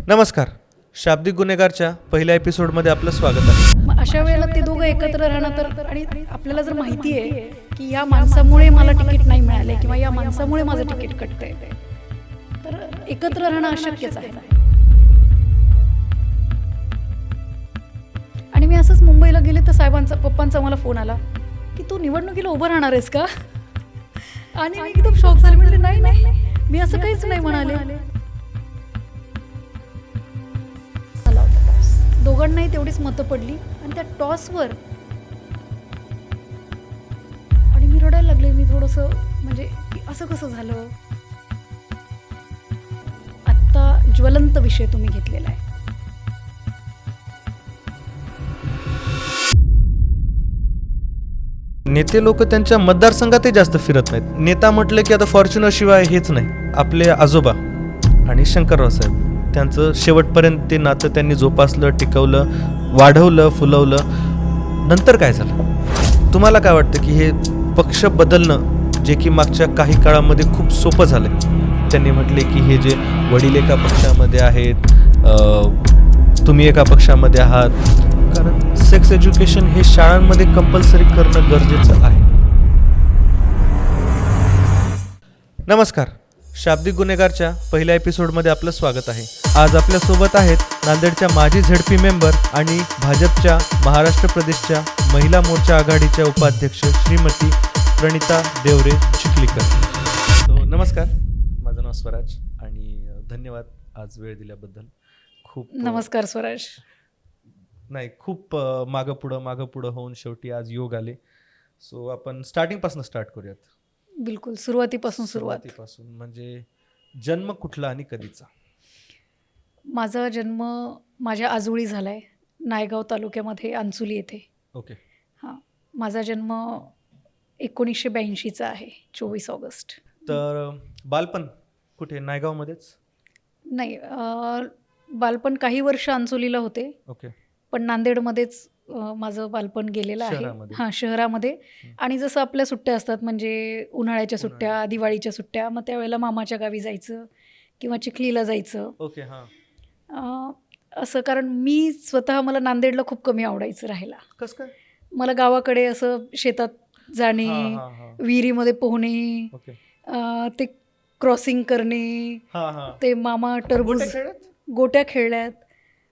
नमस्कार. शाब्दिक गुन्हेगारच्या पहिल्या एपिसोडमध्ये आपलं स्वागत आहे. मग अशा वेळेला ते दोघं एकत्र राहणं तर आणि आपल्याला जर माहिती आहे की या माणसामुळे मला तिकीट नाही मिळाले किंवा या माणसामुळे माझं तिकीट कटतंय, तर एकत्र राहणं अशक्यच आहे. आणि मी असंच मुंबईला गेले तर पप्पांचा मला फोन आला की तू निवडणुकीला उभं राहणार आहेस का. आणि मी एकदम शॉक झाले. म्हटले नाही, मी असं काहीच नाही म्हणाले. दोघांनाही तेवढीच मतं पडली आणि त्या टॉसवर आणि मी रडायला लागले. मी थोडंसं म्हणजे असं कसं झालं. आत्ता ज्वलंत विषय तुम्ही घेतलेला आहे. नेते लोक त्यांच्या मतदारसंघातही जास्त फिरत नाहीत. नेता म्हटलं की आता फॉर्च्युनर शिवाय हेच नाही. आपले आजोबा आणि शंकरराव साहेब, त्यांचं शेवटपर्यंत ते नातं त्यांनी जोपासलं, टिकवलं, वाढवलं, फुलवलं. नंतर काय झालं? तुम्हाला काय वाटतं की हे पक्ष बदलणं, जे की मागच्या काही काळामध्ये खूप सोपं झालं? त्यांनी म्हटले की हे जे वडील एका पक्षामध्ये आहेत, तुम्ही एका पक्षामध्ये आहात, कारण सेक्स एज्युकेशन हे शाळांमध्ये कंपल्सरी करणं गरजेचं आहे. नमस्कार. शाब्दिक गुन्हेगारच्या पहिल्या एपिसोडमध्ये आपलं स्वागत आहे. आज आपल्यासोबत आहेत नांदेडच्या माजी झेडपी मेंबर आणि भाजपच्या महाराष्ट्र प्रदेशच्या महिला मोर्चा आघाडीच्या उपाध्यक्ष श्रीमती प्रणिता देवरे चिखलीकर. नमस्कार, माझं नाव स्वराज आणि धन्यवाद आज वेळ दिल्याबद्दल. खूप नमस्कार स्वराज. खूप मागं पुढं होऊन शेवटी आज योग आले. सो आपण स्टार्टिंगपासून स्टार्ट करूयात. बिलकुल, सुरुवातीपासून. म्हणजे जन्म कुठला आणि कधीचा? माझा जन्म माझ्या आजोळी झालाय, नायगाव तालुक्यामध्ये अंचुली येथे. ओके. हां, माझा जन्म 1982चा आहे, 24 ऑगस्ट. तर बालपण कुठे? नायगावमध्येच? नाही, बालपण काही वर्ष अंचुलीला होते. ओके. पण नांदेडमध्येच माझं बालपण गेलेलं आहे. हां, शहरामध्ये. आणि जसं आपल्या सुट्ट्या असतात, म्हणजे उन्हाळ्याच्या सुट्ट्या, दिवाळीच्या सुट्ट्या, मग त्यावेळेला मामाच्या गावी जायचं किंवा चिखलीला जायचं. ओके. हां. असं, कारण मी स्वतः मला नांदेडला खूप कमी आवडायचं राहायला. कसं काय? मला गावाकडे असं शेतात जाणे, विहिरीमध्ये पोहणे, ओके. ते क्रॉसिंग करणे, ते मामा टरबूज, गोट्या खेळल्यात,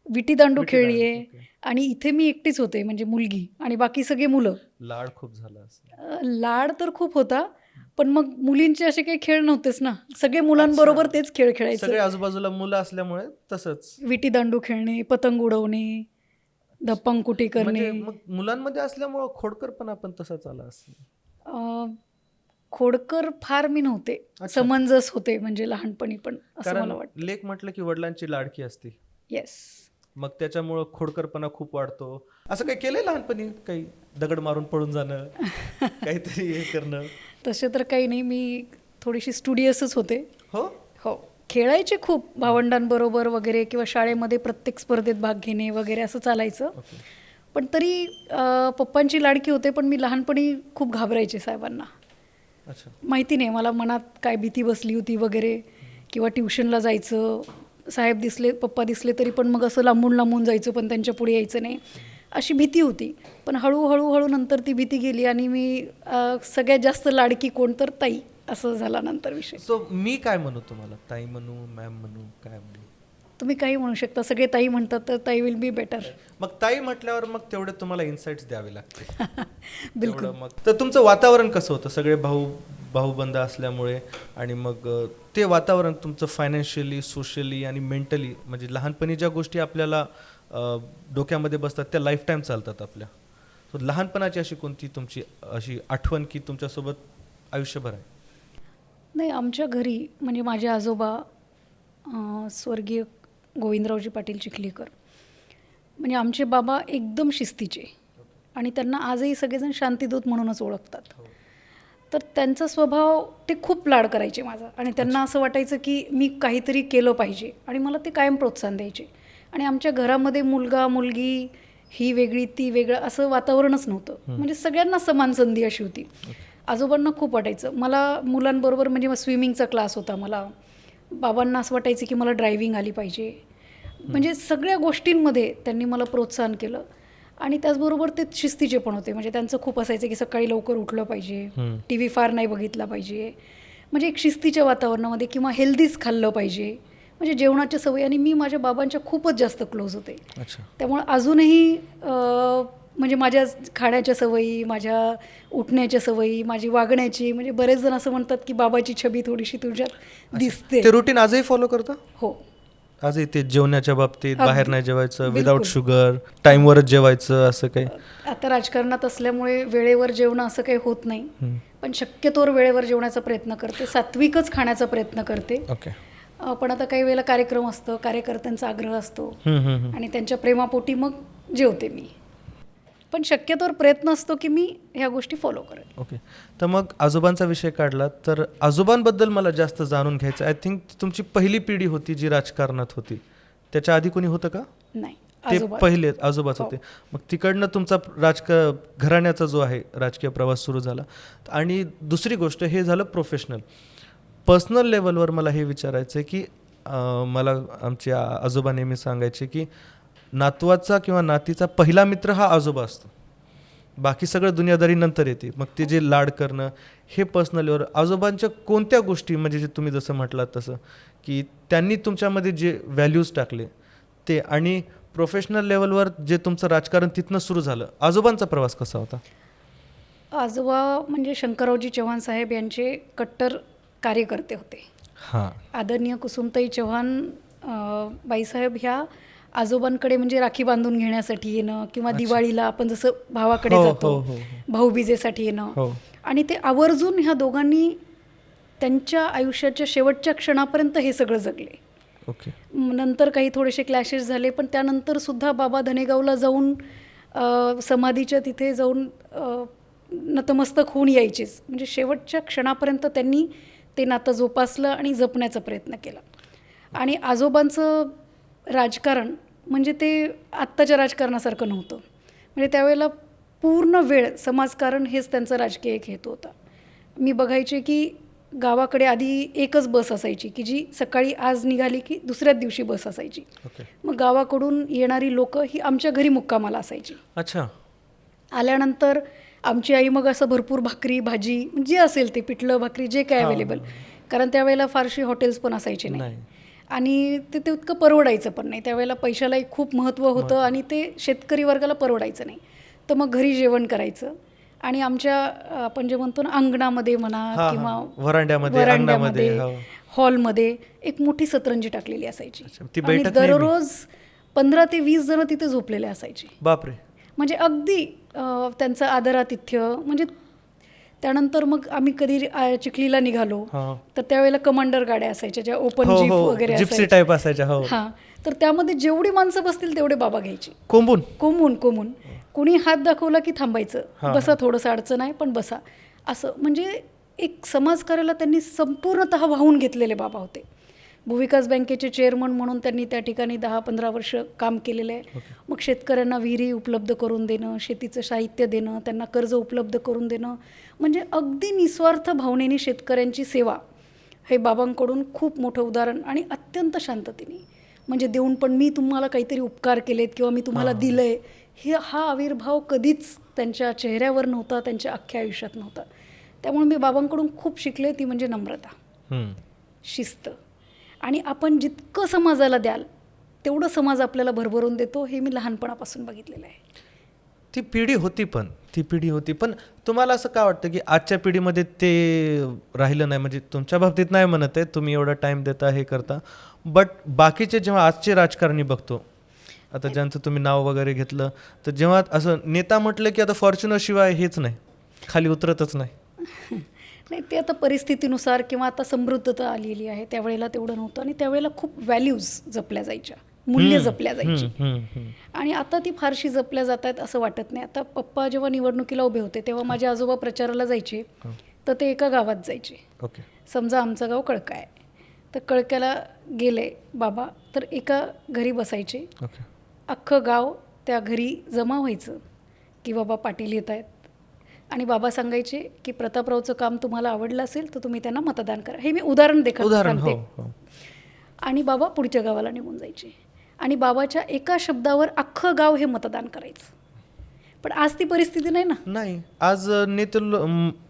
विटीदांडू खेळली आहे. आणि इथे मी एकटीच होते, म्हणजे मुलगी, आणि बाकी सगळे मुलं. लाड खूप झाला असेल? लाड तर खूप होता, पण मग मुलींचे असे काही खेळ नव्हतेच ना. सगळे मुलांबरोबर तेच खेळ खेळायचे. सगळे आजूबाजूला मुलं असल्यामुळे तसंच विटीदांडू खेळणे, पतंग उडवणे, धप्पांकुटी करणे. मग मुलांमध्ये असल्यामुळे खोडकरपणा पण तसाच आला असेल? खोडकर फार मी नव्हते, समंजस होते, म्हणजे लहानपणी पण असं मला वाटतं. लेक म्हटलं की वडिलांची लाडकी असते. येस. मग त्याच्यामुळं खोडकरपणा खूप वाढतो. असं काही केलंय लहानपणी? काही दगड मारून पळून जाणं, काहीतरी हे करणं? तसे तर काही नाही. मी थोडीशी स्टुडियसच होते. हो. खेळायचे खूप भावंडांबरोबर वगैरे, किंवा शाळेमध्ये प्रत्येक स्पर्धेत भाग घेणे वगैरे असं चालायचं. पण तरी पप्पांची लाडकी होते, पण मी लहानपणी खूप घाबरायचे साहेबांना. माहिती नाही मला मनात काय भीती बसली होती वगैरे. किंवा ट्युशनला जायचं, साहेब दिसले, पप्पा दिसले तरी पण मग असं लांबून जायचं, पण त्यांच्या पुढे यायचं नाही, अशी भीती होती. पण हळूहळू नंतर ती भीती गेली आणि मी सगळ्यात जास्त लाडकी कोण, तर ताई, असं झाला नंतर विषय. सो मी काय म्हणू तुम्हाला? ताई म्हणू, मॅम म्हणू, काय म्हणू? तुम्ही काही म्हणू शकता. सगळे ताई म्हणतात तर ताई विल बी बेटर. मग ताई म्हटल्यावर मग तेवढे तुम्हाला इन्साइट्स द्यावे लागते. बिलकुल. मग तर तुमचं वातावरण कसं होतं? सगळे भाऊबंद असल्यामुळे, आणि मग ते वातावरण तुमचं फायनान्शियली, सोशली आणि मेंटली, म्हणजे लहानपणी ज्या गोष्टी आपल्याला डोक्यामध्ये बसतात त्या लाईफ टाईम चालतात आपल्या. सो लहानपणाची अशी कोणती तुमची अशी आठवण की तुमच्यासोबत आयुष्यभर आहे? नाही, आमच्या घरी म्हणजे माझे आजोबा स्वर्गीय गोविंदरावजी पाटील चिखलीकर, म्हणजे आमचे बाबा एकदम शिस्तीचे, आणि त्यांना आजही सगळेजण शांतीदूत म्हणूनच ओळखतात. तर त्यांचा स्वभाव, ते खूप लाड करायचे माझा, आणि त्यांना असं वाटायचं की मी काहीतरी केलं पाहिजे, आणि मला ते कायम प्रोत्साहन द्यायचे. आणि आमच्या घरामध्ये मुलगा मुलगी ही वेगळी ती वेगळं असं वातावरणच नव्हतं. म्हणजे सगळ्यांना समान संधी अशी होती. आजोबांना खूप वाटायचं मला मुलांबरोबर, म्हणजे स्विमिंगचा क्लास होता मला. बाबांना असं वाटायचं की मला ड्रायव्हिंग आली पाहिजे. म्हणजे सगळ्या गोष्टींमध्ये त्यांनी मला प्रोत्साहन केलं. आणि त्याचबरोबर ते शिस्तीचे पण होते. म्हणजे त्यांचं खूप असायचं की सकाळी लवकर उठलं पाहिजे, टी व्ही फार नाही बघितला पाहिजे, म्हणजे एक शिस्तीच्या वातावरणामध्ये, किंवा हेल्दीच खाल्लं पाहिजे, म्हणजे जेवणाच्या सवयी. आणि मी माझ्या बाबांच्या खूपच जास्त क्लोज होते. त्यामुळे अजूनही म्हणजे माझ्या खाण्याच्या सवयी, माझ्या उठण्याच्या सवयी, माझी वागण्याची, म्हणजे बरेच जण असं म्हणतात की बाबाची छबी थोडीशी तुझ्यात दिसते. ते रुटीन आजही फॉलो करता? हो, आजही ते जेवणाच्या बाबतीत अगदी. बाहेर नाही जेवायचं, बिलकुल. विदाऊट शुगर, टाईमवरच जेवायचं, असं काही? आता राजकारणात असल्यामुळे वेळेवर जेवणं असं काही होत नाही, पण शक्यतोवर वेळेवर जेवण्याचा प्रयत्न करते, सात्विकच खाण्याचा प्रयत्न करते. ओके. पण आता काही वेळेला कार्यक्रम असतो, कार्यकर्त्यांचा आग्रह असतो आणि त्यांच्या प्रेमापोटी मग जेवते मी. पण शक्यतोवर प्रयत्न असतो की मी ह्या गोष्टी फॉलो करेन. ओके. तर मग आजोबांचा विषय काढला तर आजोबांबद्दल मला जास्त जाणून घ्यायचं. आय थिंक तुमची पहिली पिढी होती जी राजकारणात होती. त्याच्या आधी कोणी होतं का? नाही, ते आजोबा. पहिले आजोबाच होते. मग तिकडनं तुमचा घराण्याचा जो आहे राजकीय प्रवास सुरू झाला. आणि दुसरी गोष्ट, हे झालं प्रोफेशनल. पर्सनल लेवलवर मला हे विचारायचं आहे की मला आमचे आजोबा नेहमी सांगायचे की नातवाचा किंवा नातीचा पहिला मित्र हा आजोबा असतो, बाकी सगळं दुनियादारी नंतर येते. मग ते जे लाड करणं, हे पर्सनल लेवलवर आजोबांच्या कोणत्या गोष्टी, म्हणजे जे तुम्ही जसं म्हटलात तसं की त्यांनी तुमच्यामध्ये जे व्हॅल्यूज टाकले ते, आणि प्रोफेशनल लेवलवर जे तुमचं राजकारण तिथनं सुरू झालं, आजोबांचा प्रवास कसा होता? आजोबा म्हणजे शंकररावजी चव्हाण साहेब यांचे कट्टर कार्यकर्ते होते. हां. आदरणीय कुसुमताई चव्हाण बाईसाहेब ह्या आजोबांकडे म्हणजे राखी बांधून घेण्यासाठी येणं, किंवा दिवाळीला आपण जसं भावाकडे जातो, भाऊबीजेसाठी येणं, आणि ते आवर्जून ह्या दोघांनी त्यांच्या आयुष्याच्या शेवटच्या क्षणापर्यंत हे सगळं जगले. ओके. नंतर काही थोडेसे क्लॅशेस झाले, पण त्यानंतर सुद्धा बाबा धनेगावला जाऊन समाधीच्या तिथे जाऊन नतमस्तक होऊन यायचेच. म्हणजे शेवटच्या क्षणापर्यंत त्यांनी ते नातं जोपासलं आणि जपण्याचा प्रयत्न केला. आणि आजोबांचं राजकारण म्हणजे ते आत्ताच्या राजकारणासारखं नव्हतं. म्हणजे त्यावेळेला पूर्ण वेळ समाजकारण हेच त्यांचा राजकीय एक हेतू होता. मी बघायचे की गावाकडे आधी एकच बस असायची की जी सकाळी आज निघाली की दुसऱ्याच दिवशी बस असायची. मग गावाकडून येणारी लोकं ही आमच्या घरी मुक्कामाला असायची. अच्छा. आल्यानंतर आमची आई मग असं भरपूर भाकरी भाजी जे असेल ते पिठलं भाकरी जे काय अवेलेबल, कारण त्यावेळेला फारशी हॉटेल्स पण असायचे नाही आणि ते इतकं परवडायचं पण नाही. त्यावेळेला पैशालाही खूप महत्त्व होतं आणि ते शेतकरी वर्गाला परवडायचं नाही. तर मग घरी जेवण करायचं आणि आमच्या आपण जे म्हणतो ना अंगणामध्ये म्हणा किंवा वरांड्यामध्ये हॉलमध्ये एक मोठी सतरंजी टाकलेली असायची आणि दररोज 15 ते 20 जण तिथे झोपलेले असायचे. बापरे. म्हणजे अगदी त्यांचं आदरातिथ्य. म्हणजे त्यानंतर मग आम्ही कधी चिखलीला निघालो तर त्यावेळेला कमांडर गाड्या असायच्या ज्या ओपन जीप वगैरे असायच्या. हां, तर त्यामध्ये जेवढी माणसं बसतील तेवढे बाबा घ्यायची. कोंबून कुणी हात दाखवला की थांबायचं, बसा, थोडंसं अडचण आहे पण बसा, असं. म्हणजे एक समाजकार्याला त्यांनी संपूर्णतः वाहून घेतलेले बाबा होते. भूविकास बँकेचे चेअरमन म्हणून त्यांनी त्या ठिकाणी 10-15 वर्ष काम केलेलं आहे. मग शेतकऱ्यांना विहिरी उपलब्ध करून देणं, शेतीचं साहित्य देणं, त्यांना कर्ज उपलब्ध करून देणं, म्हणजे अगदी निस्वार्थ भावनेने शेतकऱ्यांची सेवा, हे बाबांकडून खूप मोठं उदाहरण. आणि अत्यंत शांततेने, म्हणजे देऊन पण मी तुम्हाला काहीतरी उपकार केलेत किंवा मी तुम्हाला दिलं आहे, हा आविर्भाव कधीच त्यांच्या चेहऱ्यावर नव्हता, त्यांच्या अख्ख्या आयुष्यात नव्हता. त्यामुळे मी बाबांकडून खूप शिकले, ती म्हणजे नम्रता, शिस्त. आणि आपण जितकं समाजाला द्याल तेवढं समाज आपल्याला भरभरून देतो, हे मी लहानपणापासून बघितलेलं आहे. ती पिढी होती पण तुम्हाला असं का वाटतं की आजच्या पिढीमध्ये ते राहिलं नाही? म्हणजे तुमच्या बाबतीत नाही म्हणत आहे, तुम्ही एवढा टाईम देता, हे करता, बट बाकीचे जेव्हा आजचे राजकारणी बघतो, आता ज्यांचं तुम्ही नाव वगैरे घेतलं, तर जेव्हा असं नेता म्हटलं की आता फॉर्च्युनर शिवाय हेच नाही, खाली उतरतच नाही. नाही, ते आता परिस्थितीनुसार किंवा आता समृद्धता आलेली आहे, त्यावेळेला तेवढं नव्हतं. आणि त्यावेळेला खूप व्हॅल्यूज जपल्या जायच्या, मूल्य जपल्या जायची, आणि आता ती फारशी जपल्या जात आहेत असं वाटत नाही. आता पप्पा जेव्हा निवडणुकीला उभे होते तेव्हा माझे आजोबा प्रचाराला जायचे, तर ते एका गावात जायचे. समजा आमचं गाव कळका आहे, तर कळक्याला गेले बाबा तर एका घरी बसायचे, अख्खं गाव त्या घरी जमा व्हायचं की बाबा पाटील येत आहेत, आणि बाबा सांगायचे की प्रतापरावचं काम तुम्हाला आवडलं असेल तर तुम्ही त्यांना मतदान करा. हे मी उदाहरण सांगते. आणि बाबा पुढच्या गावाला निघून जायचे. आणि बाबाच्या एका शब्दावर अख्खं गाव हे मतदान करायचं. पण आज ती परिस्थिती नाही ना. नाही, आज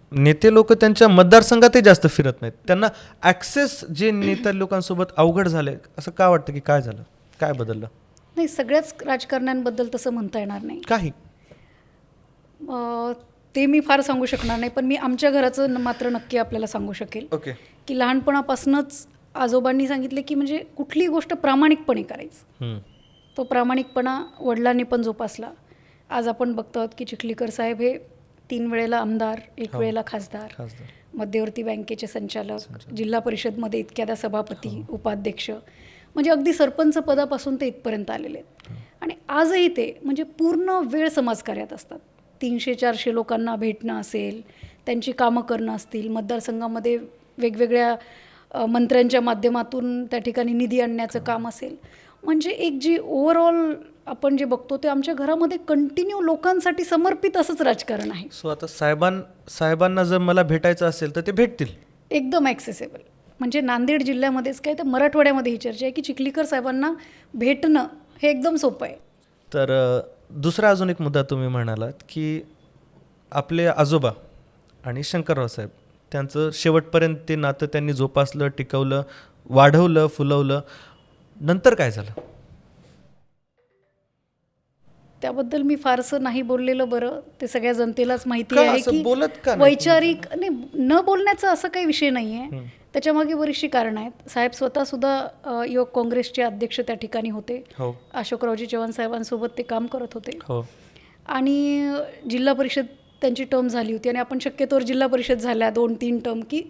नेते लोक त्यांच्या मतदारसंघातही जास्त फिरत नाहीत. त्यांना ॲक्सेस जे नेते लोकांसोबत अवघड झाले, असं का वाटतं की काय झालं, काय बदललं? नाही, सगळ्याच राजकारण्यांबद्दल तसं म्हणता येणार नाही. काही ते मी फार सांगू शकणार नाही, पण मी आमच्या घराचं मात्र नक्की आपल्याला सांगू शकेल. ओके. की लहानपणापासूनच आजोबांनी सांगितले की म्हणजे कुठलीही गोष्ट प्रामाणिकपणे करायचं. तो प्रामाणिकपणा वडिलांनी पण जोपासला. आज आपण बघतो की चिखलीकर साहेब हे 3 वेळेला आमदार, 1 वेळेला खासदार, मध्यवर्ती बँकेचे संचालक, जिल्हा परिषदमध्ये इतक्यादा सभापती, उपाध्यक्ष, म्हणजे अगदी सरपंच पदापासून ते इथपर्यंत आलेले आहेत. आणि आजही ते म्हणजे पूर्ण वेळ समाजकार्यात असतात. 300-400 लोकांना भेटणं असेल, त्यांची कामं करणं असतील, मतदारसंघामध्ये वेगवेगळ्या मंत्र्यांच्या माध्यमातून त्या ठिकाणी निधी आणण्याचं काम असेल, म्हणजे एक जी ओव्हरऑल आपण जे बघतो ते आमच्या घरामध्ये कंटिन्यू लोकांसाठी समर्पित असंच राजकारण आहे. सो आता साहेबांना जर मला भेटायचं असेल तर ते भेटतील, एकदम ॲक्सेसेबल. म्हणजे नांदेड जिल्ह्यामध्येच काय तर मराठवाड्यामध्ये ही चर्चा आहे की चिखलीकर साहेबांना भेटणं हे एकदम सोपं आहे. तर दुसरा अजून एक मुद्दा तुम्ही म्हणालात की आपले आजोबा आणि शंकरराव साहेब त्यांचं शेवटपर्यंत ते नातं त्यांनी जोपासलं, टिकवलं, वाढवलं, फुलवलं. नंतर काय झालं? त्याबद्दल मी फारसं नाही बोललेलं बरं. ते सगळ्या जनतेलाच माहिती का आहे असं की बोलत का नाही? वैचारिक नाही, न बोलण्याचा असा काही विषय नाही आहे. त्याच्यामागे बरीचशी कारणं आहेत. साहेब स्वतःसुद्धा युवक काँग्रेसचे अध्यक्ष त्या ठिकाणी होते. हो अशोकरावजी चव्हाण साहेबांसोबत ते काम करत होते. हो. आणि जिल्हा परिषद त्यांची टर्म झाली होती आणि आपण शक्यतोवर जिल्हा परिषद झाल्या 2-3 टर्म की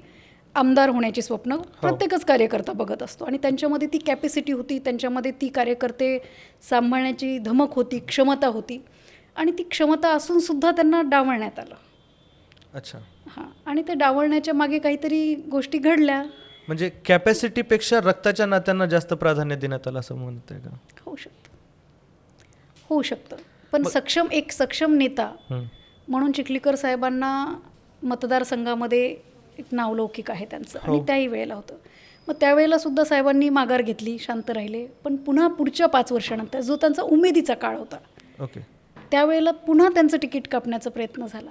आमदार होण्याची स्वप्न प्रत्येकच कार्यकर्ता बघत असतो. आणि त्यांच्यामध्ये ती कॅपॅसिटी होती, त्यांच्यामध्ये ती कार्यकर्ते सांभाळण्याची धमक होती, क्षमता होती. आणि ती क्षमता असूनसुद्धा त्यांना डावलण्यात आलं. अच्छा. हां. आणि ते डावलण्याच्या मागे काहीतरी गोष्टी घडल्या. म्हणजे कॅपॅसिटीपेक्षा रक्ताच्या नात्यांना जास्त प्राधान्य देण्यात आलं असं म्हणत आहे का? होऊ शकतं. पण एक सक्षम नेता म्हणून चिखलीकर साहेबांना मतदारसंघामध्ये एक नावलौकिक आहे त्यांचं. आणि त्याही वेळेला होतं. मग त्यावेळेला सुद्धा साहेबांनी माघार घेतली, शांत राहिले. पण पुन्हा पुढच्या 5 वर्षानंतर जो त्यांचा उमेदीचा काळ होता, ओके, त्यावेळेला पुन्हा त्यांचं तिकीट कापण्याचा प्रयत्न झाला.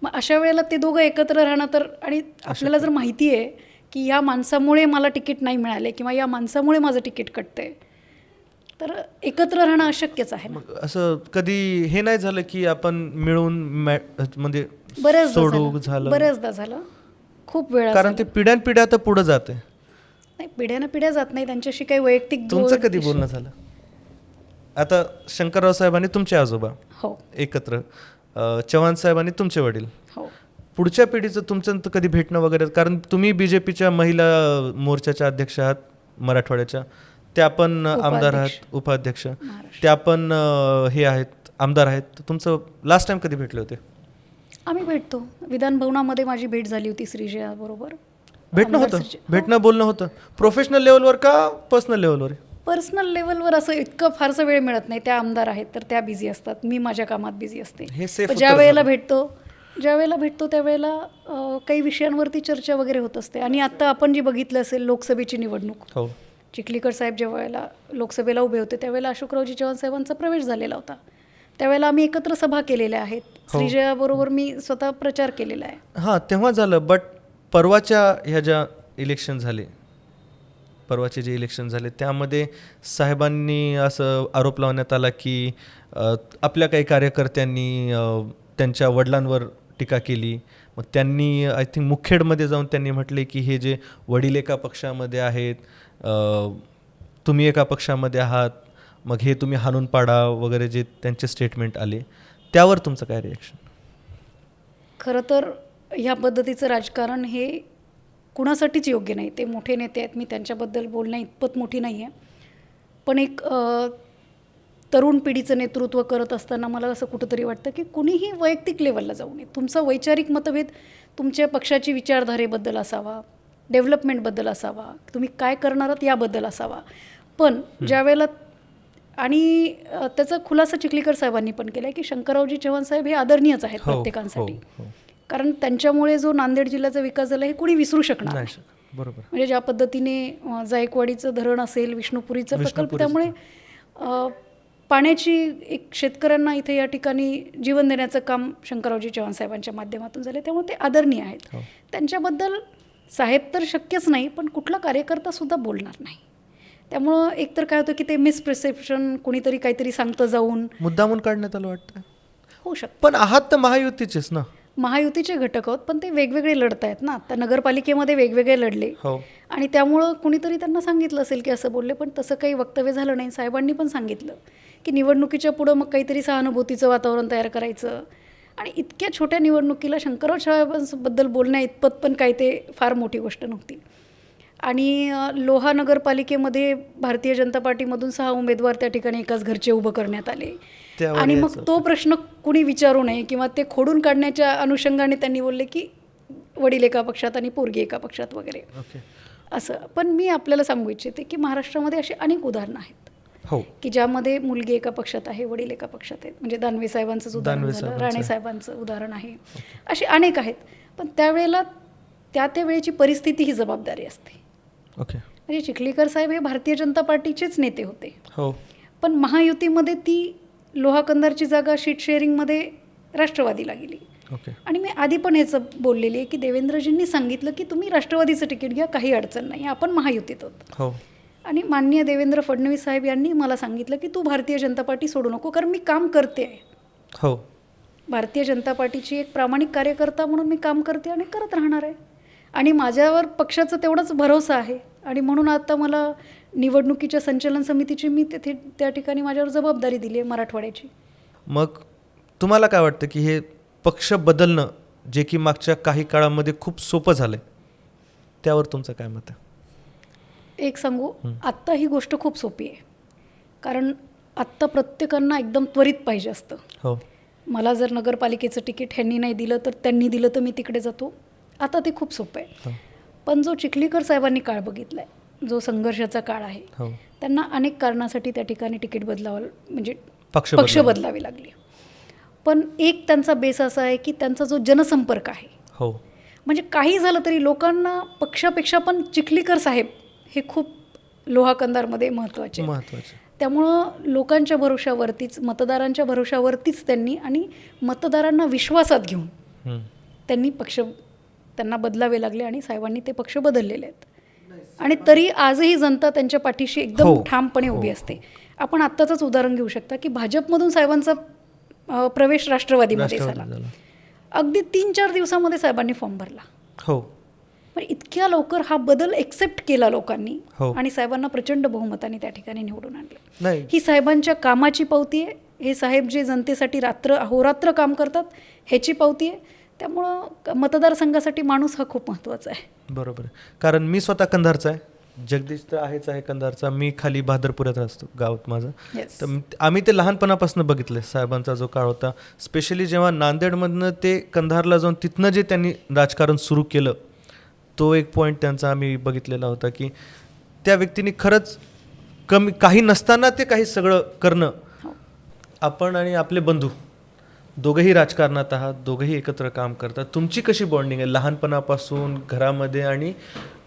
मग अशा वेळेला ते दोघं एकत्र राहणं तर, आणि आपल्याला जर माहिती आहे की या माणसामुळे मला तिकीट नाही मिळाले किंवा या माणसामुळे माझं तिकीट कटतंय, तर एकत्र राहणं अशक्यच आहे. मग असं कधी हे नाही झालं की आपण मिळून म्हणजे बऱ्याचदा झालं, खूप वेळा. कारण ते पिढ्यानपिढ्या आता पुढे जाते. नाही, पिढ्यानं पिढ्या जात नाही, त्यांच्याशी काही वैयक्तिक. तुमचं कधी बोलणं झालं? आता शंकरराव साहेब आणि तुमचे आजोबा हो एकत्र, चव्हाण साहेब आणि तुमचे वडील, हो. पुढच्या पिढीचं तुमचं कधी भेटणं वगैरे? कारण तुम्ही BJPच्या महिला मोर्चाच्या अध्यक्ष आहात मराठवाड्याच्या, त्या पण आमदार आहात, उपाध्यक्ष, त्या पण हे आहेत, आमदार आहेत. तुमचं लास्ट टाइम कधी भेटले होते? आम्ही भेटतो. विधान भवनामध्ये माझी भेट झाली होती श्रीजया बरोबर. भेटणं बोलणं होतं. प्रोफेशनल लेवलवर का पर्सनल लेवलवर? पर्सनल लेवलवर असं इतकं फारसा वेळ मिळत नाही. त्या आमदार आहेत तर त्या बिझी असतात, मी माझ्या कामात बिझी असते. ज्या वेळेला भेटतो त्यावेळेला काही विषयांवरती चर्चा वगैरे होत असते. आणि आता आपण जी बघितलं असेल लोकसभेची निवडणूक, चिखलीकर साहेब ज्या वेळेला लोकसभेला उभे होते त्यावेळेला अशोकरावजी चव्हाण साहेबांचा प्रवेश झालेला होता. त्यावेळेला आम्ही एकत्र सभा केलेल्या आहेत. श्रीजया बरोबर मी स्वतः प्रचार केलेला आहे. हां, तेव्हा झालं. बट परवाच्या ह्या ज्या इलेक्शन झाले, परवाचे जे इलेक्शन झाले त्यामध्ये साहेबांनी असं आरोप लावण्यात आला की आपल्या काही कार्यकर्त्यांनी त्यांच्या वडिलांवर टीका केली. मग त्यांनी आय थिंक मुखेडमध्ये जाऊन त्यांनी म्हटले की हे जे वडील एका पक्षामध्ये आहेत, तुम्ही एका पक्षामध्ये आहात, मग हे तुम्ही हाणून पाडा वगैरे जे त्यांचे स्टेटमेंट आले, त्यावर तुमचं काय रिॲक्शन? खरं तर ह्या पद्धतीचं राजकारण हे कुणासाठीच योग्य नाही. ते मोठे नेते आहेत, मी त्यांच्याबद्दल बोलण्या इतपत मोठी नाही आहे. पण एक तरुण पिढीचं नेतृत्व करत असताना मला असं कुठंतरी वाटतं की कुणीही वैयक्तिक लेवलला जाऊ नये. तुमचा वैचारिक मतभेद तुमच्या पक्षाची विचारधारेबद्दल असावा, डेव्हलपमेंटबद्दल असावा, तुम्ही काय करणार आहात याबद्दल असावा. पण ज्यावेळेला, आणि त्याचा खुलासा चिखलीकर साहेबांनी पण केला की शंकररावजी चव्हाण साहेब हे आदरणीयच आहेत प्रत्येकांसाठी. कारण त्यांच्यामुळे जो नांदेड जिल्ह्याचा विकास झाला हे कोणी विसरू शकणार नाही नाही. बरोबर. म्हणजे ज्या पद्धतीने जायकवाडीचं धरण असेल, विष्णुपुरीचा प्रकल्प, त्यामुळे पाण्याची एक शेतकऱ्यांना इथे या ठिकाणी जीवन देण्याचं काम शंकररावजी चव्हाण साहेबांच्या माध्यमातून झाले, त्यामुळे ते आदरणीय आहेत. हो. त्यांच्याबद्दल साहेब तर शक्यच नाही, पण कुठला कार्यकर्तासुद्धा बोलणार नाही. त्यामुळं एकतर काय होतं की ते मिसप्रिसेप्शन, कोणीतरी काहीतरी सांगतं जाऊन मुद्दामून काढण्यात आलं वाटतं. होऊ शकतं. पण आहात तर महायुतीचेच ना. महायुतीचे घटक आहोत, पण ते वेगवेगळे लढत आहेत ना. आता नगरपालिकेमध्ये वेगवेगळे लढले हो. आणि त्यामुळं कुणीतरी त्यांना सांगितलं असेल की असं बोलले, पण तसं काही वक्तव्य झालं नाही. साहेबांनी पण सांगितलं की निवडणुकीच्या पुढं मग काहीतरी सहानुभूतीचं वातावरण तयार करायचं, आणि इतक्या छोट्या निवडणुकीला शंकरराव साहेबांबद्दल बोलण्या इतपत पण काही ते फार मोठी गोष्ट नव्हती. आणि लोहा नगरपालिकेमध्ये भारतीय जनता पार्टीमधून 6 उमेदवार त्या ठिकाणी एकाच घरचे उभं करण्यात आले, आणि मग तो प्रश्न कुणी विचारू नये किंवा ते खोडून काढण्याच्या अनुषंगाने त्यांनी बोलले की वडील एका पक्षात आणि पोरगी एका पक्षात वगैरे असं. पण मी आपल्याला सांगू इच्छिते की महाराष्ट्रामध्ये अशी अनेक उदाहरणं आहेत हो की ज्यामध्ये मुलगी एका पक्षात आहे, वडील एका पक्षात आहेत. म्हणजे दानवे साहेबांचंच उदाहरण झालं, राणे साहेबांचं उदाहरण आहे, अशी अनेक आहेत. पण त्यावेळेला त्या वेळेची परिस्थिती ही जबाबदारी असते. म्हणजे चिखलीकर साहेब हे भारतीय जनता पार्टीचेच नेते होते हो, पण महायुतीमध्ये ती लोहा कंधारची जागा शीट शेअरिंगमध्ये राष्ट्रवादीला गेली. आणि मी आधी पण ह्याचं बोललेली आहे की देवेंद्रजींनी सांगितलं की तुम्ही राष्ट्रवादीचं तिकीट घ्या, काही अडचण नाही, आपण महायुतीत आहोत. हो. आणि माननीय देवेंद्र फडणवीस साहेब यांनी मला सांगितलं की तू भारतीय जनता पार्टी सोडू नको, कारण मी काम करते आहे. हो. भारतीय जनता पार्टीची एक प्रामाणिक कार्यकर्ता म्हणून मी काम करते आणि करत राहणार आहे, आणि माझ्यावर पक्षाचा तेवढाच भरोसा आहे. आणि म्हणून आता मला निवडणुकीच्या संचालन समितीची मी तेथे त्या ठिकाणी माझ्यावर जबाबदारी दिली आहे मराठवाड्याची. मग तुम्हाला काय वाटतं की हे पक्ष बदलणं जे की मागच्या काही काळामध्ये खूप सोपं झालं, त्यावर तुमचं काय मत आहे? एक सांगू, आत्ता ही गोष्ट खूप सोपी आहे, कारण आत्ता प्रत्येकांना एकदम त्वरित पाहिजे असतं. हो. मला जर नगरपालिकेचं तिकीट ह्यांनी नाही दिलं तर त्यांनी दिलं तर मी तिकडे जातो. आता ते खूप सोपं आहे. पण जो चिखलीकर साहेबांनी काळ बघितला आहे, जो संघर्षाचा काळ आहे, त्यांना अनेक कारणासाठी त्या ठिकाणी तिकीट बदलावं, म्हणजे पक्ष बदलावे लागले. पण एक त्यांचा बेस असा आहे की त्यांचा जो जनसंपर्क आहे, हो, म्हणजे काही झालं तरी लोकांना पक्षापेक्षा पण चिखलीकर साहेब हे खूप लोहा कंधारमध्ये महत्त्वाचे. त्यामुळं लोकांच्या भरोशावरतीच, मतदारांच्या भरोशावरतीच त्यांनी आणि मतदारांना विश्वासात घेऊन त्यांनी पक्ष त्यांना बदलावे लागले, आणि साहेबांनी ते पक्ष बदललेले आहेत. आणि तरी आजही जनता त्यांच्या पाठीशी एकदम ठामपणे उभी असते. आपण आत्ताचंच उदाहरण घेऊ शकता की भाजपमधून साहेबांचा प्रवेश राष्ट्रवादीमध्ये झाला. अगदी 3-4 दिवसामध्ये साहेबांनी फॉर्म भरला. हो. पण इतक्या लवकर हा बदल एक्सेप्ट केला लोकांनी, आणि साहेबांना प्रचंड बहुमताने त्या ठिकाणी निवडून आणलं. ही साहेबांच्या कामाची पावती आहे. हे साहेब जे जनतेसाठी अहोरात्र काम करतात ह्याची पावती आहे. त्यामुळं मतदारसंघासाठी माणूस हा खूप महत्त्वाचा आहे. बरोबर आहे. कारण मी स्वतः कंधारचा आहे, जगदीश तर आहेच आहे कंधारचा, मी खाली बहादरपुरात असतो गावात माझं. तर आम्ही ते लहानपणापासून बघितलं साहेबांचा जो काळ होता, स्पेशली जेव्हा नांदेडमधनं ते कंधारला जाऊन तिथनं जे त्यांनी राजकारण सुरू केलं, तो एक पॉईंट त्यांचा आम्ही बघितलेला होता की त्या व्यक्तीने खरंच काही नसताना ते काही सगळं करणं. आपण आणि आपले बंधू दोघंही राजकारणात आहात, दोघंही एकत्र काम करतात. तुमची कशी बॉन्डिंग आहे लहानपणापासून घरामध्ये आणि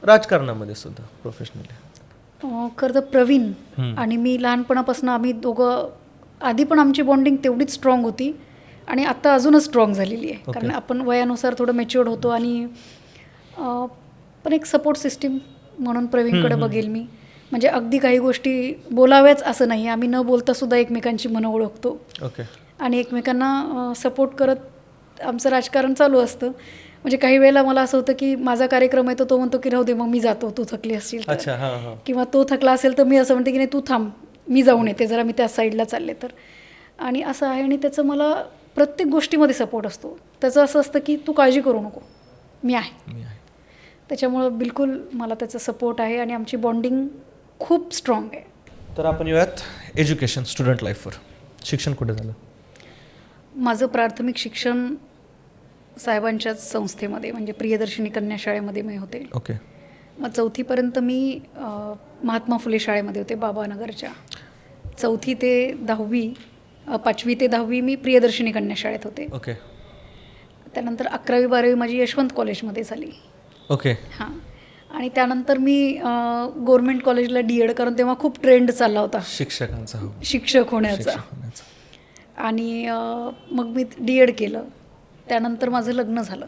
राजकारणामध्ये सुद्धा प्रोफेशनली? खरं तर प्रवीण आणि मी लहानपणापासून आम्ही दोघं, आधी पण आमची बॉन्डिंग तेवढीच स्ट्रॉंग होती आणि आता अजूनच स्ट्रॉंग झालेली आहे. कारण आपण वयानुसार थोडं मॅच्युअर्ड होतो, आणि पण एक सपोर्ट सिस्टीम म्हणून प्रवीणकडे बघेल मी. म्हणजे अगदी काही गोष्टी बोलाव्याच असं नाही, आम्ही न बोलता सुद्धा एकमेकांची मनं ओळखतो आणि एकमेकांना सपोर्ट करत आमचं राजकारण चालू असतं. म्हणजे काही वेळेला मला असं होतं की माझा कार्यक्रम आहे तर तो म्हणतो की राहू दे, मग मी जातो, तू थकली असशील तर. किंवा तो थकला असेल तर मी असं म्हणते की नाही तू थांब, मी जाऊन येते जरा, मी त्या साईडला चालले तर. आणि असं आहे, आणि त्याचं मला प्रत्येक गोष्टीमध्ये सपोर्ट असतो. त्याचं असं असतं की तू काळजी करू नको, मी आहे. त्याच्यामुळं बिलकुल मला त्याचा सपोर्ट आहे आणि आमची बॉन्डिंग खूप स्ट्रॉंग आहे. तर आपण येऊयात एज्युकेशन, स्टुडंट लाईफवर. शिक्षण कुठे झालं? माझं प्राथमिक शिक्षण साहेबांच्याच संस्थेमध्ये, म्हणजे प्रियदर्शिनी कन्या शाळेमध्ये मी होते. मग 4थीपर्यंत मी महात्मा फुले शाळेमध्ये होते बाबानगरच्या. 4थी ते 10वी, 5वी ते 10वी मी प्रियदर्शिनी कन्या शाळेत होते. त्यानंतर 11वी-12वी माझी यशवंत कॉलेजमध्ये झाली. ओके. हां. आणि त्यानंतर मी गव्हर्मेंट कॉलेजला D.Ed, कारण तेव्हा खूप ट्रेंड चालला होता शिक्षकांचा हो. शिक्षक होण्याचा. शिक्षक होण्याचा. आणि मग मी D.Ed केलं. त्यानंतर माझं लग्न झालं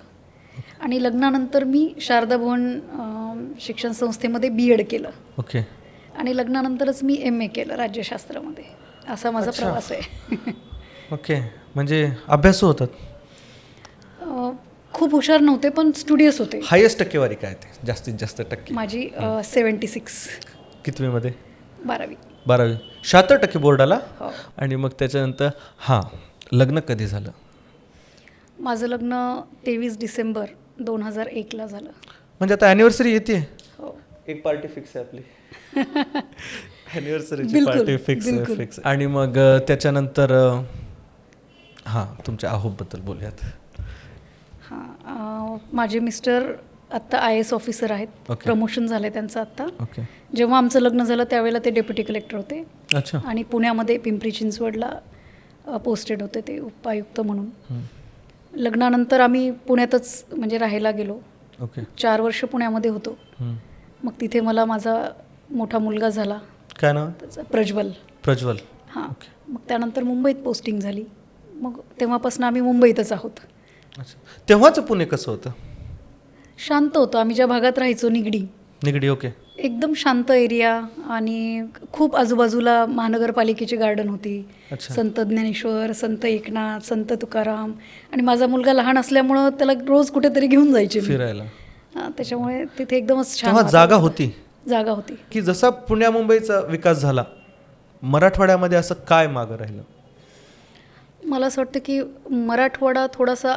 आणि लग्नानंतर मी शारदा भवन शिक्षण संस्थेमध्ये B.Ed केलं. ओके. आणि लग्नानंतरच मी MA केलं राज्यशास्त्रामध्ये. असा माझा अच्छा. प्रवास आहे. ओके. म्हणजे अभ्यासू होतात. खूप हुशार नव्हते पण स्टुडियस होते. हायेस्ट टक्केवारी काय ते, जास्तीत जास्त टक्के? माझी 76. कितवीमध्ये? 12वी. 12वी. 76% बोर्डाला. हो. आणि मग त्याच्यानंतर हां, लग्न कधी झालं? माझं लग्न 23 डिसेंबर 2001ला झालं. म्हणजे आता ॲनिव्हर्सरी येते. हो. एक पार्टी फिक्स आहे आपली. ॲनिव्हर्सरीची बिलकुल, पार्टी फिक्स आहे, बिलकुल. फिक्स. आणि मग त्याच्यानंतर हां, तुमच्या आहोबद्दल बोलूयात. हां. माझे मिस्टर आत्ता IAS ऑफिसर आहेत. ओके. प्रमोशन झालं आहे त्यांचं आत्ता. ओके. जेव्हा आमचं लग्न झालं त्यावेळेला ते डेप्युटी कलेक्टर होते अच्छा. आणि पुण्यामध्ये पिंपरी चिंचवडला पोस्टेड होते ते उपायुक्त म्हणून. हं. लग्नानंतर आम्ही पुण्यातच म्हणजे राहायला गेलो. ओके. 4 वर्ष पुण्यामध्ये होतो. हं. मग तिथे मला माझा मोठा मुलगा झाला, काय नाव? त्याचा प्रज्वल. प्रज्वल. हां. ओके. मग त्यानंतर मुंबईत पोस्टिंग झाली. मग तेव्हापासून आम्ही मुंबईतच आहोत. अच्छा. तेव्हाचं पुणे कसं होतं? शांत होतं. आम्ही ज्या भागात राहायचो निगडी, ओके. एकदम शांत एरिया आणि खूप आजूबाजूला महानगरपालिकेची गार्डन होती. अच्छा. संत ज्ञानेश्वर, संत एकनाथ, संत तुकाराम. आणि माझा मुलगा लहान असल्यामुळं त्याला रोज कुठेतरी घेऊन जायचे मी. फिरायला. त्याच्यामुळे तिथे एकदमच छान तेव्हा जागा होती जागा होती. की जसा पुण्या मुंबईचा विकास झाला, मराठवाड्यामध्ये असं काय मागं राहिलं? मला असं वाटतं की मराठवाडा थोडासा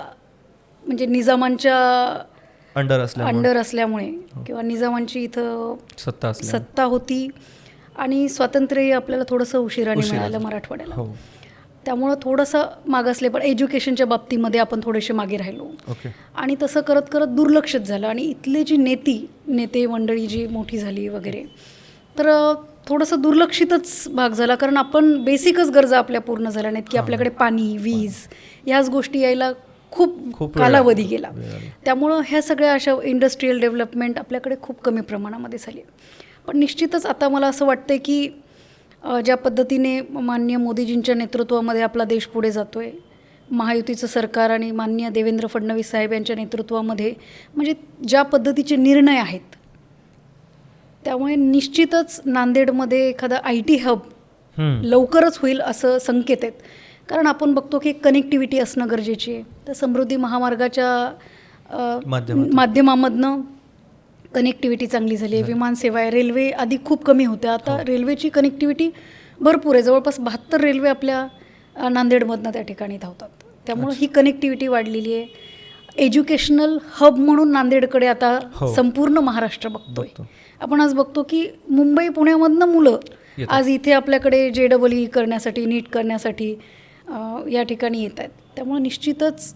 म्हणजे निजामांच्या अंडर असल्यामुळे किंवा निजामांची इथं सत्ता होती आणि स्वातंत्र्यही आपल्याला थोडंसं उशिराने मिळालं मराठवाड्याला. हो. त्यामुळं थोडंसं मागासले, पण एज्युकेशनच्या बाबतीमध्ये आपण थोडेसे मागे राहिलो. ओके. आणि तसं करत करत दुर्लक्षित झालं आणि इथली जी नेते मंडळी जी मोठी झाली वगैरे, तर थोडंसं दुर्लक्षितच भाग झाला. कारण आपण बेसिकच गरजा आपल्या पूर्ण झाल्या नाहीत की आपल्याकडे पाणी, वीज ह्याच गोष्टी यायला खूप कालावधी गेला. त्यामुळं ह्या सगळ्या अशा इंडस्ट्रीयल डेव्हलपमेंट आपल्याकडे खूप कमी प्रमाणामध्ये झाली. पण निश्चितच आता मला असं वाटतं की ज्या पद्धतीने माननीय मोदीजींच्या नेतृत्वामध्ये आपला देश पुढे जातो आहे, महायुतीचं सरकार आणि माननीय देवेंद्र फडणवीस साहेब यांच्या नेतृत्वामध्ये म्हणजे ज्या पद्धतीचे निर्णय आहेत, त्यामुळे निश्चितच नांदेडमध्ये एखादा IT हब लवकरच होईल असं संकेत आहेत. कारण आपण बघतो की कनेक्टिव्हिटी असणं गरजेची आहे. तर समृद्धी महामार्गाच्या माध्यमामधनं कनेक्टिव्हिटी चांगली झाली आहे. विमानसेवा आहे, रेल्वे आधी खूप कमी होत्या, आता रेल्वेची कनेक्टिव्हिटी भरपूर आहे. जवळपास 72 रेल्वे आपल्या नांदेडमधनं त्या ठिकाणी धावतात. त्यामुळं ही कनेक्टिव्हिटी वाढलेली आहे. एज्युकेशनल हब म्हणून नांदेडकडे आता संपूर्ण महाराष्ट्र बघतोय. आपण आज बघतो की मुंबई पुण्यामधनं मुलं आज इथे आपल्याकडे JEE करण्यासाठी, नीट करण्यासाठी या ठिकाणी येत आहेत. त्यामुळे निश्चितच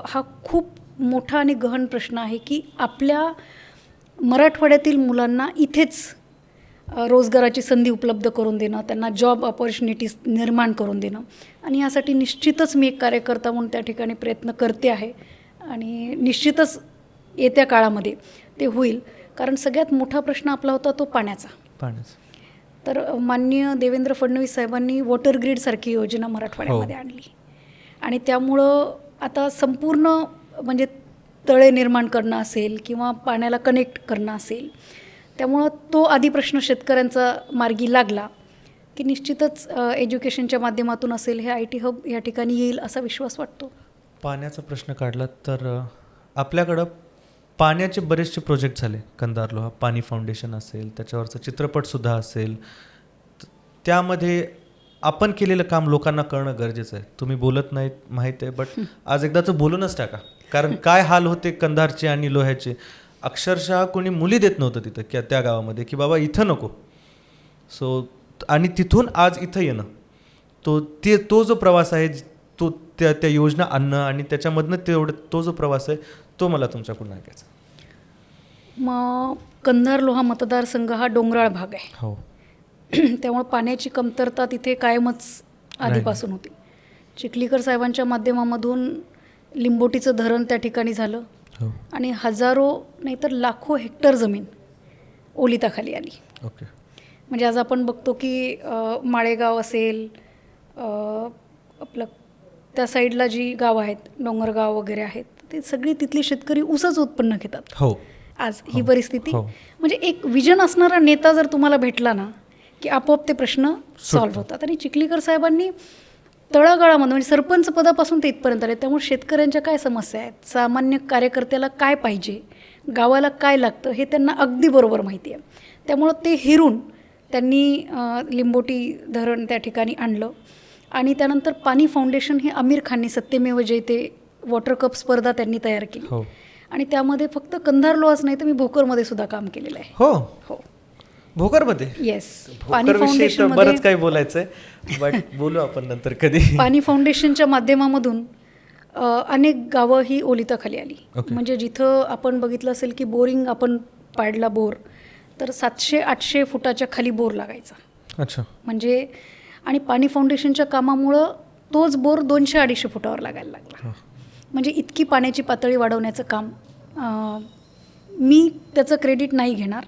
हा खूप मोठा आणि गहन प्रश्न आहे की आपल्या मराठवाड्यातील मुलांना इथेच रोजगाराची संधी उपलब्ध करून देणं, त्यांना जॉब ऑपॉर्च्युनिटीज निर्माण करून देणं. आणि यासाठी निश्चितच मी एक कार्यकर्ता म्हणून त्या ठिकाणी प्रयत्न करते आहे आणि निश्चितच येत्या काळामध्ये ते होईल. कारण सगळ्यात मोठा प्रश्न आपला होता तो पाण्याचा. तर माननीय देवेंद्र फडणवीस साहेबांनी वॉटर ग्रीडसारखी योजना मराठवाड्यामध्ये आणली आणि त्यामुळं आता संपूर्ण म्हणजे तळे निर्माण करणं असेल किंवा पाण्याला कनेक्ट करणं असेल, त्यामुळं तो आधी प्रश्न शेतकऱ्यांचा मार्गी लागला की निश्चितच एज्युकेशनच्या माध्यमातून असेल हे IT हब या ठिकाणी येईल असा विश्वास वाटतो. पाण्याचा प्रश्न काढला तर आपल्याकडं पाण्याचे बरेचसे प्रोजेक्ट झाले. कंधार लोहा पाणी फाउंडेशन असेल, त्याच्यावरचा चित्रपटसुद्धा असेल. त्यामध्ये आपण केलेलं काम लोकांना कळणं गरजेचं आहे. तुम्ही बोलत नाहीत माहीत आहे, बट आज एकदाचं बोलूनच टाका. कारण काय हाल होते कंधारचे आणि लोह्याचे. अक्षरशः कोणी मुली देत नव्हतं तिथं की त्या गावामध्ये की बाबा इथं नको. सो आणि तिथून आज इथं येणं, तो जो प्रवास आहे, तो त्या योजना आणणं आणि त्याच्यामधनं तो जो प्रवास आहे तो मला तुमच्याकडून ऐकायचा. मग कंधार लोहा मतदारसंघ हा डोंगराळ भाग आहे. हो. त्यामुळे पाण्याची कमतरता तिथे कायमच आधीपासून होती. चिखलीकर साहेबांच्या माध्यमामधून लिंबोटीचं धरण त्या ठिकाणी झालं हो. आणि हजारो नाहीतर लाखो हेक्टर जमीन ओलिताखाली आली. ओके. म्हणजे आज आपण बघतो की माळेगाव असेल, आपलं त्या साईडला जी गावं आहेत, डोंगरगाव वगैरे आहेत, ते सगळी तिथले शेतकरी ऊसच उत्पन्न घेतात. हो. आज ही हो. परिस्थिती हो. म्हणजे एक विजन असणारा नेता जर तुम्हाला भेटला ना की आपोआप ते प्रश्न सॉल्व्ह होतात. आणि चिखलीकर साहेबांनी तळागाळामध्ये म्हणजे सरपंच पदापासून ते इथपर्यंत आले. त्यामुळे शेतकऱ्यांच्या काय समस्या आहेत, सामान्य कार्यकर्त्याला काय पाहिजे, गावाला काय लागतं हे त्यांना अगदी बरोबर माहिती आहे. त्यामुळं ते हेरून त्यांनी लिंबोटी धरण त्या ठिकाणी आणलं आणि त्यानंतर पाणी फाउंडेशन हे आमिर खाननी सत्यमेव जयते वॉटर कप स्पर्धा त्यांनी तयार केली. हो. आणि त्यामध्ये फक्त कंधार लोहाच नाही तर मी भोकरमध्ये सुद्धा काम केलेलं आहे. हो. हो. भोकरमध्ये? येस. पाणी भोकर फाउंडेशन बरंच काही बोलायचंय, बट बोलू आपण नंतर कधी. पाणी फाउंडेशनच्या माध्यमामधून अनेक गावं ही ओलिताखाली आली. Okay. म्हणजे जिथं आपण बघितलं असेल की बोरिंग आपण पाडला बोर तर 700-800 फुटाच्या खाली बोर लागायचा. अच्छा. म्हणजे आणि पाणी फाउंडेशनच्या कामामुळं तोच बोर 200-250 फुटावर लागायला लागला. म्हणजे इतकी पाण्याची पातळी वाढवण्याचं काम मी त्याचं क्रेडिट नाही घेणार,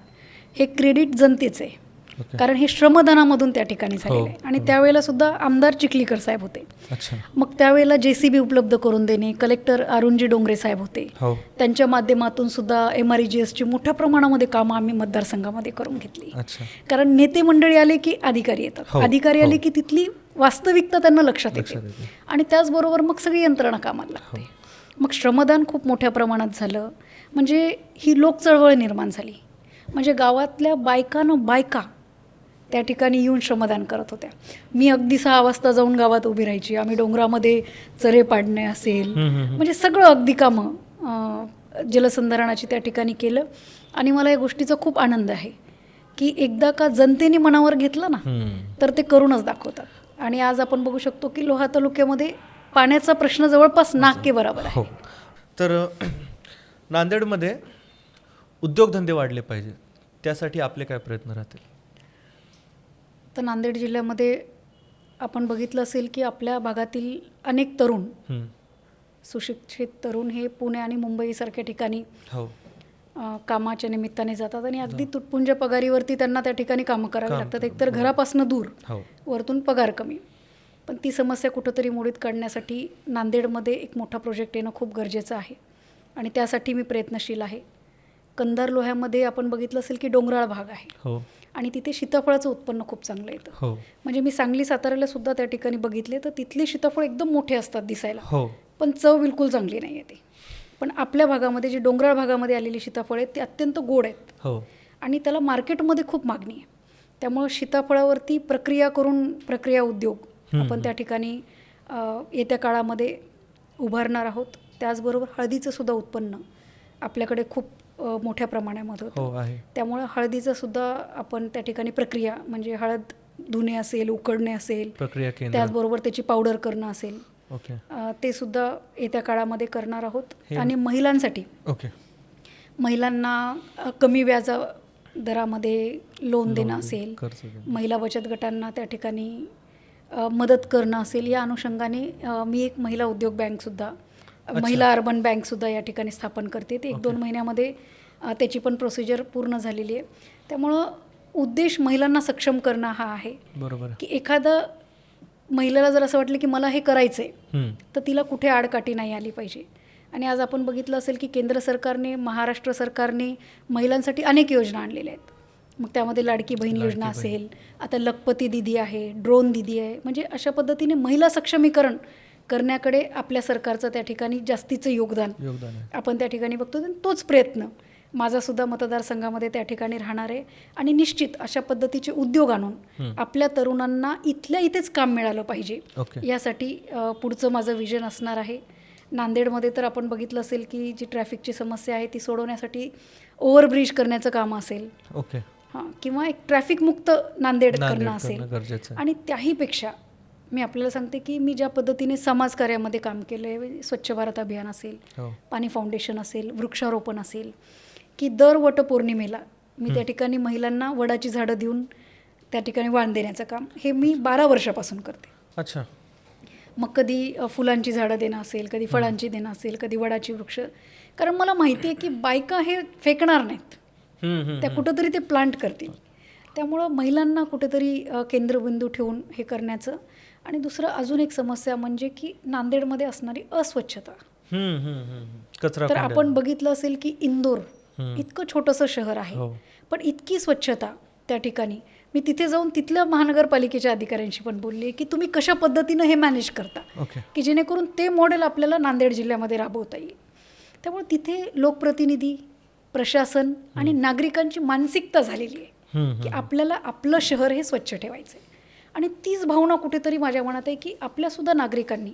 हे क्रेडिट जनतेचं आहे. Okay. कारण हे श्रमदानामधून त्या ठिकाणी झालेलं आहे. हो. आणि त्यावेळेला सुद्धा आमदार चिखलीकर साहेब होते. अच्छा. मग त्यावेळेला JCB उपलब्ध करून देणे, कलेक्टर अरुणजी डोंगरे साहेब होते. हो. त्यांच्या माध्यमातून सुद्धा MREGSची मोठ्या प्रमाणामध्ये कामं आम्ही मतदारसंघामध्ये करून घेतली. अच्छा. कारण नेते मंडळी आले की अधिकारी येतात, हो. अधिकारी आले हो. की तिथली वास्तविकता त्यांना लक्षात लक्षात येते येते. आणि त्याचबरोबर मग सगळी यंत्रणा कामाला लागते. मग श्रमदान खूप मोठ्या प्रमाणात झालं. म्हणजे ही लोक चळवळ निर्माण झाली. म्हणजे गावातल्या बायका त्या ठिकाणी येऊन श्रमदान करत होत्या. मी अगदी 6 वाजता जाऊन गावात उभी राहायची. आम्ही डोंगरामध्ये चरे पाडणे असेल, म्हणजे सगळं अगदी कामं जलसंधारणाची त्या ठिकाणी केलं. आणि मला या गोष्टीचा खूप आनंद आहे की एकदा का जनतेने मनावर घेतलं ना तर ते करूनच दाखवतात. आणि आज आपण बघू शकतो की लोहा तालुक्यामध्ये पाण्याचा प्रश्न जवळपास नाके बरोबर आहे. हो. तर नांदेडमध्ये उद्योगधंदे वाढले पाहिजे, त्यासाठी आपले काय प्रयत्न राहतील? तर नांदेड जिल्ह्यामध्ये आपण बघितलं असेल की आपल्या भागातील अनेक तरुण, सुशिक्षित तरुण हे पुणे आणि मुंबईसारख्या ठिकाणी हो कामाच्या निमित्ताने जातात आणि अगदी तुटपुंज पगारीवरती त्यांना त्या ठिकाणी कामं करावी लागतात. एकतर घरापासून दूर, हो वरतून पगार कमी. पण ती समस्या कुठंतरी मोडीत काढण्यासाठी नांदेडमध्ये एक मोठा प्रोजेक्ट येणं खूप गरजेचं आहे आणि त्यासाठी मी प्रयत्नशील आहे. कंधार लोह्यामध्ये आपण बघितलं असेल की डोंगराळ भाग आहे. हो. आणि तिथे सीताफळाचं उत्पन्न खूप चांगलं येतं. हो. म्हणजे मी सांगली साताऱ्याला सुद्धा त्या ठिकाणी बघितले तर तिथले सीताफळ एकदम मोठे असतात दिसायला, हो. पण चव बिलकुल चांगली नाही आहे. पण आपल्या भागामध्ये जी डोंगराळ भागामध्ये आलेली सीताफळ आहेत ती अत्यंत गोड आहेत. हो. आणि त्याला मार्केटमध्ये खूप मागणी आहे. त्यामुळं सीताफळावरती प्रक्रिया करून प्रक्रिया उद्योग आपण त्या ठिकाणी येत्या काळामध्ये उभारणार आहोत. त्याचबरोबर हळदीचं सुद्धा उत्पन्न आपल्याकडे खूप मोठ्या प्रमाणामध्ये हो होतं. आहे. त्यामुळं हळदीचं सुद्धा आपण त्या ठिकाणी प्रक्रिया म्हणजे हळद धुणे असेल, उकडणे असेल, प्रक्रिया केंद्र, त्याचबरोबर त्याची पावडर करणं असेल, ओके, ते सुद्धा येत्या काळामध्ये करणार आहोत. आणि महिलांसाठी ओके, महिलांना कमी व्याज दरामध्ये लोन देणं असेल, कर्ज देणं, महिला बचत गटांना त्या ठिकाणी मदत करणं असेल, या अनुषंगाने मी एक महिला उद्योग बँकसुद्धा, महिला अर्बन बँकसुद्धा या ठिकाणी स्थापन करते. ते 1-2 महिन्यामध्ये त्याची पण प्रोसिजर पूर्ण झालेली आहे. त्यामुळं उद्देश महिलांना सक्षम करणं हा आहे. बरोबर आहे. की एखादं महिलेला जर असं वाटलं की मला हे करायचं आहे तर तिला कुठे आडकाठी नाही आली पाहिजे. आणि आज आपण बघितलं असेल की केंद्र सरकारने, महाराष्ट्र सरकारने महिलांसाठी अनेक योजना आणलेल्या आहेत. मग त्यामध्ये लाडकी बहीण योजना असेल, आता लखपती दिदी आहे, ड्रोन दिदी आहे. म्हणजे अशा पद्धतीने महिला सक्षमीकरण करण्याकडे आपल्या सरकारचं त्या ठिकाणी जास्तीचं योगदान आहे. आपण त्या ठिकाणी बघतो. तोच प्रयत्न माझासुद्धा मतदारसंघामध्ये त्या ठिकाणी राहणार आहे. आणि निश्चित अशा पद्धतीचे उद्योग आणून आपल्या तरुणांना इथल्या इथेच काम मिळालं पाहिजे, यासाठी पुढचं माझं विजन असणार आहे. नांदेडमध्ये तर आपण बघितलं असेल की जी ट्रॅफिकची समस्या आहे ती सोडवण्यासाठी ओव्हरब्रिज करण्याचं काम असेल, ओके, हां, किंवा एक ट्रॅफिकमुक्त नांदेड करणं असेल. गरजेचं. आणि त्याहीपेक्षा मी आपल्याला सांगते की मी ज्या पद्धतीने समाजकार्यामध्ये काम केलं आहे, स्वच्छ भारत अभियान असेल, पाणी फाउंडेशन असेल, वृक्षारोपण असेल, की दर वटपौर्णिमेला मी त्या ठिकाणी महिलांना वडाची झाडं देऊन त्या ठिकाणी वाण देण्याचं काम हे मी 12 वर्षापासून करते. अच्छा. मग कधी फुलांची झाडं देणं असेल, कधी फळांची देणं असेल, कधी वडाची वृक्ष. कारण मला माहिती आहे की बायका हे फेकणार नाहीत, त्या कुठंतरी ते प्लांट करतील. त्यामुळं महिलांना कुठेतरी केंद्रबिंदू ठेवून हे करण्याचं. आणि दुसरं अजून एक समस्या म्हणजे की नांदेडमध्ये असणारी अस्वच्छता. कचरा तर आपण बघितलं असेल की इंदोर इतकं छोटंसं शहर आहे, पण इतकी स्वच्छता त्या ठिकाणी. मी तिथे जाऊन तिथल्या महानगरपालिकेच्या अधिकाऱ्यांशी पण बोलली की तुम्ही कशा पद्धतीनं हे मॅनेज करता, की जेणेकरून ते मॉडेल आपल्याला नांदेड जिल्ह्यामध्ये राबवता येईल. त्यामुळे तिथे लोकप्रतिनिधी, प्रशासन आणि नागरिकांची मानसिकता झालेली आहे की आपल्याला आपलं शहर हे स्वच्छ ठेवायचं आहे. आणि तीच भावना कुठेतरी माझ्या मनात आहे की आपल्यासुद्धा नागरिकांनी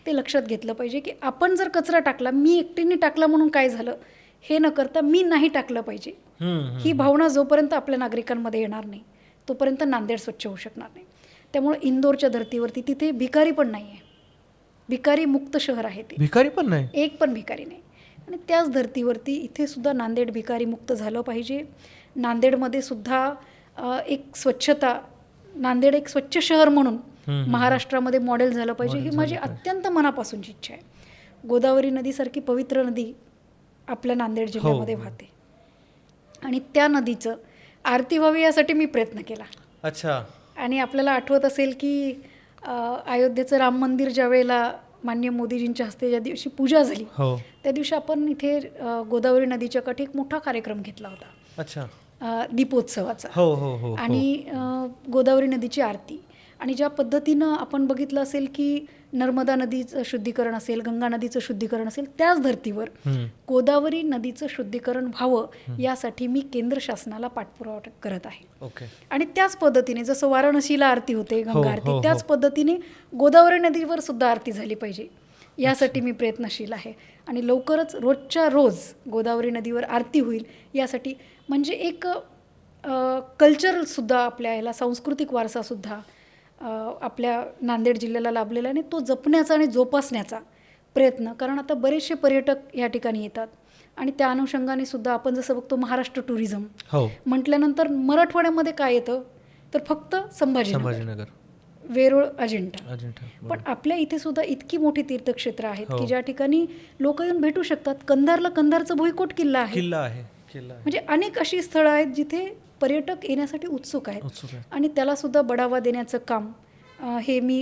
ते लक्षात घेतलं पाहिजे की आपण जर कचरा टाकला, मी एकटीने टाकला म्हणून काय झालं हे न करता मी नाही टाकलं पाहिजे. ही भावना जोपर्यंत आपल्या नागरिकांमध्ये येणार नाही तोपर्यंत नांदेड स्वच्छ होऊ शकणार नाही. त्यामुळे इंदोरच्या धर्तीवरती तिथे भिकारी पण नाही आहे, भिकारी मुक्त शहर आहे ते, भिकारी पण नाही, एक पण भिकारी नाही. आणि त्याच धर्तीवरती इथे सुद्धा नांदेड भिकारी मुक्त झालं पाहिजे. नांदेडमध्ये सुद्धा एक स्वच्छता, नांदेड एक स्वच्छ शहर म्हणून महाराष्ट्रामध्ये मॉडेल झालं पाहिजे, ही माझी अत्यंत मनापासूनची इच्छा आहे. गोदावरी नदीसारखी पवित्र नदी आपल्या नांदेड जिल्ह्यामध्ये वाहते आणि त्या नदीचं आरती व्हावी यासाठी मी प्रयत्न केला. अच्छा. आणि आपल्याला आठवत असेल की अयोध्येचं राम मंदिर ज्या वेळेला माननीय मोदीजींच्या हस्ते ज्या दिवशी पूजा झाली, त्या दिवशी आपण इथे गोदावरी नदीच्या काठी एक मोठा कार्यक्रम घेतला होता. अच्छा. दीपोत्सवाचा. हो. आणि गोदावरी नदीची आरती. आणि ज्या पद्धतीनं आपण बघितलं असेल की नर्मदा नदीचं शुद्धीकरण असेल, गंगा नदीचं शुद्धीकरण असेल, त्याच धर्तीवर गोदावरी नदीचं शुद्धीकरण व्हावं यासाठी मी केंद्र शासनाला पाठपुरावा करत आहे. आणि त्याच पद्धतीने जसं वाराणसीला आरती होते, गंगा आरती, त्याच पद्धतीने गोदावरी नदीवर सुद्धा आरती झाली पाहिजे यासाठी मी प्रयत्नशील आहे. आणि लवकरच रोजच्या रोज गोदावरी नदीवर आरती होईल यासाठी, म्हणजे एक कल्चरसुद्धा आपल्या याला, सांस्कृतिक वारसासुद्धा आपल्या नांदेड जिल्ह्याला लाभलेला आहे. आणि तो जपण्याचा आणि जोपासण्याचा प्रयत्न, कारण आता बरेचसे पर्यटक या ठिकाणी येतात आणि त्या अनुषंगाने सुद्धा आपण जसं बघतो महाराष्ट्र टुरिझम म्हटल्यानंतर मराठवाड्यामध्ये काय येतं तर फक्त संभाजीनगर, वेरूळ, अजिंठा. पण आपल्या इथे सुद्धा इतकी मोठी तीर्थक्षेत्र आहेत की ज्या ठिकाणी लोक येऊन भेटू शकतात. कंधारला कंधारचं भुईकोट किल्ला आहे. म्हणजे अनेक अशी स्थळं आहेत जिथे पर्यटक येण्यासाठी उत्सुक आहेत. आणि त्याला सुद्धा बढावा देण्याचं काम हे मी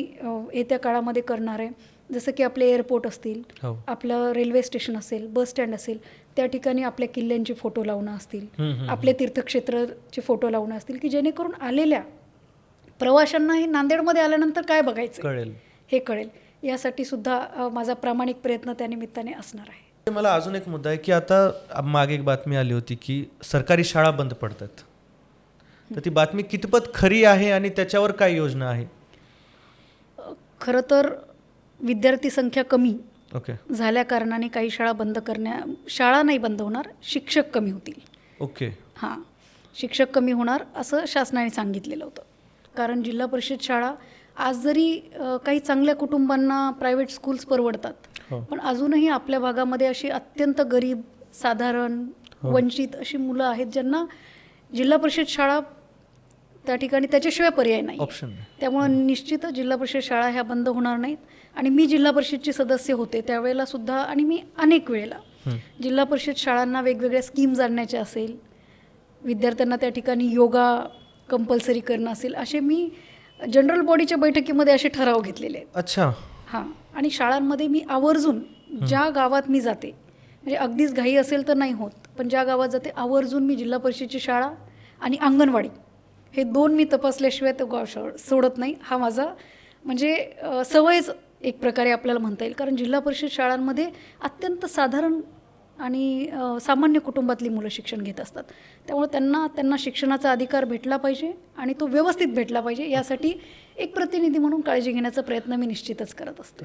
येत्या काळामध्ये करणार आहे. जसं की आपले एअरपोर्ट असतील, आपलं रेल्वे स्टेशन असेल, बस स्टँड असेल, त्या ठिकाणी आपल्या किल्ल्यांचे फोटो लावणं असतील, आपले तीर्थक्षेत्राचे फोटो लावणं असतील, की जेणेकरून आलेल्या प्रवाशांना हे नांदेडमध्ये आल्यानंतर काय बघायचं हे कळेल. यासाठी सुद्धा माझा प्रामाणिक प्रयत्न त्या निमित्ताने असणार आहे. मला अजून एक मुद्दा आहे की आता मागे एक बातमी आली होती की सरकारी शाळा बंद पडतात, तर ती बातमी कितपत खरी आहे आणि त्याच्यावर काय योजना आहे? खरं तर विद्यार्थी संख्या कमी झाल्या कारणाने काही शाळा शाळा नाही बंद होणार, शिक्षक कमी होतील. हां, शिक्षक कमी होणार असं शासनाने सांगितलेलं होतं. कारण जिल्हा परिषद शाळा आज जरी काही चांगल्या कुटुंबांना प्रायव्हेट स्कूल्स परवडतात, पण अजूनही आपल्या भागामध्ये अशी अत्यंत गरीब, साधारण, वंचित अशी मुलं आहेत ज्यांना जिल्हा परिषद शाळा त्या ठिकाणी त्याच्याशिवाय पर्याय नाही. त्यामुळं निश्चितच जिल्हा परिषद शाळा ह्या बंद होणार नाहीत. आणि मी जिल्हा परिषदचे सदस्य होते त्यावेळेला सुद्धा, आणि मी अनेक वेळेला जिल्हा परिषद शाळांना वेगवेगळ्या स्कीम्स आणण्याच्या असेल, विद्यार्थ्यांना त्या ठिकाणी योगा कंपल्सरी करणं असेल, असे मी जनरल बॉडीच्या बैठकीमध्ये असे ठराव घेतलेले आहेत. अच्छा. हां. आणि शाळांमध्ये मी आवर्जून ज्या गावात मी जाते, म्हणजे अगदीच घाई असेल तर नाही होत, पण ज्या गावात जाते आवर्जून मी जिल्हा परिषदेची शाळा आणि अंगणवाडी हे 2 मी तपासल्याशिवाय तो गाव सोडत नाही. हा माझा म्हणजे सवयच एक प्रकारे आपल्याला म्हणता येईल. कारण जिल्हा परिषद शाळांमध्ये अत्यंत साधारण आणि सामान्य कुटुंबातली मुलं शिक्षण घेत असतात. त्यामुळे त्यांना शिक्षणाचा अधिकार भेटला पाहिजे आणि तो व्यवस्थित भेटला पाहिजे यासाठी एक प्रतिनिधी म्हणून काळजी घेण्याचा प्रयत्न मी निश्चितच करत असते.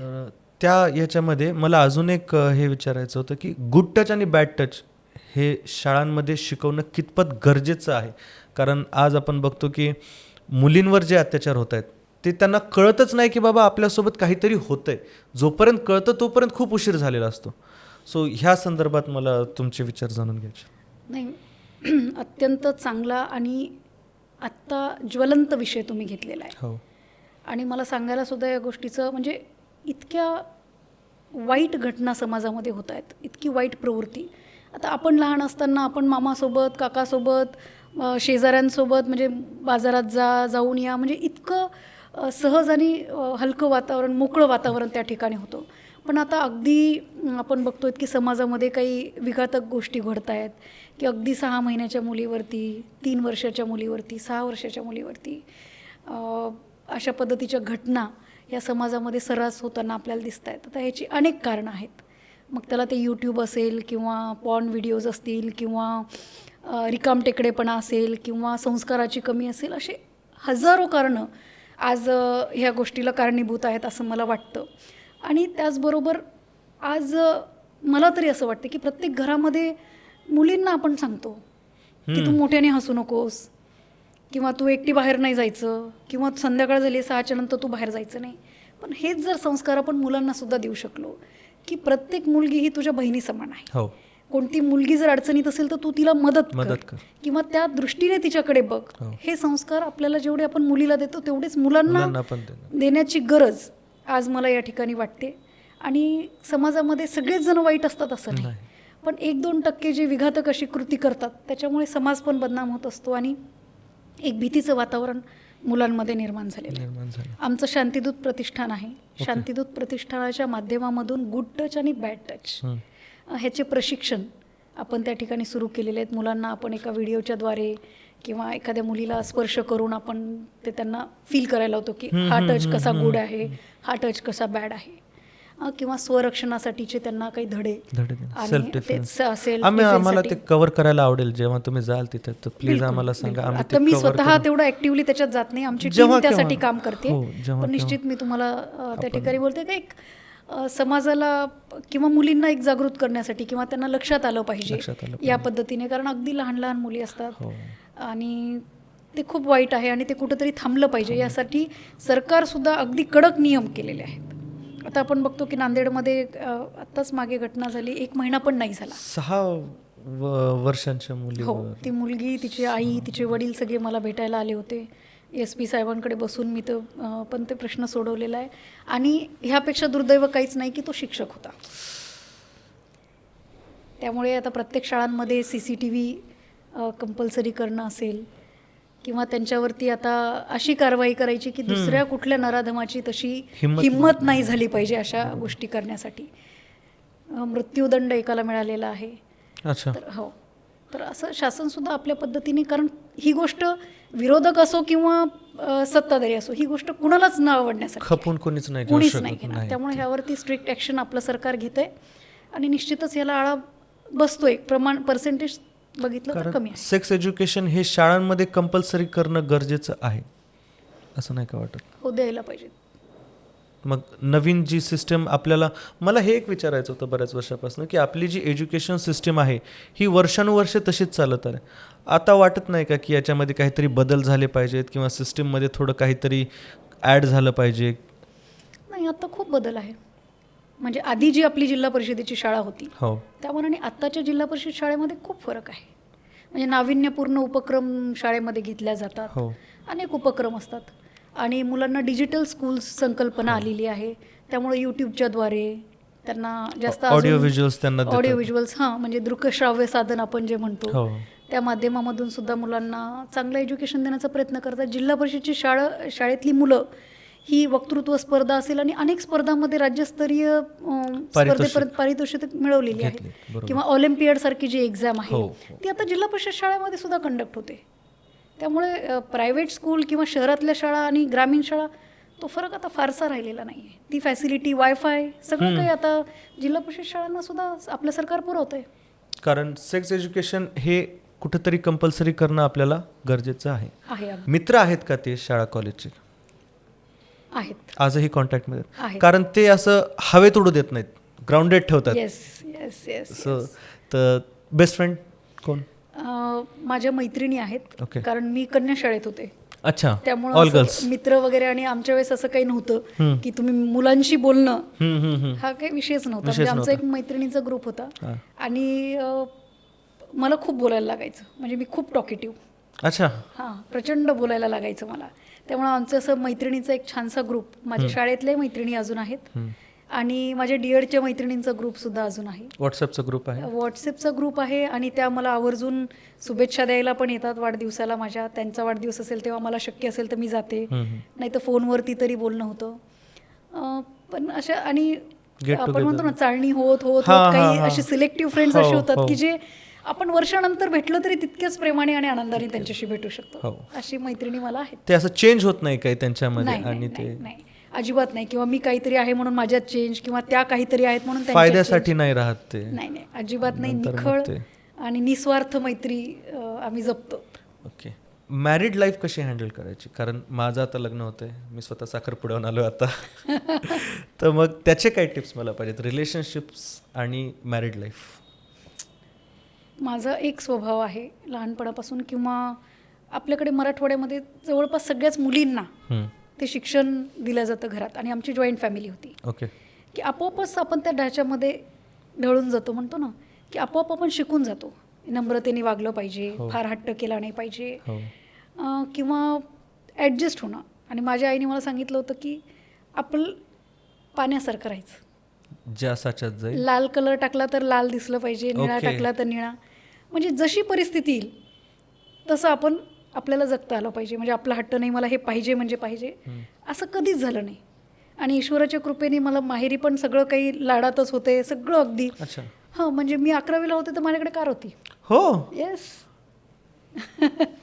त्या याच्यामध्ये मला अजून एक हे विचारायचं होतं की गुड टच आणि बॅड टच हे शाळांमध्ये शिकवणं कितपत गरजेचं आहे? कारण आज आपण बघतो की मुलींवर जे अत्याचार होत आहेत ते त्यांना कळतच नाही की बाबा आपल्यासोबत काहीतरी होतंय. जोपर्यंत कळतं तोपर्यंत खूप उशीर झालेला असतो. सो ह्या संदर्भात मला तुमचे विचार जाणून घ्यायचे. नाही, अत्यंत चांगला आणि आत्ता ज्वलंत विषय तुम्ही घेतलेला आहे. आणि मला सांगायला सुद्धा या गोष्टीचं म्हणजे इतक्या वाईट घटना समाजामध्ये होत आहेत, इतकी वाईट प्रवृत्ती. आता आपण लहान असताना आपण मामासोबत, काकासोबत, शेजाऱ्यांसोबत म्हणजे बाजारात जाऊन या, म्हणजे इतकं सहज आणि हलकं वातावरण, मोकळं वातावरण त्या ठिकाणी होतं. पण आता अगदी आपण बघतोय की समाजामध्ये काही विघातक गोष्टी घडत आहेत, की अगदी 6 महिन्याच्या मुलीवरती, 3 वर्षाच्या मुलीवरती, 6 वर्षाच्या मुलीवरती अशा पद्धतीच्या घटना या समाजामध्ये सर्रास होताना आपल्याला दिसत आहेत. आता ह्याची अनेक कारणं आहेत. मग त्याला ते यूट्यूब असेल किंवा पॉर्न व्हिडिओज असतील किंवा रिकामटेकडेपणा असेल किंवा संस्काराची कमी असेल, असे हजारो कारणं आज ह्या गोष्टीला कारणीभूत आहेत असं मला वाटतं. आणि त्याचबरोबर आज मला तरी असं वाटतं की प्रत्येक घरामध्ये मुलींना आपण सांगतो की तू मोठ्याने हसू नकोस, किंवा तू एकटी बाहेर नाही जायचं, किंवा संध्याकाळ झाली 6च्या नंतर तू बाहेर जायचं नाही. पण हेच जर संस्कार आपण मुलांना सुद्धा देऊ शकलो की प्रत्येक मुलगी ही तुझ्या बहिणी समान आहे. हो. कोणती मुलगी जर अडचणीत असेल तर तू तिला मदत कर किंवा त्या दृष्टीने तिच्याकडे बघ. हे संस्कार आपल्याला जेवढे आपण मुलीला देतो तेवढेच मुलांना देण्याची गरज आज मला या ठिकाणी वाटते. आणि समाजामध्ये सगळेच जण वाईट असतात असं नाही, पण 1-2% जे विघातक अशी कृती करतात त्याच्यामुळे समाज पण बदनाम होत असतो आणि एक भीतीचं वातावरण मुलांमध्ये निर्माण झालेलं. आमचं शांतिदूत प्रतिष्ठान आहे. शांतिदूत प्रतिष्ठानाच्या माध्यमामधून गुड टच आणि बॅड टच ह्याचे प्रशिक्षण आपण त्या ठिकाणी सुरू केलेले आहेत. मुलांना आपण एका व्हिडिओच्याद्वारे किंवा एखाद्या मुलीला स्पर्श करून आपण ते त्यांना फील करायला होतो की हा टच कसा गुड आहे, हा टच कसा बॅड आहे, किंवा स्वरक्षणासाठीचे त्यांना काही धडे आम्हाला ते कव्हर करायला आवडेल जेव्हा तुम्ही जाल तिथे, तर प्लीज आम्हाला सांगा. आता मी स्वतः तेवढं ऍक्टिव्हली त्याच्यात जात नाही, आमची टीम त्यासाठी काम करते. पण निश्चित मी तुम्हाला त्या ठिकाणी बोलते की एक समाजाला किंवा मुलींना एक जागृत करण्यासाठी किंवा त्यांना लक्षात आलं पाहिजे या पद्धतीने, कारण अगदी लहान लहान मुली असतात आणि ते खूप वाईट आहे आणि ते कुठंतरी थांबलं पाहिजे. यासाठी सरकारसुद्धा अगदी कडक नियम केलेले आहेत. आता आपण बघतो की नांदेडमध्ये आत्ताच मागे घटना झाली, 1 महिना पण नाही झाला, 6 वर्षांच्या मुली. हो, ती मुलगी, तिची आई, तिचे वडील सगळे मला भेटायला आले होते. SP साहेबांकडे बसून मी तर पण ते प्रश्न सोडवलेला आहे. आणि ह्यापेक्षा दुर्दैव काहीच नाही की तो शिक्षक होता. त्यामुळे आता प्रत्येक शाळांमध्ये CCTV कंपल्सरी करणं असेल किंवा त्यांच्यावरती आता अशी कारवाई करायची की दुसऱ्या कुठल्या नराधमाची तशी हिंमत नाही झाली पाहिजे अशा गोष्टी करण्यासाठी. मृत्यूदंड एकाला मिळालेला आहे. हो, तर असं शासनसुद्धा आपल्या पद्धतीने, कारण ही गोष्ट विरोधक असो किंवा सत्ताधारी असो, ही गोष्ट कुणालाच न आवडण्यासाठी खपून कोणीच नाही घेणार. त्यामुळे ह्यावरती स्ट्रिक्ट ॲक्शन आपलं सरकार घेत आहे आणि निश्चितच याला आळा बसतोय. पर्सेंटेज बघितलं तर कमी आहे. सेक्स एज्युकेशन हे शाळांमध्ये कंपल्सरी करणं गरजेचं आहे असं नाही का वाटत? हो, द्यायला पाहिजे. मग नवीन जी सिस्टम आपल्याला, मला हे एक विचारायचं होतं बऱ्याच वर्षापासून की आपली जी एज्युकेशन सिस्टम आहे ही वर्षानुवर्ष तशीच चालत आहे. आता वाटत नाही का की याच्यामध्ये काहीतरी बदल झाले पाहिजेत किंवा सिस्टीममध्ये थोडं काहीतरी ॲड झालं पाहिजे? नाही, आता खूप बदल आहे. म्हणजे आधी जी आपली जिल्हा परिषदेची शाळा होती त्यामानाने आत्ताच्या जिल्हा परिषद शाळेमध्ये खूप फरक आहे. म्हणजे नाविन्यपूर्ण उपक्रम शाळेमध्ये घेतल्या जातात, अनेक उपक्रम असतात आणि मुलांना डिजिटल स्कूल्स संकल्पना आलेली आहे. त्यामुळे यूट्यूबच्याद्वारे त्यांना जास्त ऑडिओ व्हिज्युअल्स म्हणजे दृकश्राव्य साधन आपण जे म्हणतो त्या माध्यमामधून सुद्धा मुलांना चांगलं एज्युकेशन देण्याचा प्रयत्न करतात. जिल्हा परिषदची शाळेतली मुलं ही वक्तृत्व स्पर्धा असेल आणि अनेक स्पर्धांमध्ये राज्यस्तरीय स्पर्धेपर्यंत पारितोषिक मिळवलेली आहे किंवा ऑलिम्पियाड सारखी जी एक्झाम आहे ती आता जिल्हा परिषद शाळेमध्ये सुद्धा कंडक्ट होते. त्यामुळे प्रायव्हेट स्कूल किंवा शहरातल्या शाळा आणि ग्रामीण शाळा तो फरक आता फारसा राहिलेला नाही आहे. ती फॅसिलिटी, वायफाय सगळं काही आता जिल्हा परिषद शाळांना सुद्धा आपलं सरकार पुरवत आहे. कारण सेक्स एज्युकेशन हे कुठेतरी कंपल्सरी करणं आपल्याला गरजेचं आहे. मित्र आहेत का ते शाळा कॉलेजचे? आहेत, आजही कॉन्टॅक्टमध्ये आहेत. कारण ते असं हवेत उडू देत नाहीत, ग्राउंडेड ठेवतात. तर बेस्ट फ्रेंड कोण? माझ्या मैत्रिणी आहेत, कारण मी कन्या शाळेत होते. अच्छा, त्यामुळे मित्र वगैरे, आणि आमच्या वेळेस असं काही नव्हतं की तुम्ही मुलांशी बोलणं हा काही विषयच नव्हता. म्हणजे आमचा एक मैत्रिणीचा ग्रुप होता आणि मला खूप बोलायला लागायचं. म्हणजे मी खूप टॉकेटिव्ह. अच्छा. हां, प्रचंड बोलायला लागायचं मला. त्यामुळं आमचं असं मैत्रिणीचा एक छानसा ग्रुप, माझ्या शाळेतले मैत्रिणी अजून आहेत आणि माझ्या डीएडच्या मैत्रिणींचा ग्रुपसुद्धा अजून आहे. व्हॉट्सअपचा ग्रुप आहे. व्हॉट्सअपचा ग्रुप आहे आणि त्या मला आवर्जून शुभेच्छा द्यायला पण येतात वाढदिवसाला माझ्या. त्यांचा वाढदिवस असेल तेव्हा मला शक्य असेल तर मी जाते, नाही तर फोनवरती तरी बोलणं होतं. पण अशा आणि आपण म्हणतो ना चाळणी होत होत काही असे सिलेक्टिव्ह फ्रेंड्स असे होतात की जे आपण वर्षानंतर भेटलो तरी तितक्याच प्रेमाने आणि आनंदाने त्यांच्याशी भेटू शकतो. अशी मैत्रिणी मला आहेत. ते असं चेंज होत नाही काही त्यांच्यामध्ये आणि ते नाही अजिबात नाही, किंवा मी काहीतरी आहे म्हणून माझ्यात चेंज, किंवा त्या काहीतरी आहेत म्हणून फायद्यासाठी नाही राहत ते. नाही अजिबात नाही. निखळ आणि निस्वार्थ मैत्री आम्ही जपतो. ओके. मॅरिड लाईफ कशी हँडल करायची? कारण माझं आता लग्न होतंय, मी स्वतः साखरपुड्याहून आलो आता. तर मग त्याचे काही टिप्स मला पाहिजेत, रिलेशनशिप्स आणि मॅरिड लाईफ. माझा एक स्वभाव आहे लहानपणापासून, किंवा आपल्याकडे मराठवाड्यामध्ये जवळपास सगळ्याच मुलींना ते शिक्षण दिलं जातं घरात, आणि आमची जॉईंट फॅमिली होती. ओके. की आपोआपच आपण त्या ढाच्यामध्ये ढळून जातो, म्हणतो ना की आपोआप आपण शिकून जातो. नम्रतेने वागलं पाहिजे, फार हट्ट केला नाही पाहिजे, किंवा ॲडजस्ट होणं. आणि माझ्या आईने मला सांगितलं होतं की आपण पाण्यासारखं राहायचं, ज्या साच्यात जाईल. लाल कलर टाकला तर लाल दिसलं पाहिजे, निळा टाकला तर निळा. म्हणजे जशी परिस्थिती येईल तसं आपल्याला जगता आलं पाहिजे. म्हणजे आपला हट्ट नाही मला हे पाहिजे म्हणजे पाहिजे असं कधीच झालं नाही. आणि ईश्वराच्या कृपेने मला माहेरी पण सगळं काही लाडातच होते, सगळं अगदी. हां, म्हणजे मी 11वीला होते तर माझ्याकडे कार होती. हो, येस.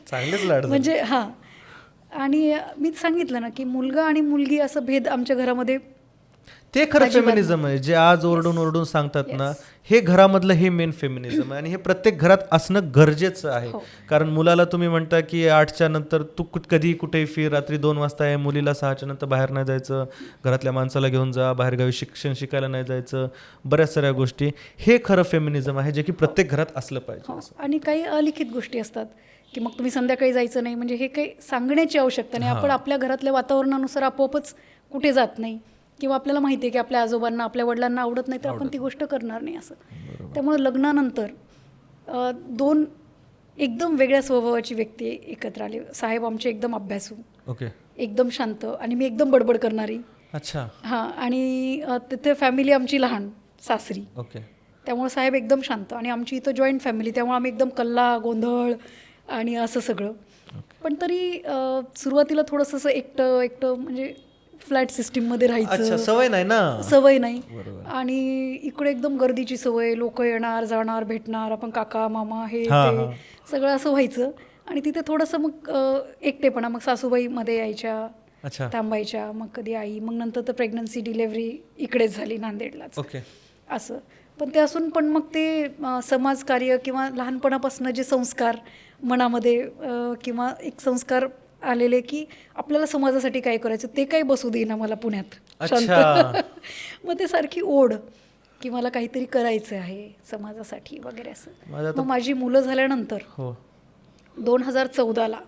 चांगलेच लाड. म्हणजे हां. आणि मी सांगितलं ना की मुलगा आणि मुलगी असं भेद आमच्या घरामध्ये, ते खरं फेमिनिझम आहे. जे आज ओरडून ओरडून सांगतात ना, हे घरामधलं हे मेन फेमिनिझम आहे. आणि हे प्रत्येक घरात असणं गरजेचं आहे. कारण मुलाला तुम्ही म्हणता की 8च्या नंतर तू कधी कुठेही फिर, रात्री 2 वाजता आहे, मुलीला 6च्या नंतर बाहेर नाही जायचं, घरातल्या माणसाला घेऊन जा, बाहेरगावी शिक्षण शिकायला नाही जायचं, बऱ्याच साऱ्या गोष्टी. हे खरं फेमिनिझम आहे जे की प्रत्येक घरात असलं पाहिजे. आणि काही अलिखित गोष्टी असतात की मग तुम्ही संध्याकाळी जायचं नाही, म्हणजे हे काही सांगण्याची आवश्यकता नाही. आपण आपल्या घरातल्या वातावरणानुसार आपोआपच कुठे जात नाही, किंवा आपल्याला माहिती आहे की आपल्या आजोबांना आपल्या वडिलांना आवडत नाही तर आपण ती गोष्ट करणार नाही असं. त्यामुळे लग्नानंतर 2 एकदम वेगळ्या स्वभावाची व्यक्ती एकत्र आली. साहेब आमचे एकदम अभ्यासू, ओके, एकदम शांत, आणि मी एकदम बडबड करणारी. अच्छा. हां. आणि तिथे फॅमिली आमची लहान सासरी. ओके. त्यामुळे साहेब एकदम शांत, आणि आमची इथं जॉईंट फॅमिली, त्यामुळे आम्ही एकदम कल्ला गोंधळ आणि असं सगळं. पण तरी सुरुवातीला थोडंसं असं एकटं म्हणजे फ्लॅट सिस्टीममध्ये राहायचं, सवय नाही ना, सवय नाही. आणि इकडे एकदम गर्दीची सवय, लोक येणार जाणार भेटणार, आपण काका मामा हे ते सगळं असं व्हायचं. आणि तिथे थोडंसं मग एकटेपणा. मग सासूबाई मध्ये यायच्या, थांबायच्या, मग कधी आई, मग नंतर तर प्रेग्नन्सी डिलेव्हरी इकडेच झाली नांदेडलाच. असं. पण ते असून पण मग ते समाजकार्य किंवा लहानपणापासून जे संस्कार मनामध्ये किंवा एक संस्कार आलेले की आपल्याला समाजासाठी काय करायचं ते काही बसू देईना मला पुण्यात शांत. मग ते सारखी ओढ की मला काहीतरी करायचं आहे समाजासाठी वगैरे असं. मग माझी मुलं झाल्यानंतर 2014ला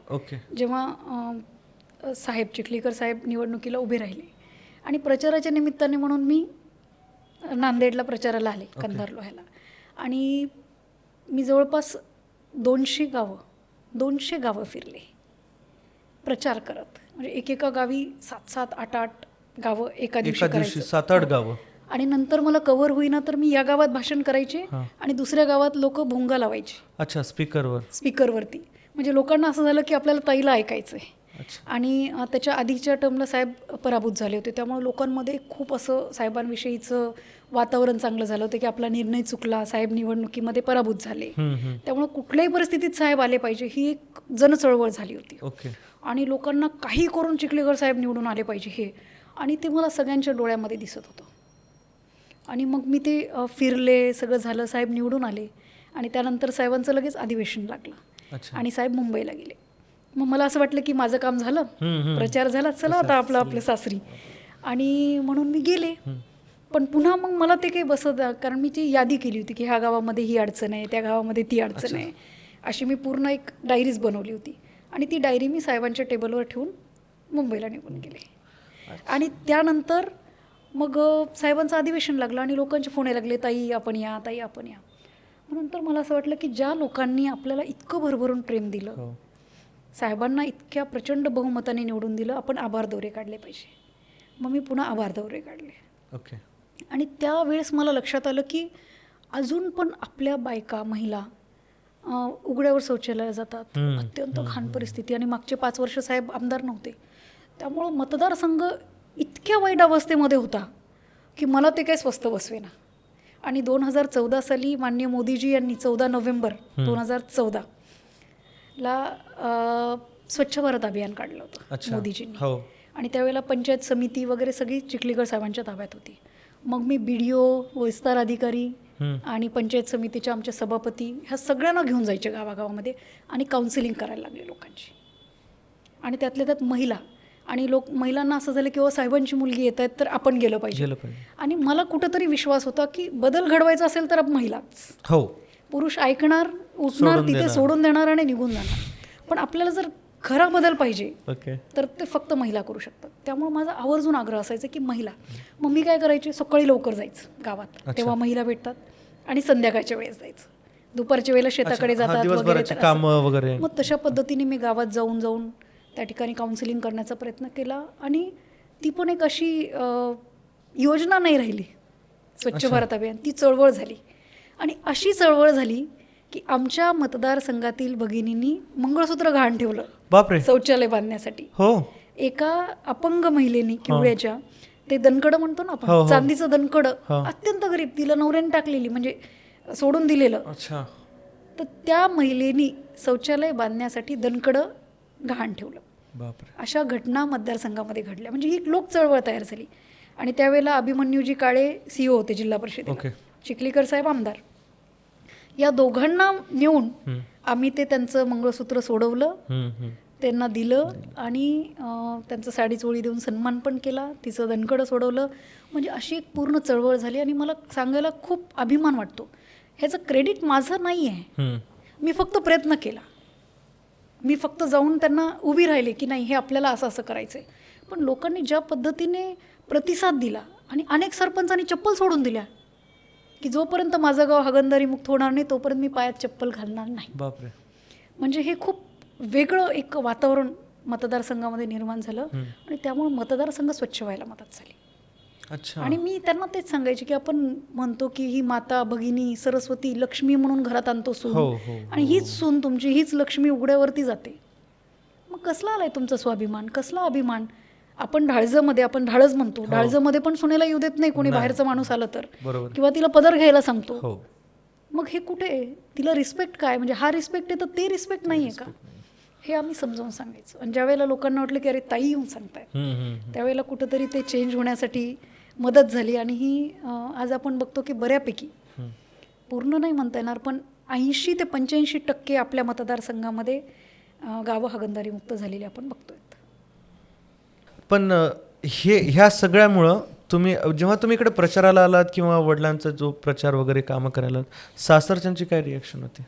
जेव्हा साहेब चिखलीकर साहेब निवडणुकीला उभे राहिले आणि प्रचाराच्या निमित्ताने म्हणून मी नांदेडला प्रचाराला आले, कंधार लोह्याला. आणि मी जवळपास 200 गावं फिरले प्रचार करत. म्हणजे एकेका गावी 7-7, 8-8 गावं एका दिवशी 7-8 गावं. आणि नंतर मला कव्हर होईना तर मी या गावात भाषण करायचे आणि दुसऱ्या गावात लोक भोंगा लावायचे. अच्छा, स्पीकरवरती. म्हणजे लोकांना असं झालं की आपल्याला ताईला ऐकायचंय. आणि त्याच्या आधीच्या टर्मला साहेब पराभूत झाले होते, त्यामुळे लोकांमध्ये खूप असं साहेबांविषयीचं वातावरण चांगलं झालं होतं की आपला निर्णय चुकला, साहेब निवडणुकीमध्ये पराभूत झाले, त्यामुळे कुठल्याही परिस्थितीत साहेब आले पाहिजे ही एक जनचळवळ झाली होती. आणि लोकांना काही करून चिखलीकर साहेब निवडून आले पाहिजे हे, आणि ते मला सगळ्यांच्या डोळ्यामध्ये दिसत होतं. आणि मग मी ते फिरले, सगळं झालं, साहेब निवडून आले. आणि त्यानंतर साहेबांचं लगेच अधिवेशन लागलं आणि साहेब मुंबईला गेले. मग मला असं वाटलं की माझं काम झालं, प्रचार झाला, चला आता आपलं सासरी. आणि म्हणून मी गेले. पण पुन्हा मग मला ते काही बसत, कारण मी ती यादी केली होती की ह्या गावामध्ये ही अडचण आहे, त्या गावामध्ये ती अडचण आहे, अशी मी पूर्ण एक डायरीज बनवली होती. आणि ती डायरी मी साहेबांच्या टेबलवर ठेवून मुंबईला निघून गेले. आणि त्यानंतर मग साहेबांचं अधिवेशन लागलं आणि लोकांचे फोन यायला लागले, ताई आपण या, ताई आपण या. नंतर मला असं वाटलं की ज्या लोकांनी आपल्याला इतकं भरभरून प्रेम दिलं, साहेबांना इतक्या प्रचंड बहुमताने निवडून दिलं, आपण आभार दौरे काढले पाहिजे. मग मी पुन्हा आभार दौरे काढले. ओके. आणि त्यावेळेस मला लक्षात आलं की अजून पण आपल्या बायका महिला उघड्यावर शौचालयाला जातात. अत्यंत घाण परिस्थिती. आणि मागचे 5 वर्ष साहेब आमदार नव्हते, त्यामुळं मतदारसंघ इतक्या वाईट अवस्थेमध्ये होता की मला ते काही स्वस्त बसवेना. आणि 2014 साली माननीय मोदीजी यांनी 14 नोव्हेंबर 2014 ला स्वच्छ भारत अभियान काढलं होतं मोदीजींनी. हो. आणि त्यावेळेला पंचायत समिती वगैरे सगळी चिखलीकर साहेबांच्या ताब्यात होती. मग मी BDO, विस्तार अधिकारी आणि पंचायत समितीच्या आमच्या सभापती ह्या सगळ्यांना घेऊन जायचे गावागावामध्ये आणि काउन्सिलिंग करायला लागले लोकांची. आणि त्यातल्या त्यात महिलांना असं झालं की साहेबांची मुलगी येत आहेत तर आपण गेलं पाहिजे. आणि मला कुठंतरी विश्वास होता की बदल घडवायचा असेल तर महिलाच. हो. पुरुष ऐकणार, उठणार, तिथे सोडून देणार आणि निघून जाणार. पण आपल्याला जर खरा बदल पाहिजे तर ते फक्त महिला करू शकतात. त्यामुळे माझा आवर्जून आग्रह असायचा की महिला. मग मी काय करायचे, सकाळी लवकर जायचं गावात, तेव्हा महिला भेटतात, आणि संध्याकाळच्या वेळेस जायचं. दुपारच्या वेळेला शेताकडे जातात वगैरे. मग तशा पद्धतीने मी गावात जाऊन त्या ठिकाणी काउन्सिलिंग करण्याचा प्रयत्न केला. आणि ती पण एक अशी योजना नाही राहिली स्वच्छ भारत अभियान, ती चळवळ झाली. आणि अशी चळवळ झाली की आमच्या मतदारसंघातील भगिनींनी मंगळसूत्र घाण ठेवलं. बापरे. शौचालय बांधण्यासाठी. हो. एका अपंग महिलेनी किवड्याच्या, ते दणकडं म्हणतो ना आपण, चांदीचं दणकडं, अत्यंत गरीब, तिला नवऱ्याने टाकलेली, म्हणजे सोडून दिलेलं. तर त्या महिलेनी शौचालय बांधण्यासाठी दणकडं घाण ठेवलं. बापरे. अशा घटना मतदारसंघामध्ये घडल्या. म्हणजे ही लोक चळवळ तयार झाली. आणि त्यावेळेला अभिमन्यूजी काळे CEO होते जिल्हा परिषदेला, चिखलीकर साहेब आमदार. या दोघांना नेऊन आम्ही त्यांचं मंगळसूत्र सोडवलं, त्यांना दिलं आणि त्यांचं साडी चोळी देऊन सन्मान पण केला, तिचं दणकडं सोडवलं. म्हणजे अशी एक पूर्ण चळवळ झाली. आणि मला सांगायला खूप अभिमान वाटतो. ह्याचं क्रेडिट माझं नाही आहे, मी फक्त प्रयत्न केला. मी फक्त जाऊन त्यांना उभी राहिले की नाही, हे आपल्याला असं असं करायचं आहे. पण लोकांनी ज्या पद्धतीने प्रतिसाद दिला, आणि अनेक सरपंचांनी चप्पल सोडून दिल्या की जोपर्यंत माझं गाव हागणदारी मुक्त होणार नाही तोपर्यंत मी पायात चप्पल घालणार नाही. बापरे. म्हणजे हे खूप वेगळं एक वातावरण मतदारसंघामध्ये निर्माण झालं. आणि त्यामुळे मतदारसंघ स्वच्छ व्हायला मदत झाली. अच्छा. आणि मी त्यांना तेच सांगायचे की आपण म्हणतो की ही माता, भगिनी, सरस्वती, लक्ष्मी म्हणून घरात आणतो सून, आणि हीच सून तुमची, हीच लक्ष्मी उघड्यावरती जाते. मग कसला आलाय तुमचा स्वाभिमान, कसला अभिमान? आपण आपण ढाळज म्हणतो, ढाळजमध्ये पण सुनेला येऊ देत नाही कोणी बाहेरचा माणूस आला तर, किंवा तिला पदर घ्यायला सांगतो. मग हे कुठे आहे? तिला रिस्पेक्ट काय? म्हणजे हा रिस्पेक्ट आहे तर ते रिस्पेक्ट नाही आहे का? हे आम्ही समजावून सांगायचं. आणि ज्यावेळेला लोकांना वाटलं की अरे ताई येऊन सांगताय, त्यावेळेला कुठंतरी ते चेंज होण्यासाठी मदत झाली. आणि ही आज आपण बघतो की बऱ्यापैकी, पूर्ण नाही म्हणता येणार, पण 80 ते 85% आपल्या मतदारसंघामध्ये गावं हागणदारी मुक्त झालेली आपण बघतोय. पण ह्या सगळ्यामुळं जेव्हा तुम्ही इकडे प्रचाराला आलात किंवा वडिलांचा जो प्रचार वगैरे कामं करायला, सासरच्यांची काय रिॲक्शन होती?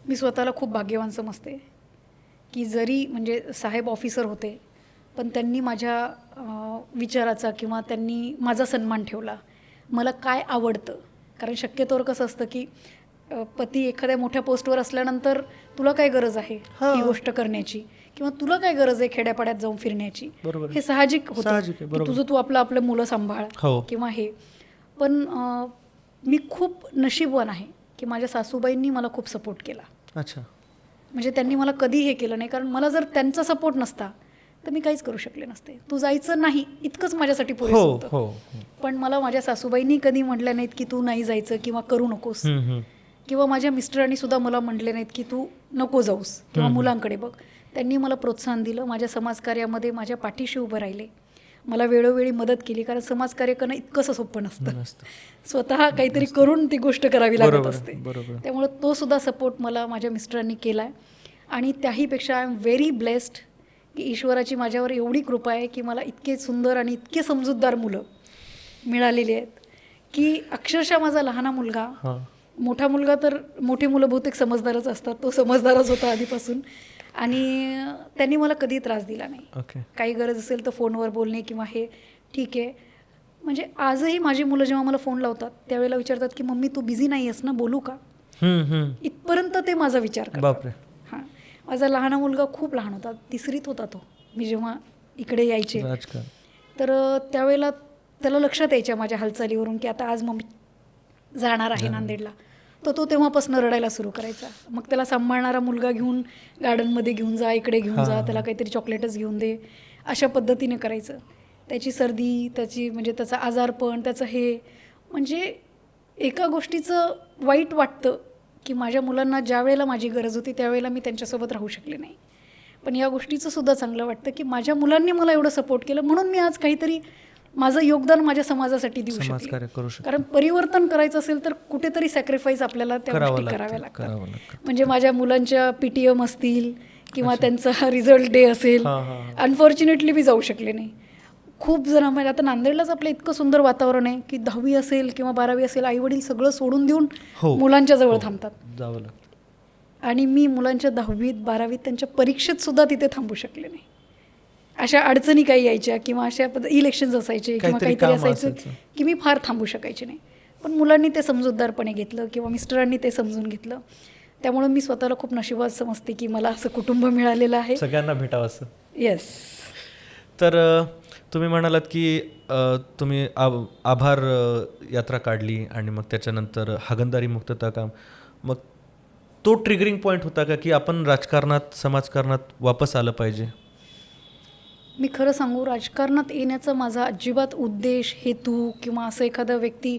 मी स्वतःला खूप भाग्यवान समजते की जरी म्हणजे साहेब ऑफिसर होते, पण त्यांनी माझ्या विचाराचा किंवा त्यांनी माझा सन्मान ठेवला. मला काय आवडतं, कारण शक्यतोवर कसं असतं की पती एखाद्या मोठ्या पोस्टवर असल्यानंतर तुला काय गरज आहे ही गोष्ट करण्याची, किंवा तुला काय गरज आहे खेड्यापाड्यात जाऊन फिरण्याची, हे साहजिक होतं. तुझं तू आपलं मुलं सांभाळ किंवा हे. पण मी खूप नशीबवान आहे की माझ्या सासूबाईंनी मला खूप सपोर्ट केला. अच्छा. म्हणजे त्यांनी मला कधी हे केलं नाही, कारण मला जर त्यांचा सपोर्ट नसता तर मी काहीच करू शकले नसते. तू जायचं नाही इतकंच माझ्यासाठी पुरेसं होतं. पण मला माझ्या सासूबाईंनी कधी म्हटल्या नाहीत की तू नाही जायचं किंवा करू नकोस, किंवा माझ्या मिस्टरांनी सुद्धा मला म्हटले नाहीत की तू नको जाऊस किंवा मुलांकडे बघ. त्यांनी मला प्रोत्साहन दिलं, माझ्या समाजकार्यामध्ये माझ्या पाठीशी उभं राहिले, मला वेळोवेळी मदत केली. कारण समाजकार्य करणं इतकंसं सोपं नसतं, स्वतः काहीतरी करून ती गोष्ट करावी लागत असते. त्यामुळे तो सुद्धा सपोर्ट मला माझ्या मिस्टरांनी केला आहे. आणि त्याहीपेक्षा आय एम व्हेरी ब्लेस्ड की ईश्वराची माझ्यावर एवढी कृपा आहे की मला इतके सुंदर आणि इतके समजूतदार मुलं मिळालेली आहेत की अक्षरशः माझा लहाना मुलगा, मोठा मुलगा तर, मोठे मुलं बहुतेक समजदारच असतात, तो समजदारच होता आधीपासून. आणि त्यांनी मला कधी त्रास दिला नाही. काही गरज असेल तर फोनवर बोलणे किंवा हे ठीक आहे. म्हणजे आजही माझी मुलं जेव्हा मला फोन लावतात त्यावेळेला विचारतात की मम्मी तू बिझी नाही आहेस ना, बोलू का, इथपर्यंत ते माझा विचार करतात. हां, माझा लहान मुलगा खूप लहान होता, 3रीत होता तो मी जेव्हा इकडे यायचे. राजकारण. तर त्यावेळेला त्याला लक्षात यायच्या माझ्या हालचालीवरून की आता आज मम्मी जाणार आहे नांदेडला. तर तो तेव्हापासून रडायला सुरू करायचा. मग त्याला सांभाळणारा मुलगा घेऊन गार्डनमध्ये घेऊन जा, इकडे घेऊन जा, त्याला काहीतरी चॉकलेटच घेऊन दे, अशा पद्धतीने करायचं. त्याची सर्दी, त्याची म्हणजे त्याचा आजारपण, त्याचं हे म्हणजे एका गोष्टीचं वाईट वाटतं की माझ्या मुलांना ज्या वेळेला माझी गरज होती त्यावेळेला मी त्यांच्यासोबत राहू शकले नाही. पण या गोष्टीचं सुद्धा चांगलं वाटतं की माझ्या मुलांनी मला एवढं सपोर्ट केलं म्हणून मी आज काहीतरी माझं योगदान माझ्या समाजासाठी देऊ समाजकार्य शकले. करू शकतो. कारण परिवर्तन करायचं असेल तर कुठेतरी सॅक्रिफाईस आपल्याला त्या गोष्टी कराव्या लागतात. म्हणजे माझ्या मुलांच्या PTM असतील किंवा त्यांचा रिझल्ट डे असेल, अनफॉर्च्युनेटली मी जाऊ शकले नाही. खूप जण म्हणजे आता नांदेडलाच आपलं इतकं सुंदर वातावरण आहे की 10वी असेल किंवा 12वी असेल, आईवडील सगळं सोडून देऊन मुलांच्या जवळ थांबतात. जावं लागतं. आणि मी मुलांच्या 10वीत 12वीत त्यांच्या परीक्षेत सुद्धा तिथे थांबू शकले नाही. अशा अडचणी काही यायच्या किंवा अशा इलेक्शन्स असायचे किंवा काहीतरी असायचं की मी फार थांबू शकायचे नाही. पण मुलांनी ते समजूतदारपणे घेतलं किंवा मिस्टरांनी ते समजून घेतलं. त्यामुळे मी स्वतःला खूप नशिबात समजते की मला असं कुटुंब मिळालेलं आहे. सगळ्यांना भेटावं असं. येस. तर तुम्ही म्हणालात की तुम्ही आभार यात्रा काढली आणि मग त्याच्यानंतर हागणदारी मुक्तता काम, मग तो ट्रिगरिंग पॉईंट होता का की आपण राजकारणात समाजकारणात वापस आलं पाहिजे? मी खरं सांगू, राजकारणात येण्याचा माझा अजिबात उद्देश, हेतू किंवा असं एखादा व्यक्ती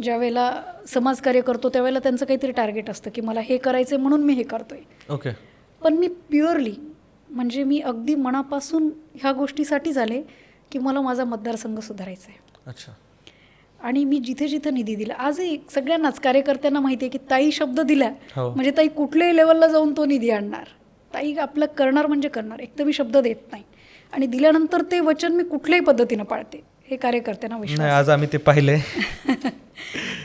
ज्या वेळेला समाजकार्य करतो त्यावेळेला त्यांचं काहीतरी टार्गेट असतं की मला हे करायचं आहे म्हणून मी हे करतो आहे. ओके. पण मी प्युअरली म्हणजे मी अगदी मनापासून ह्या गोष्टीसाठी झाले की मला माझा मतदारसंघ सुधारायचा आहे. अच्छा. आणि मी जिथे जिथे निधी दिला, आजही सगळ्यांनाच कार्यकर्त्यांना माहिती आहे की ताई शब्द दिला म्हणजे ताई कुठल्याही लेवलला जाऊन तो निधी आणणार. ताई आपलं करणार म्हणजे करणार. एक तर मी शब्द देत नाही आणि दिल्यानंतर ते वचन मी कुठल्याही पद्धतीनं पाळते, हे कार्यकर्त्यांना विश्वास. आज आम्ही ते पाहिले.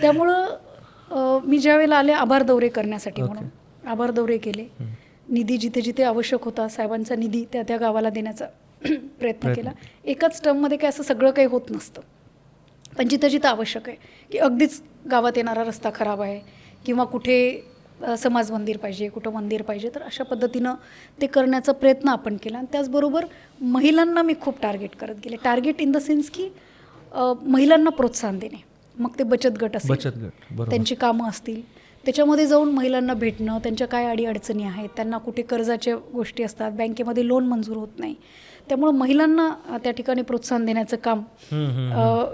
त्यामुळं मी ज्या वेळेला आले आभार दौरे करण्यासाठी म्हणून आभार दौरे केले. निधी जिथे जिथे आवश्यक होता साहेबांचा निधी त्या त्या गावाला देण्याचा प्रयत्न केला. एकाच टर्ममध्ये काय असं सगळं काही होत नसतं. पण जिथं जिथं आवश्यक आहे की अगदीच गावात येणारा रस्ता खराब आहे किंवा कुठे समाज मंदिर पाहिजे, कुठं मंदिर पाहिजे, तर अशा पद्धतीनं ते करण्याचा प्रयत्न आपण केला. आणि त्याचबरोबर महिलांना मी खूप टार्गेट करत गेले. टार्गेट इन द सेन्स की महिलांना प्रोत्साहन देणे. मग ते बचत गट असेल, त्यांची कामं असतील, त्याच्यामध्ये जाऊन महिलांना भेटणं, त्यांच्या काय अडीअडचणी आहेत, त्यांना कुठे कर्जाच्या गोष्टी असतात, बँकेमध्ये लोन मंजूर होत नाही, त्यामुळं महिलांना त्या ठिकाणी प्रोत्साहन देण्याचं काम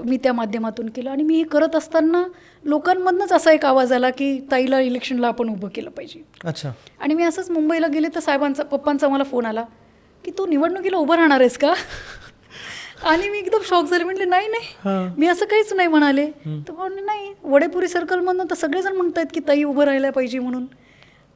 मी त्या माध्यमातून केलं. आणि मी हे करत असताना लोकांमधनंच असा एक आवाज आला की ताईला इलेक्शनला आपण उभं केलं पाहिजे. अच्छा. आणि मी असंच मुंबईला गेले तर पप्पांचा मला फोन आला की तू निवडणुकीला उभं राहणार आहेस का? आणि मी एकदम शॉक झाले. म्हटले नाही नाही, मी असं काहीच नाही म्हणाले. तर म्हणले नाही, वडेपुरी सर्कलमधनं तर सगळेजण म्हणतात की ताई उभं राहायला पाहिजे म्हणून.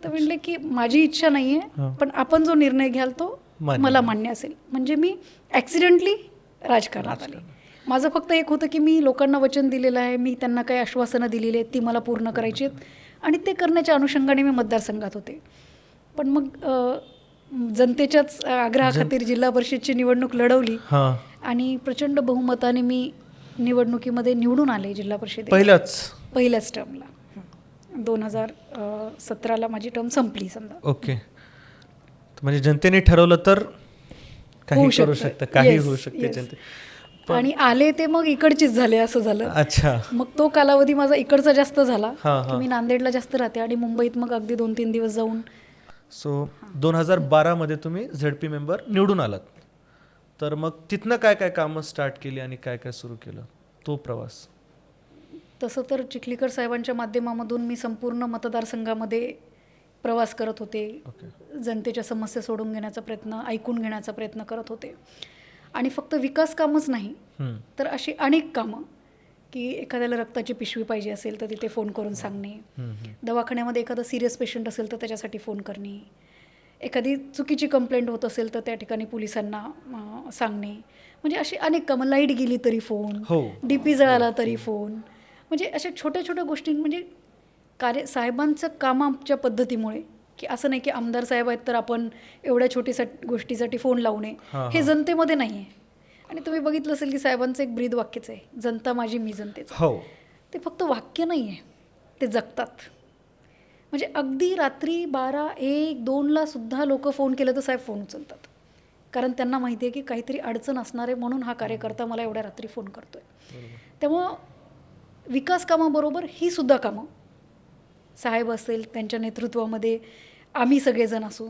तर म्हणले की माझी इच्छा नाही आहे, पण आपण जो निर्णय घ्याल तो मला मान्य असेल. म्हणजे मी ॲक्सिडेंटली राजकारणात आले. माझं फक्त एक होतं की मी लोकांना वचन दिलेलं आहे, मी त्यांना काही आश्वासनं दिलेली आहेत, ती मला पूर्ण करायची आहेत आणि ते करण्याच्या अनुषंगाने मी मतदारसंघात होते. पण मग जनतेच्याच आग्रहाखातीर जिल्हा परिषदची निवडणूक लढवली आणि प्रचंड बहुमताने मी निवडणुकीमध्ये निवडून आले जिल्हा परिषद पहिल्याच टर्मला. 2017ला माझी टर्म संपली समजा. ओके. म्हणजे जनतेने ठरवलं तर काही करू शकतं, काही होऊ शकते जनते. आणि आले ते मग इकडचीच झाले असं झालं. अच्छा. मग तो कालावधी माझा इकडचा जास्त झाला की मी नांदेडला जास्त राहते आणि मुंबईत मग अगदी 2-3 दिवस जाऊन. सो 2012मध्ये तुम्ही ZP मेंबर निवडून आलात. तर मग तिथनं काय काय कामं स्टार्ट केली आणि काय काय सुरू केलं तो प्रवास? तसं तर चिखलीकर साहेबांच्या माध्यमामधून मी संपूर्ण मतदारसंघामध्ये प्रवास करत होते. जनतेच्या समस्या सोडून घेण्याचा प्रयत्न, ऐकून घेण्याचा प्रयत्न करत होते. आणि फक्त विकास कामच नाही तर अशी अनेक कामं की एखाद्याला रक्ताची पिशवी पाहिजे असेल तर तिथे फोन करून सांगणे, दवाखान्यामध्ये एखादा सिरियस पेशंट असेल तर त्याच्यासाठी फोन करणे, एखादी चुकीची कंप्लेंट होत असेल तर त्या ठिकाणी पोलिसांना सांगणे, म्हणजे अशी अनेक कामं. लाईट गेली तरी फोन, DP जळाला तरी फोन, म्हणजे अशा छोट्या छोट्या गोष्टी. म्हणजे साहेबांचं कामाच्या पद्धतीमुळे की असं नाही की आमदार साहेब आहेत तर आपण एवढ्या छोट्या गोष्टीसाठी फोन लावू नये, हे जनतेमध्ये नाही आहे. आणि तुम्ही बघितलं असेल की साहेबांचं एक ब्रीद वाक्यच आहे, जनता माझी मी जनतेचं. ते फक्त वाक्य नाही आहे, ते जगतात. म्हणजे अगदी रात्री 12, 1, 2ला सुद्धा लोक फोन केलं तर साहेब फोन उचलतात, कारण त्यांना माहिती आहे की काहीतरी अडचण असणार आहे म्हणून हा कार्यकर्ता मला एवढ्या रात्री फोन करतोय. त्यामुळं विकास कामाबरोबर ही सुद्धा कामं साहेब असेल त्यांच्या नेतृत्वामध्ये आम्ही सगळेजण असू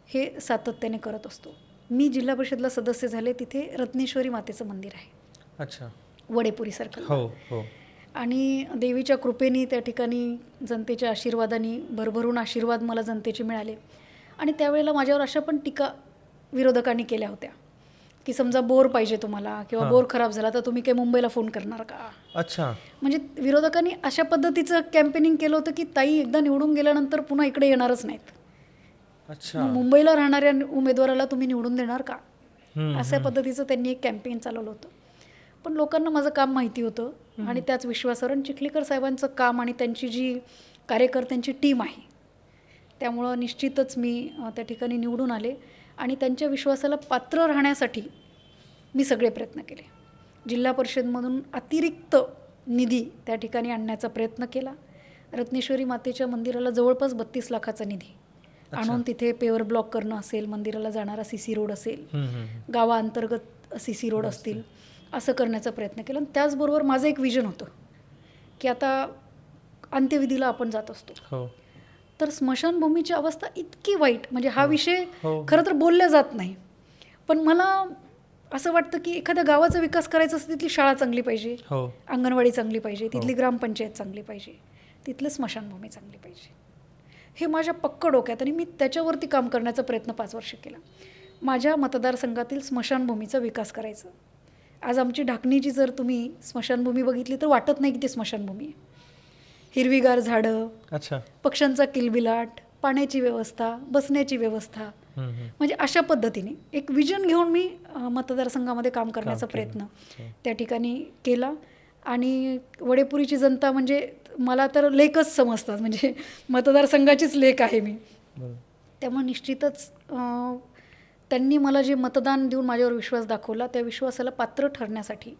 हे सातत्याने करत असतो. मी जिल्हा परिषदला सदस्य झाले, तिथे रत्नेश्वरी मातेचं मंदिर आहे. अच्छा. वडेपुरी सर्कल. हो हो. आणि देवीच्या कृपेने त्या ठिकाणी जनतेच्या आशीर्वादाने भरभरून आशीर्वाद मला जनतेचे मिळाले. आणि त्यावेळेला माझ्यावर अशा पण टीका विरोधकांनी केल्या होत्या की समजा बोर पाहिजे तुम्हाला किंवा बोर खराब झाला तर तुम्ही काही मुंबईला फोन करणार का. अच्छा. म्हणजे विरोधकांनी अशा पद्धतीचं कॅम्पेनिंग केलं होतं की ताई एकदा निवडून गेल्यानंतर पुन्हा इकडे येणारच नाहीत. अच्छा. मग मुंबईला राहणाऱ्या उमेदवाराला तुम्ही निवडून देणार का, अशा पद्धतीचं त्यांनी एक कॅम्पेन चालवलं होतं. पण लोकांना माझं काम माहिती होतं आणि त्याच विश्वासावर चिखलीकर साहेबांचं काम आणि त्यांची जी कार्यकर्त्यांची टीम आहे त्यामुळं निश्चितच मी त्या ठिकाणी निवडून आले. आणि त्यांच्या विश्वासाला पात्र राहण्यासाठी मी सगळे प्रयत्न केले. जिल्हा परिषदमधून अतिरिक्त निधी त्या ठिकाणी आणण्याचा प्रयत्न केला. रत्नेश्वरी मातेच्या मंदिराला जवळपास 32 लाखाचा निधी आणून तिथे पेवर ब्लॉक करणं असेल, मंदिराला जाणारा CC रोड असेल, गावाअंतर्गत CC रोड असतील, असं करण्याचा प्रयत्न केला. आणि त्याचबरोबर माझं एक विजन होतं की आता अंत्यविधीला आपण जात असतो तर स्मशानभूमीची अवस्था इतकी वाईट, म्हणजे हा विषय खरं तर बोलला जात नाही, पण मला असं वाटतं की एखाद्या गावाचा विकास करायचा असं तिथली शाळा चांगली पाहिजे, अंगणवाडी चांगली पाहिजे, तिथली ग्रामपंचायत चांगली पाहिजे, तिथलं स्मशानभूमी चांगली पाहिजे. हे माझ्या पक्क डोक्यात आणि मी त्याच्यावरती काम करण्याचा प्रयत्न 5 वर्ष केला. माझ्या मतदारसंघातील स्मशानभूमीचा विकास करायचा. आज आमची ढाकणीची जर तुम्ही स्मशानभूमी बघितली तर वाटत नाही की ती स्मशानभूमी आहे. हिरवीगार झाडं, अच्छा, पक्ष्यांचा किलबिलाट, पाण्याची व्यवस्था, बसण्याची व्यवस्था, म्हणजे अशा पद्धतीने एक विजन घेऊन मी मतदारसंघामध्ये काम करण्याचा प्रयत्न त्या ठिकाणी केला. आणि वडेपुरीची जनता म्हणजे मला तर लेखच समजतात, म्हणजे मतदारसंघाचीच लेख आहे मी. त्यामुळे निश्चितच त्यांनी मला जे मतदान देऊन माझ्यावर विश्वास दाखवला त्या विश्वासाला पात्र ठरण्यासाठी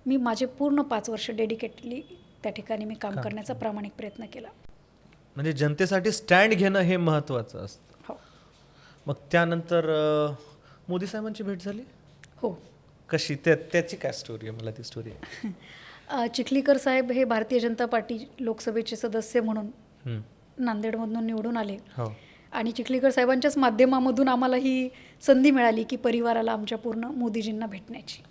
मी माझे पूर्ण 5 वर्ष डेडिकेटली त्या ठिकाणी मी काम करण्याचा प्रामाणिक प्रयत्न केला. म्हणजे जनतेसाठी स्टँड घेणं हे महत्त्वाचं असतं. हो. मग त्यानंतर मोदी साहेबांची भेट झाली? हो. कशी, त्याची काय स्टोरी आहे? मला ती स्टोरी आहे. चिखलीकर साहेब हे भारतीय जनता पार्टी लोकसभेचे सदस्य म्हणून नांदेडमधून निवडून आले. आणि चिखलीकर साहेबांच्याच माध्यमामधून आम्हाला ही संधी मिळाली की परिवाराला आमच्या पूर्ण मोदीजींना भेटण्याची.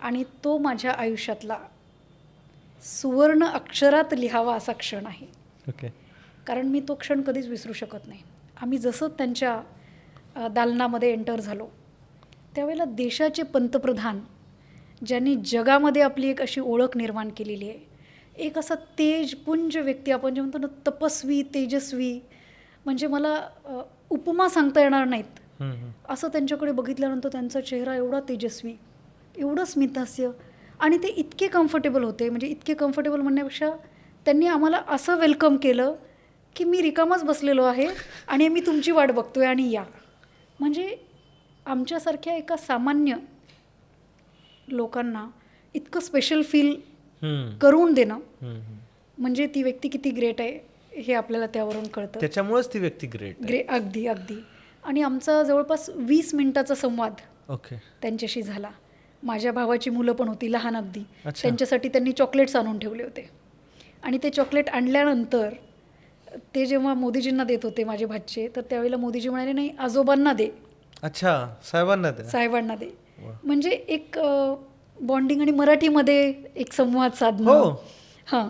आणि तो माझ्या आयुष्यातला सुवर्ण अक्षरात लिहावा असा क्षण आहे. कारण मी तो क्षण कधीच विसरू शकत नाही. आम्ही जसं त्यांच्या दालनामध्ये एंटर झालो त्यावेळेला देशाचे पंतप्रधान ज्यांनी जगामध्ये आपली एक अशी ओळख निर्माण केलेली आहे, एक असा तेजपुंज व्यक्ती, आपण जे म्हणतो ना तपस्वी, तेजस्वी, म्हणजे मला उपमा सांगता येणार नाहीत असं त्यांच्याकडे बघितल्यानंतर त्यांचा चेहरा एवढा तेजस्वी, एवढं स्मितहास्य, आणि ते इतके कम्फर्टेबल होते. म्हणजे इतके कम्फर्टेबल म्हणण्यापेक्षा त्यांनी आम्हाला असं वेलकम केलं की मी रिकामाच बसलेलो आहे आणि मी तुमची वाट बघतोय आणि या. म्हणजे आमच्यासारख्या एका सामान्य लोकांना इतकं स्पेशल फील करून देणं म्हणजे ती व्यक्ती किती ग्रेट आहे हे आपल्याला त्यावरून कळतं. त्याच्यामुळेच ती व्यक्ती ग्रेट. अगदी अगदी. आणि आमचा जवळपास 20 मिनिटाचा संवाद त्यांच्याशी झाला. माझ्या भावाची मुलं पण होती लहान अगदी, त्यांच्यासाठी त्यांनी चॉकलेट्स आणून ठेवले होते. आणि ते चॉकलेट आणल्यानंतर ते जेव्हा मोदीजींना देत होते माझे भाचे, तर त्यावेळेला मोदीजी म्हणाले नाही आजोबांना दे. अच्छा, साहेबांना दे. म्हणजे एक बॉन्डिंग आणि मराठीमध्ये एक संवाद साधणं. हां,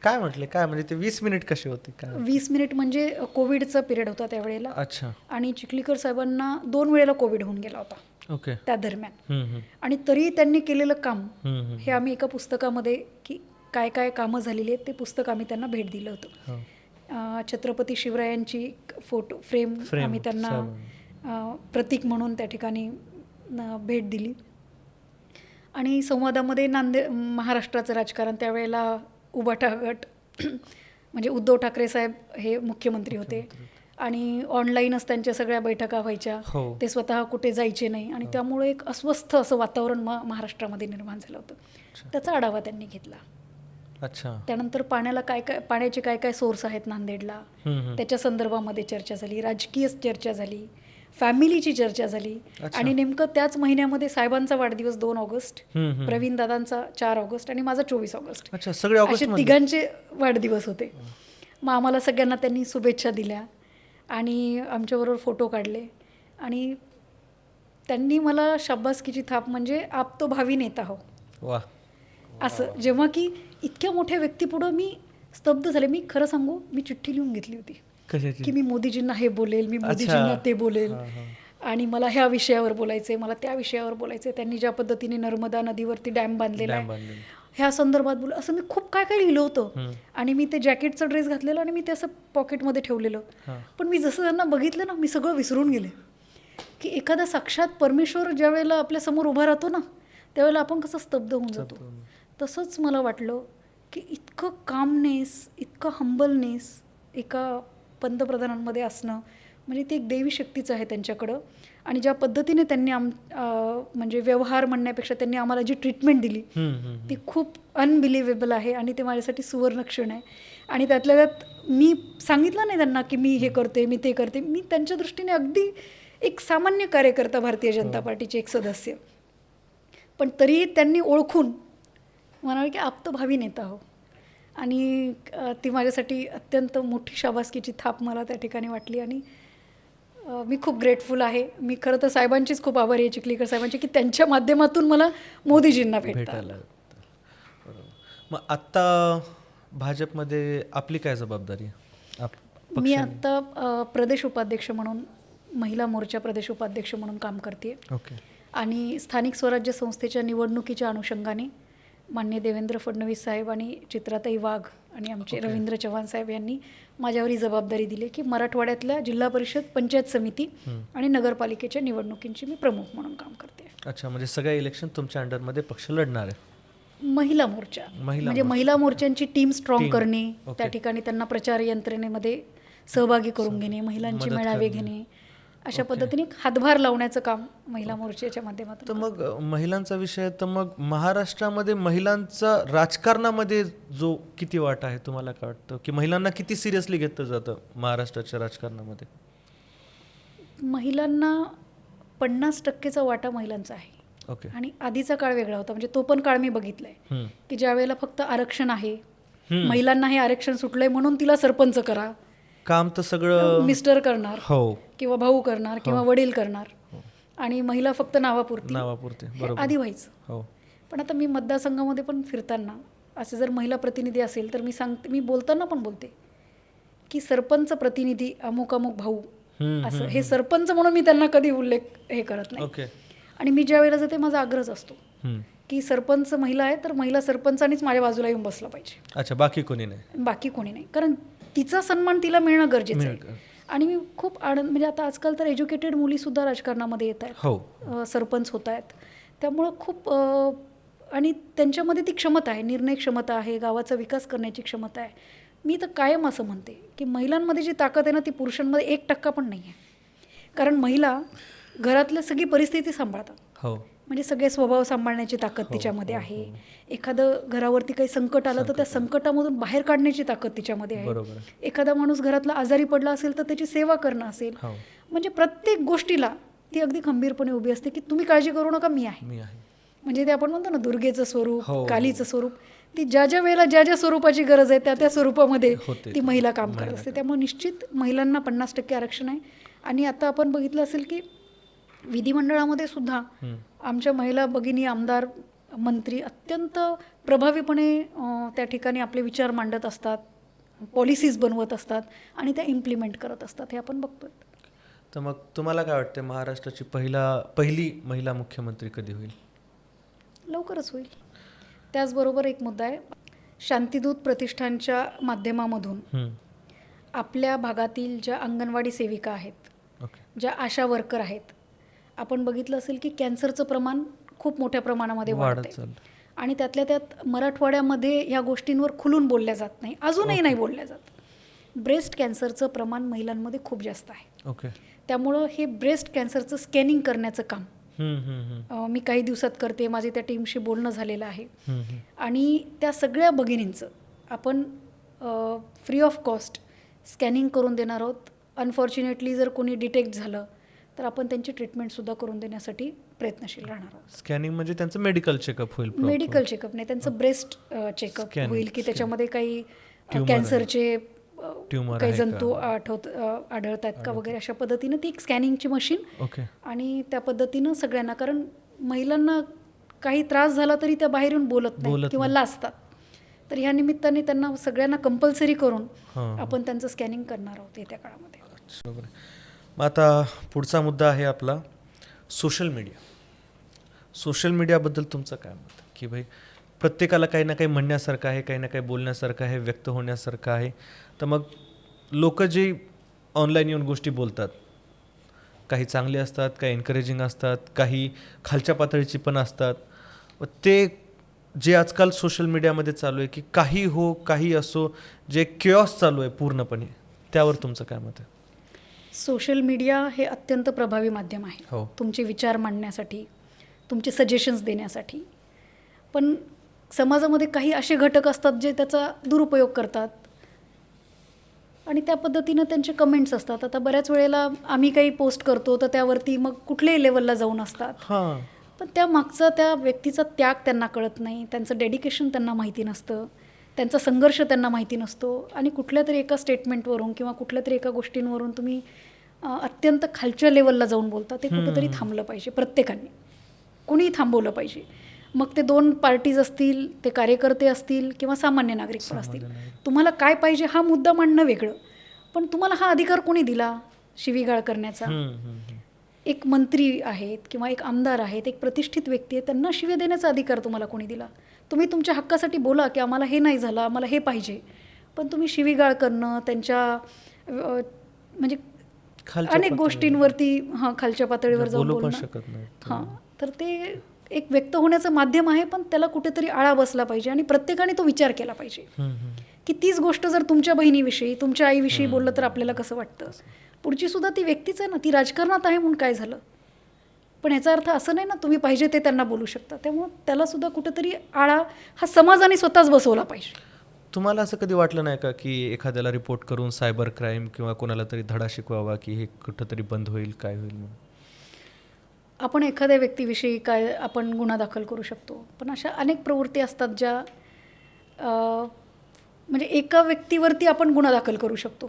काय म्हटले, काय म्हणजे ते 20 मिनिट कसे होते? 20 मिनिट म्हणजे कोविडचा पिरियड होता त्यावेळेला. अच्छा. आणि चिखलीकर साहेबांना 2 वेळेला कोविड होऊन गेला होता त्या दरम्यान. आणि तरी त्यांनी केलेलं काम हे आम्ही एका पुस्तकामध्ये की काय काय कामं झालेली आहेत ते पुस्तक आम्ही त्यांना भेट दिलं होतं. छत्रपती शिवरायांची फोटो फ्रेम आम्ही त्यांना प्रतीक म्हणून त्या ठिकाणी भेट दिली. आणि संवादामध्ये महाराष्ट्राचं राजकारण, त्यावेळेला उभाटा गट म्हणजे उद्धव ठाकरे साहेब हे मुख्यमंत्री होते आणि ऑनलाईनच त्यांच्या सगळ्या बैठका व्हायच्या. ते स्वतः कुठे जायचे नाही आणि त्यामुळे एक अस्वस्थ असं वातावरण महाराष्ट्रामध्ये निर्माण झालं होतं. त्याचा आढावा त्यांनी घेतला. अच्छा. त्यानंतर पाण्याचे काय काय सोर्स आहेत नांदेडला, त्याच्या संदर्भामध्ये चर्चा झाली, राजकीय चर्चा झाली, फॅमिलीची चर्चा झाली. आणि नेमकं त्याच महिन्यामध्ये साहेबांचा वाढदिवस 2 ऑगस्ट, प्रवीण दादांचा 4 ऑगस्ट आणि माझा 24 ऑगस्ट. अच्छा, सगळे ऑगस्ट असे तिघांचे वाढदिवस होते. मग आम्हाला सगळ्यांना त्यांनी शुभेच्छा दिल्या आणि आमच्याबरोबर फोटो काढले आणि त्यांनी मला शाबासकीची थाप, म्हणजे आप तो भावी नेता हो, वा, असं. जेव्हा की इतक्या मोठ्या व्यक्तीपुढं मी स्तब्ध झाले. मी खरं सांगू, मी चिठ्ठी लिहून घेतली होती कशाची? की मी मोदीजींना हे बोलेल, मी मोदीजींना ते बोलेल, आणि मला ह्या विषयावर बोलायचे, मला त्या विषयावर बोलायचे, त्यांनी ज्या पद्धतीने नर्मदा नदीवरती डॅम बांधलेला आहे ह्या संदर्भात बोल, असं मी खूप काय काय लिहिलं होतं. आणि मी ते जॅकेटचा ड्रेस घातलेलं आणि मी ते असं पॉकेटमध्ये ठेवलेलं. पण मी जसं त्यांना बघितलं ना, मी सगळं विसरून गेले की एखादा साक्षात परमेश्वर ज्या वेळेला आपल्यासमोर उभा राहतो ना, त्यावेळेला आपण कसं स्तब्ध होऊन जातो. तसंच मला वाटलं की इतकं कामनेस, इतकं हंबलनेस एका पंतप्रधानांमध्ये असणं, म्हणजे ती एक देवी शक्तीच आहे त्यांच्याकडं. आणि ज्या पद्धतीने त्यांनी म्हणजे व्यवहार म्हणण्यापेक्षा त्यांनी आम्हाला जी ट्रीटमेंट दिली ती खूप अनबिलिव्हेबल आहे आणि ते माझ्यासाठी सुवर्णक्षण आहे. आणि त्यातल्या त्यात मी सांगितलं नाही त्यांना की मी हे करते, मी ते करते. मी त्यांच्या दृष्टीने अगदी एक सामान्य कार्यकर्ता, भारतीय जनता पार्टीचे एक सदस्य, पण तरीही त्यांनी ओळखून म्हणाले की आप तो भावी नेता हो. आणि ती माझ्यासाठी अत्यंत मोठी शाबासकीची थाप मला त्या ठिकाणी वाटली. आणि मी खूप ग्रेटफुल आहे. मी खरं तर साहेबांचीच खूप आभारी आहे, चिखलीकर साहेबांची, की त्यांच्या माध्यमातून मला मोदीजींना भेटायला. मग आत्ता भाजपमध्ये आपली काय जबाबदारी आहे? मी आत्ता प्रदेश उपाध्यक्ष म्हणून, महिला मोर्चा प्रदेश उपाध्यक्ष म्हणून काम करते. ओके. आणि स्थानिक स्वराज्य संस्थेच्या निवडणुकीच्या अनुषंगाने माननीय देवेंद्र फडणवीस साहेब आणि चित्राताई वाघ आणि आमचे रवींद्र चव्हाण साहेब यांनी माझ्यावर ही जबाबदारी दिली की मराठवाड्यातल्या जिल्हा परिषद, पंचायत समिती आणि नगरपालिकेच्या निवडणुकींची मी प्रमुख म्हणून काम करते. अच्छा, म्हणजे सगळ्या इलेक्शन तुमच्या अंडरमध्ये पक्ष लढणार आहे? महिला मोर्चा म्हणजे महिला मोर्चांची टीम स्ट्रॉंग करणे, त्या ठिकाणी त्यांना प्रचार यंत्रणेमध्ये सहभागी करून घेणे, महिलांचे मेळावे घेणे, अशा पद्धतीने हातभार लावण्याचं काम महिला मोर्चाच्या माध्यमातून. तर मग महिलांचा विषय, तर मग महाराष्ट्रामध्ये महिलांचा राजकारणामध्ये जो किती वाटा आहे तुम्हाला काय वाटतं, की महिलांना किती सिरियसली घेतलं जातं महाराष्ट्राच्या राजकारणामध्ये? महिलांना 50% वाटा महिलांचा आहे. ओके. आणि आधीचा काळ वेगळा होता, म्हणजे तो पण काळ मी बघितलाय की ज्या वेळेला फक्त आरक्षण आहे, महिलांना हे आरक्षण सुटलंय म्हणून तिला सरपंच करा, काम तर सगळं मिस्टर करणार, हो, किंवा भाऊ करणार, किंवा वडील करणार, आणि महिला फक्त नावापुरती आधी व्हायचं. हो. पण आता मी मतदारसंघामध्ये पण फिरताना असे जर महिला प्रतिनिधी असेल तर मी बोलताना पण बोलते की सरपंच प्रतिनिधी अमुक अमुक भाऊ, असं. हे सरपंच म्हणून मी त्यांना कधी उल्लेख हे करत नाही. आणि मी ज्या वेळेला जाते माझा आग्रहच असतो की सरपंच महिला आहे तर महिला सरपंचानीच माझ्या बाजूला येऊन बसला पाहिजे. अच्छा, बाकी कोणी नाही, कारण तिचा सन्मान तिला मिळणं गरजेचं आहे. आणि मी खूप म्हणजे आता आजकाल तर एज्युकेटेड मुलीसुद्धा राजकारणामध्ये येत आहेत, सरपंच होत आहेत. त्यामुळं खूप आणि त्यांच्यामध्ये ती क्षमता आहे, निर्णय क्षमता आहे, गावाचा विकास करण्याची क्षमता आहे. मी तर कायम असं म्हणते की महिलांमध्ये जी ताकद आहे ना, ती पुरुषांमध्ये 1% पण नाही आहे. कारण महिला घरातल्या सगळी परिस्थिती सांभाळतात, म्हणजे सगळे स्वभाव सांभाळण्याची ताकद तिच्यामध्ये आहे. एखादं घरावरती काही संकट आलं तर त्या संकटामधून बाहेर काढण्याची ताकद तिच्यामध्ये आहे. एखादा माणूस घरातला आजारी पडला असेल तर त्याची सेवा करणं असेल, म्हणजे प्रत्येक गोष्टीला ती अगदी खंबीरपणे उभी असते की तुम्ही काळजी करू नका, मी आहे. म्हणजे ते आपण म्हणतो ना, दुर्गेचं स्वरूप, कालीचं स्वरूप, ती ज्या ज्या वेळेला ज्या ज्या स्वरूपाची गरज आहे त्या त्या स्वरूपामध्ये ती महिला काम करत असते. त्यामुळे निश्चित महिलांना 50% आरक्षण आहे. आणि आता आपण बघितलं असेल की विधिमंडळामध्ये सुद्धा आमच्या महिला भगिनी, आमदार, मंत्री अत्यंत प्रभावीपणे त्या ठिकाणी आपले विचार मांडत असतात, पॉलिसीज बनवत असतात आणि त्या इम्प्लिमेंट करत असतात, हे आपण बघतोय. तर मग तुम्हाला काय वाटतं, महाराष्ट्राची पहिली महिला मुख्यमंत्री कधी होईल? लवकरच होईल. त्याचबरोबर एक मुद्दा आहे, शांतिदूत प्रतिष्ठानच्या माध्यमामधून आपल्या भागातील ज्या अंगणवाडी सेविका आहेत, ज्या आशा वर्कर आहेत, आपण बघितलं असेल की कॅन्सरचं प्रमाण खूप मोठ्या प्रमाणामध्ये वाढत आहे. आणि त्यातल्या त्यात मराठवाड्यामध्ये ह्या गोष्टींवर खुलून बोलल्या जात नाही, अजूनही नाही बोलल्या जात. ब्रेस्ट कॅन्सरचं प्रमाण महिलांमध्ये खूप जास्त आहे. त्यामुळं हे ब्रेस्ट कॅन्सरचं स्कॅनिंग करण्याचं काम मी काही दिवसात करते, माझे त्या टीमशी बोलणं झालेलं आहे. आणि त्या सगळ्या भगिनींचं आपण फ्री ऑफ कॉस्ट स्कॅनिंग करून देणार आहोत. अनफॉर्च्युनेटली जर कोणी डिटेक्ट झालं तर आपण त्यांची ट्रीटमेंटसुद्धा करून देण्यासाठी प्रयत्नशील राहणार आहोत. स्कॅनिंग म्हणजे त्यांचं मेडिकल चेकअप होईल? मेडिकल चेकअप नाही, त्यांचं ब्रेस्ट चेकअप होईल की त्याच्यामध्ये काही कॅन्सरचे काही जंतू आढळतात का वगैरे, अशा पद्धतीनं ती एक स्कॅनिंगची मशीन. आणि त्या पद्धतीनं सगळ्यांना, कारण महिलांना काही त्रास झाला तरी त्या बाहेर येऊन बोलत नाही किंवा लाजतात, तर ह्या निमित्ताने त्यांना सगळ्यांना कंपल्सरी करून आपण त्यांचं स्कॅनिंग करणार आहोत येत्या काळामध्ये. मग आता पुढचा मुद्दा आहे आपला सोशल मीडिया. सोशल मीडियाबद्दल तुमचं काय मत, की भाई प्रत्येकाला काही ना काही म्हणण्यासारखं आहे, काही ना काही बोलण्यासारखं आहे, व्यक्त होण्यासारखं आहे. तर मग लोक जे ऑनलाईन येऊन गोष्टी बोलतात, काही चांगले असतात, काही एनकरेजिंग असतात, काही खालच्या पातळीची पण असतात. ते जे आजकाल सोशल मीडियामध्ये चालू आहे, की काही हो काही असो, जे किऑस चालू आहे पूर्णपणे, त्यावर तुमचं काय मत आहे? सोशल मीडिया हे अत्यंत प्रभावी माध्यम आहे तुमचे विचार मांडण्यासाठी, तुमचे सजेशन्स देण्यासाठी. पण समाजामध्ये काही असे घटक असतात जे त्याचा दुरुपयोग करतात आणि त्या पद्धतीनं त्यांचे कमेंट्स असतात. आता बऱ्याच वेळेला आम्ही काही पोस्ट करतो तर त्यावरती मग कुठल्याही लेवलला जाऊन असतात, पण त्या मागचा त्या व्यक्तीचा त्याग त्यांना कळत नाही, त्यांचं डेडिकेशन त्यांना माहिती नसतं, त्यांचा संघर्ष त्यांना माहिती नसतो. आणि कुठल्या तरी एका स्टेटमेंटवरून किंवा कुठल्या तरी एका गोष्टींवरून तुम्ही अत्यंत खालच्या लेवलला जाऊन बोलता. ते कुठंतरी थांबलं पाहिजे, प्रत्येकाने कोणीही थांबवलं पाहिजे. मग ते दोन पार्टीज असतील, ते कार्यकर्ते असतील किंवा सामान्य नागरिक पण असतील. तुम्हाला काय पाहिजे हा मुद्दा मांडणं वेगळं, पण तुम्हाला हा अधिकार कोणी दिला शिवीगाळ करण्याचा? एक मंत्री आहेत किंवा एक आमदार आहेत, एक प्रतिष्ठित व्यक्ती आहे, त्यांना शिव्या देण्याचा अधिकार तुम्हाला कोणी दिला? तुम्ही तुमच्या हक्कासाठी बोला की आम्हाला हे नाही झालं, आम्हाला हे पाहिजे, पण तुम्ही शिवीगाळ करणं, त्यांच्या म्हणजे अनेक गोष्टींवरती खालच्या पातळीवर जाऊन बोलणं, तर ते एक व्यक्त होण्याचं माध्यम आहे, पण त्याला कुठेतरी आळा बसला पाहिजे. आणि प्रत्येकाने तो विचार केला पाहिजे की तीच गोष्ट जर तुमच्या बहिणीविषयी, तुमच्या आईविषयी बोललं तर आपल्याला कसं वाटतं? पुढची सुद्धा ती व्यक्तीच आहे ना, ती राजकारणात आहे म्हणून काय झालं? पण ह्याचा अर्थ असं नाही ना तुम्ही पाहिजे ते त्यांना बोलू शकता. त्यामुळं त्याला सुद्धा कुठेतरी आळा हा समाजाने स्वतःच बसवला पाहिजे. तुम्हाला असं कधी वाटलं नाही का की एखाद्याला रिपोर्ट करून सायबर क्राईम किंवा कोणाला तरी धडा शिकवावा की हे कुठंतरी बंद होईल, काय होईल म्हणून? आपण एखाद्या व्यक्तीविषयी काय आपण गुन्हा दाखल करू शकतो, पण अशा अनेक प्रवृत्ती असतात ज्या म्हणजे एका व्यक्तीवरती आपण गुन्हा दाखल करू शकतो,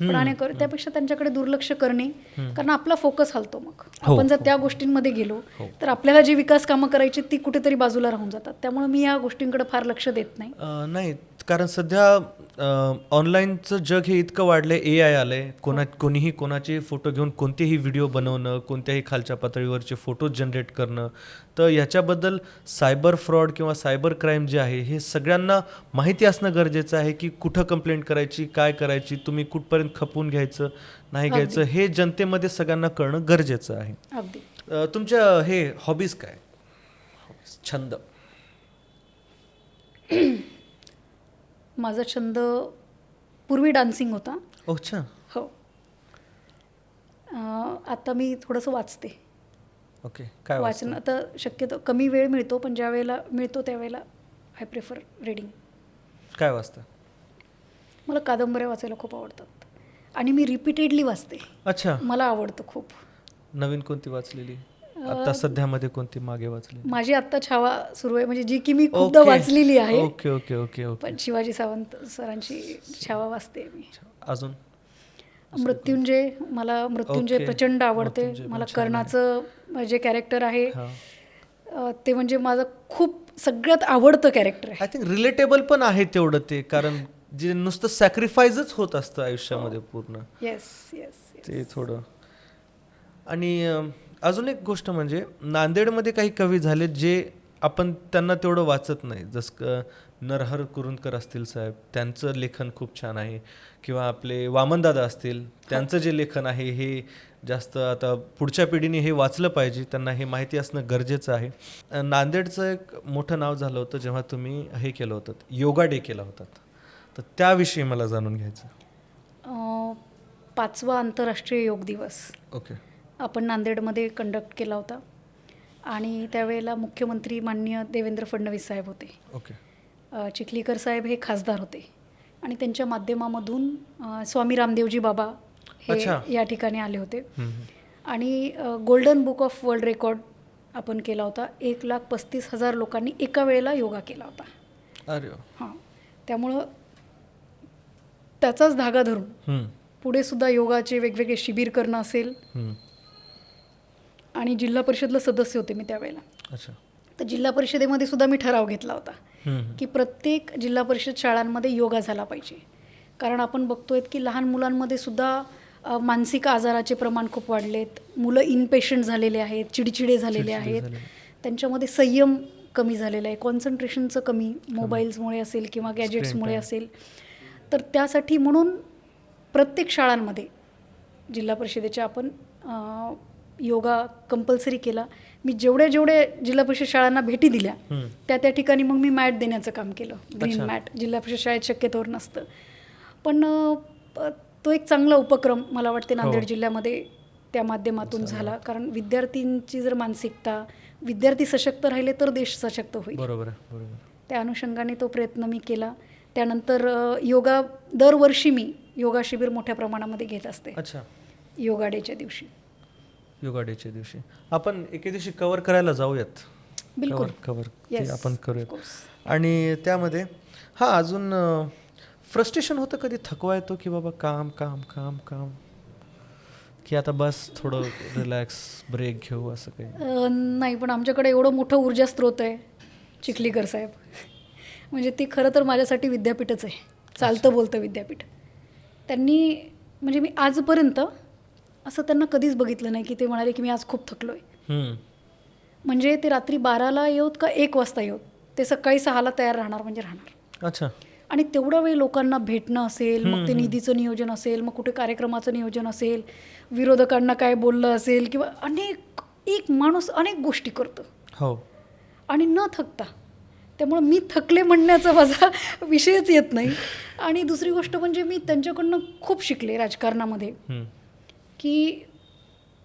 पण त्यापेक्षा त्यांच्याकडे दुर्लक्ष करणे, कारण आपला फोकस हलतो. मग आपण जर त्या गोष्टींमध्ये गेलो तर आपल्याला जी विकास कामं करायची ती कुठेतरी बाजूला राहून जातात. त्यामुळे मी या गोष्टींकडे फार लक्ष देत नाही. कारण सध्या ऑनलाईनचं जग हे इतकं वाढलंय, AI आलंय, कोणीही कोणाचे फोटो घेऊन कोणतेही व्हिडिओ बनवणं, कोणत्याही खालच्या पातळीवरचे फोटो जनरेट करणं. तर याच्याबद्दल सायबर फ्रॉड किंवा सायबर क्राईम जे आहे हे सगळ्यांना माहिती असणं गरजेचं आहे, की कुठं कंप्लेंट करायची, काय करायची, तुम्ही कुठपर्यंत खपवून घ्यायचं नाही घ्यायचं, हे जनतेमध्ये सगळ्यांना कळणं गरजेचं आहे. अगदी. तुमच्या हे हॉबीज काय, छंद? माझा छंद पूर्वी डान्सिंग होता. अच्छा. हो. आता मी थोडंसं वाचते. ओके. काय वाचन आता शक्यतो कमी वेळ मिळतो, पण ज्या वेळेला मिळतो त्यावेळेला आय प्रेफर रीडिंग. काय वाचता? मला कादंबऱ्या वाचायला खूप आवडतात आणि मी रिपीटेडली वाचते. अच्छा. मला आवडतं खूप. नवीन कोणती वाचलेली? आता सध्यामध्ये कोणती मागे वाचली? माझी आत्ता छावा सुरू आहे, म्हणजे जी की मी खूपदा वाचलेली आहे. Okay okay okay okay. पण शिवाजी सावंत सरांची छावा वाचते मी. अजून? मृत्युंजय, मला मृत्युंजय प्रचंड आवडते. मला कर्णाचं जे कॅरेक्टर आहे ते म्हणजे माझं खूप सगळ्यात आवडतं कॅरेक्टर आहे. आय थिंक रिलेटेबल पण आहे तेवढं ते, कारण जे नुसतं सॅक्रिफाईसच होत असतं आयुष्यामध्ये पूर्ण. Yes yes. ते थोडं. आणि अजून एक गोष्ट म्हणजे नांदेडमध्ये काही कवी झाले जे आपण त्यांना तेवढं वाचत नाही, जसं नरहर कुरुंदकर असतील साहेब, त्यांचं लेखन खूप छान आहे, किंवा आपले वामनदादा असतील, त्यांचं जे लेखन आहे हे जास्त आता पुढच्या पिढीने हे वाचलं पाहिजे, त्यांना हे माहिती असणं गरजेचं आहे. नांदेडचं एक मोठं नाव झालं होतं जेव्हा तुम्ही हे केलं होतं, योगा डे केला होता, तर त्याविषयी मला जाणून घ्यायचं. 5वा आंतरराष्ट्रीय योग दिवस ओके आपण नांदेडमध्ये कंडक्ट केला होता. आणि त्यावेळेला मुख्यमंत्री माननीय देवेंद्र फडणवीस साहेब होते. ओके. चिखलीकर साहेब हे खासदार होते आणि त्यांच्या माध्यमामधून स्वामी रामदेवजी बाबा हे अच्छा. या ठिकाणी आले होते. हम्म. आणि golden book of world record आपण केला होता. 1,35,000 लोकांनी एका वेळेला योगा केला होता. अरे वा. हां, त्यामुळं त्याचाच धागा धरून हम्म. पुढे सुद्धा योगाचे वेगवेगळे शिबिर करणं असेल. हम्म. आणि जिल्हा परिषदला सदस्य होते मी त्यावेळेला. अच्छा. तर जिल्हा परिषदेमध्ये सुद्धा मी ठराव घेतला होता हम्म. की प्रत्येक जिल्हा परिषद शाळांमध्ये योगा झाला पाहिजे. कारण आपण बघतोय की लहान मुलांमध्ये सुद्धा मानसिक आजाराचे प्रमाण खूप वाढलेत. मुलं इनपेशंट झालेले आहेत, चिडचिडे झालेले आहेत, त्यांच्यामध्ये संयम कमी झालेला आहे, कॉन्सन्ट्रेशनचं कमी, मोबाईल्समुळे असेल किंवा गॅजेट्समुळे असेल. तर त्यासाठी म्हणून प्रत्येक शाळांमध्ये जिल्हा परिषदेच्या आपण योगा कंपल्सरी केला. मी जेवढ्या जिल्हा परिषद शाळांना भेटी दिल्या त्या ठिकाणी मग मी मॅट देण्याचं काम केलं. ग्रीन मॅट जिल्हा परिषद शाळेत शक्यतोवर नसतं, पण तो एक चांगला उपक्रम मला वाटते नांदेड जिल्ह्यामध्ये त्या माध्यमातून झाला. कारण विद्यार्थ्यांची जर मानसिकता, विद्यार्थी सशक्त राहिले तर देश सशक्त होईल. बरोबर आहे, बरोबर. त्या अनुषंगाने तो प्रयत्न मी केला. त्यानंतर योगा दरवर्षी मी योगा शिबिर मोठ्या प्रमाणामध्ये घेत असते. अच्छा. योगा डेच्या दिवशी. योगा डेच्या दिवशी आपण एके दिवशी कव्हर करायला जाऊयात. बिलकुल. कव्हर Yes, आपण of करूयात. course. आणि त्यामध्ये अजून फ्रस्ट्रेशन होतं कधी, थकवा येतो की बाबा काम काम काम काम, की आता बस थोडं रिलॅक्स ब्रेक घेऊ असं काही? नाही, पण आमच्याकडे एवढं मोठं ऊर्जा स्रोत आहे चिखलीकर साहेब. म्हणजे ती खरं तर माझ्यासाठी विद्यापीठच आहे, चालतं बोलतं विद्यापीठ. त्यांनी म्हणजे मी आजपर्यंत असं त्यांना कधीच बघितलं नाही की ते म्हणाले की मी आज खूप थकलो आहे. म्हणजे ते रात्री 12ला येऊत का 1 वाजता येऊत, ते सकाळी 6ला तयार राहणार म्हणजे राहणार. अच्छा. आणि तेवढा वेळ लोकांना भेटणं असेल, मग ते निधीचं नियोजन असेल, मग कुठे कार्यक्रमाचं नियोजन असेल, विरोधकांना काय बोललं असेल, किंवा एक माणूस अनेक गोष्टी करतो. हो. आणि न थकता. त्यामुळं मी थकले म्हणण्याचा माझा विषयच येत नाही. आणि दुसरी गोष्ट म्हणजे मी त्यांच्याकडनं खूप शिकले राजकारणामध्ये, की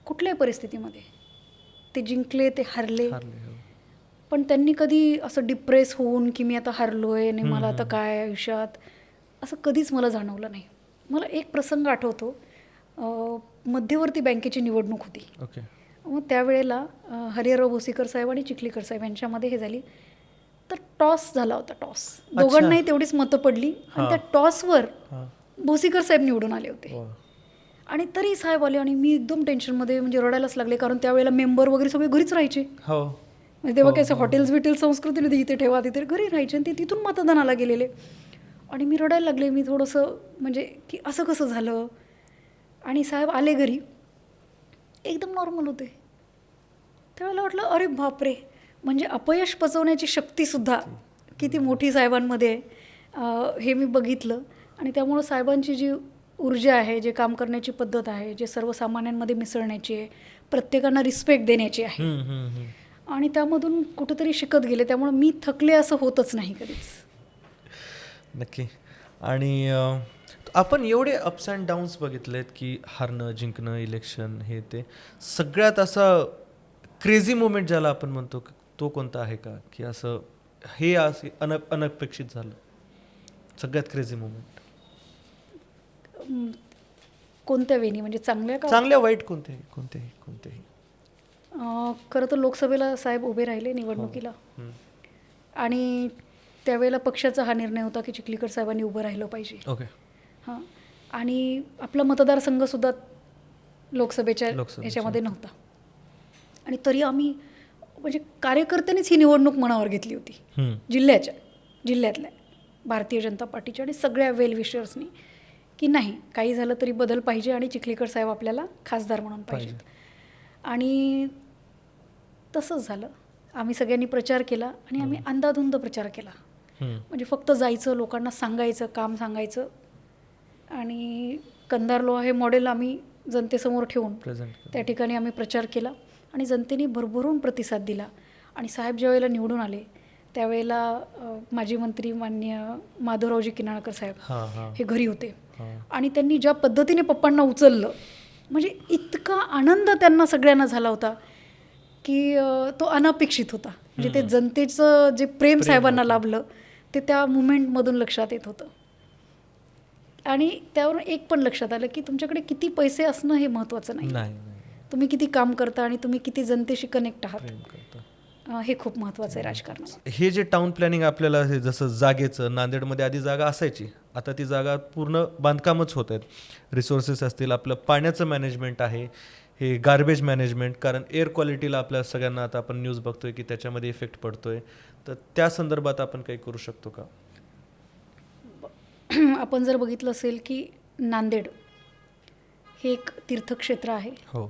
कुठल्याही परिस्थितीमध्ये ते जिंकले, ते हारले, पण त्यांनी कधी असं डिप्रेस होऊन की मी आता हारलोय आणि मला आता काय आयुष्यात, असं कधीच मला जाणवलं नाही. मला एक प्रसंग आठवतो. मध्यवर्ती बँकेची निवडणूक होती. ओके. मग त्यावेळेला हरिहरराव भोसीकर साहेब आणि चिखलीकर साहेब यांच्यामध्ये हे झाली. तर टॉस झाला होता. टॉस दोघांनाही तेवढीच मतं पडली आणि त्या टॉसवर भोसीकर साहेब निवडून आले होते. आणि तरी साहेब आले आणि मी एकदम टेन्शनमध्ये, म्हणजे रडायलाच लागले. कारण त्यावेळेला मेंबर वगैरे सगळे घरीच राहायचे. म्हणजे तेव्हा काय हॉटेल्स बिटेल्स संस्कृती नव्हती, इथे ठेवा तिथे घरी राहायचे, आणि ते तिथून मतदानाला गेलेले. आणि मी रडायला लागले. मी थोडंसं म्हणजे की असं कसं झालं. आणि साहेब आले घरी, एकदम नॉर्मल होते. त्यावेळेला वाटलं अरे बापरे, म्हणजे अपयश पचवण्याची शक्तीसुद्धा किती मोठी साहेबांमध्ये आहे हे मी बघितलं. आणि त्यामुळं साहेबांची जी ऊर्जा आहे, जे काम करण्याची पद्धत आहे, जे सर्वसामान्यांमध्ये मिसळण्याची आहे, प्रत्येकांना रिस्पेक्ट देण्याची आहे, आणि त्यामधून कुठेतरी शिकत गेले. त्यामुळं मी थकले असं होतच नाही कधीच. नक्की. आणि आपण एवढे अप्स अँड डाऊन्स बघितलेत की हारणं जिंकणं, इलेक्शन, हे ते, सगळ्यात असा क्रेझी मोमेंट ज्याला आपण म्हणतो तो कोणता आहे का, की असं हे असे अनपेक्षित झालं सगळ्यात क्रेझी मोमेंट? कोणत्या वेळी, म्हणजे चांगल्या का चांगल्या वाईट, कोणतेही? खरं तर लोकसभेला साहेब उभे राहिले निवडणुकीला. आणि त्यावेळेला पक्षाचा हा निर्णय होता की चिखलीकर साहेबांनी उभं राहिलं पाहिजे. ओके. हां. आणि आपला मतदारसंघसुद्धा लोकसभेच्या याच्यामध्ये नव्हता. आणि तरी आम्ही म्हणजे कार्यकर्त्यांनीच ही निवडणूक मनावर घेतली होती, जिल्ह्यातल्या भारतीय जनता पार्टीच्या आणि सगळ्या वेल विशर्सनी, की नाही काही झालं तरी बदल पाहिजे आणि चिखलीकर साहेब आपल्याला खासदार म्हणून पाहिजेत. आणि तसंच झालं. आम्ही सगळ्यांनी प्रचार केला आणि आम्ही अंधाधुंद प्रचार केला. म्हणजे फक्त जायचं, लोकांना सांगायचं, काम सांगायचं. आणि कंधार लो हे मॉडेल आम्ही जनतेसमोर ठेवून त्या ठिकाणी आम्ही प्रचार केला आणि जनतेने भरभरून प्रतिसाद दिला. आणि साहेब ज्या वेळेला निवडून आले त्यावेळेला माजी मंत्री माननीय माधवरावजी किनाळकर साहेब हे घरी होते. आणि त्यांनी ज्या पद्धतीने पप्पांना उचललं, म्हणजे इतका आनंद त्यांना सगळ्यांना झाला होता की तो अनपेक्षित होता. म्हणजे ते जनतेचं जे प्रेम साहेबांना लाभलं ते त्या मुमेंटमधून लक्षात येत होतं. आणि त्यावरून एक पण लक्षात आलं की तुमच्याकडे किती पैसे असणं हे महत्त्वाचं नाही, तुम्ही किती काम करता आणि तुम्ही किती जनतेशी कनेक्ट आहात हे खूप महत्त्वाचं आहे राजकारणात. हे जे टाउन प्लॅनिंग आपल्याला हे जसं जागेचं, नांदेडमध्ये आधी जागा असायची, आता ती जागा पूर्ण बांधकामच होत आहेत. रिसोर्सेस असतील, आपलं पाण्याचं मॅनेजमेंट आहे, हे गार्बेज मॅनेजमेंट, कारण एअर क्वालिटीला आपल्या सगळ्यांना आता आपण न्यूज बघतोय की त्याच्यामध्ये इफेक्ट पडतोय. तर त्या संदर्भात आपण काही करू शकतो का? आपण जर बघितलं असेल की नांदेड हे एक तीर्थक्षेत्र आहे. हो.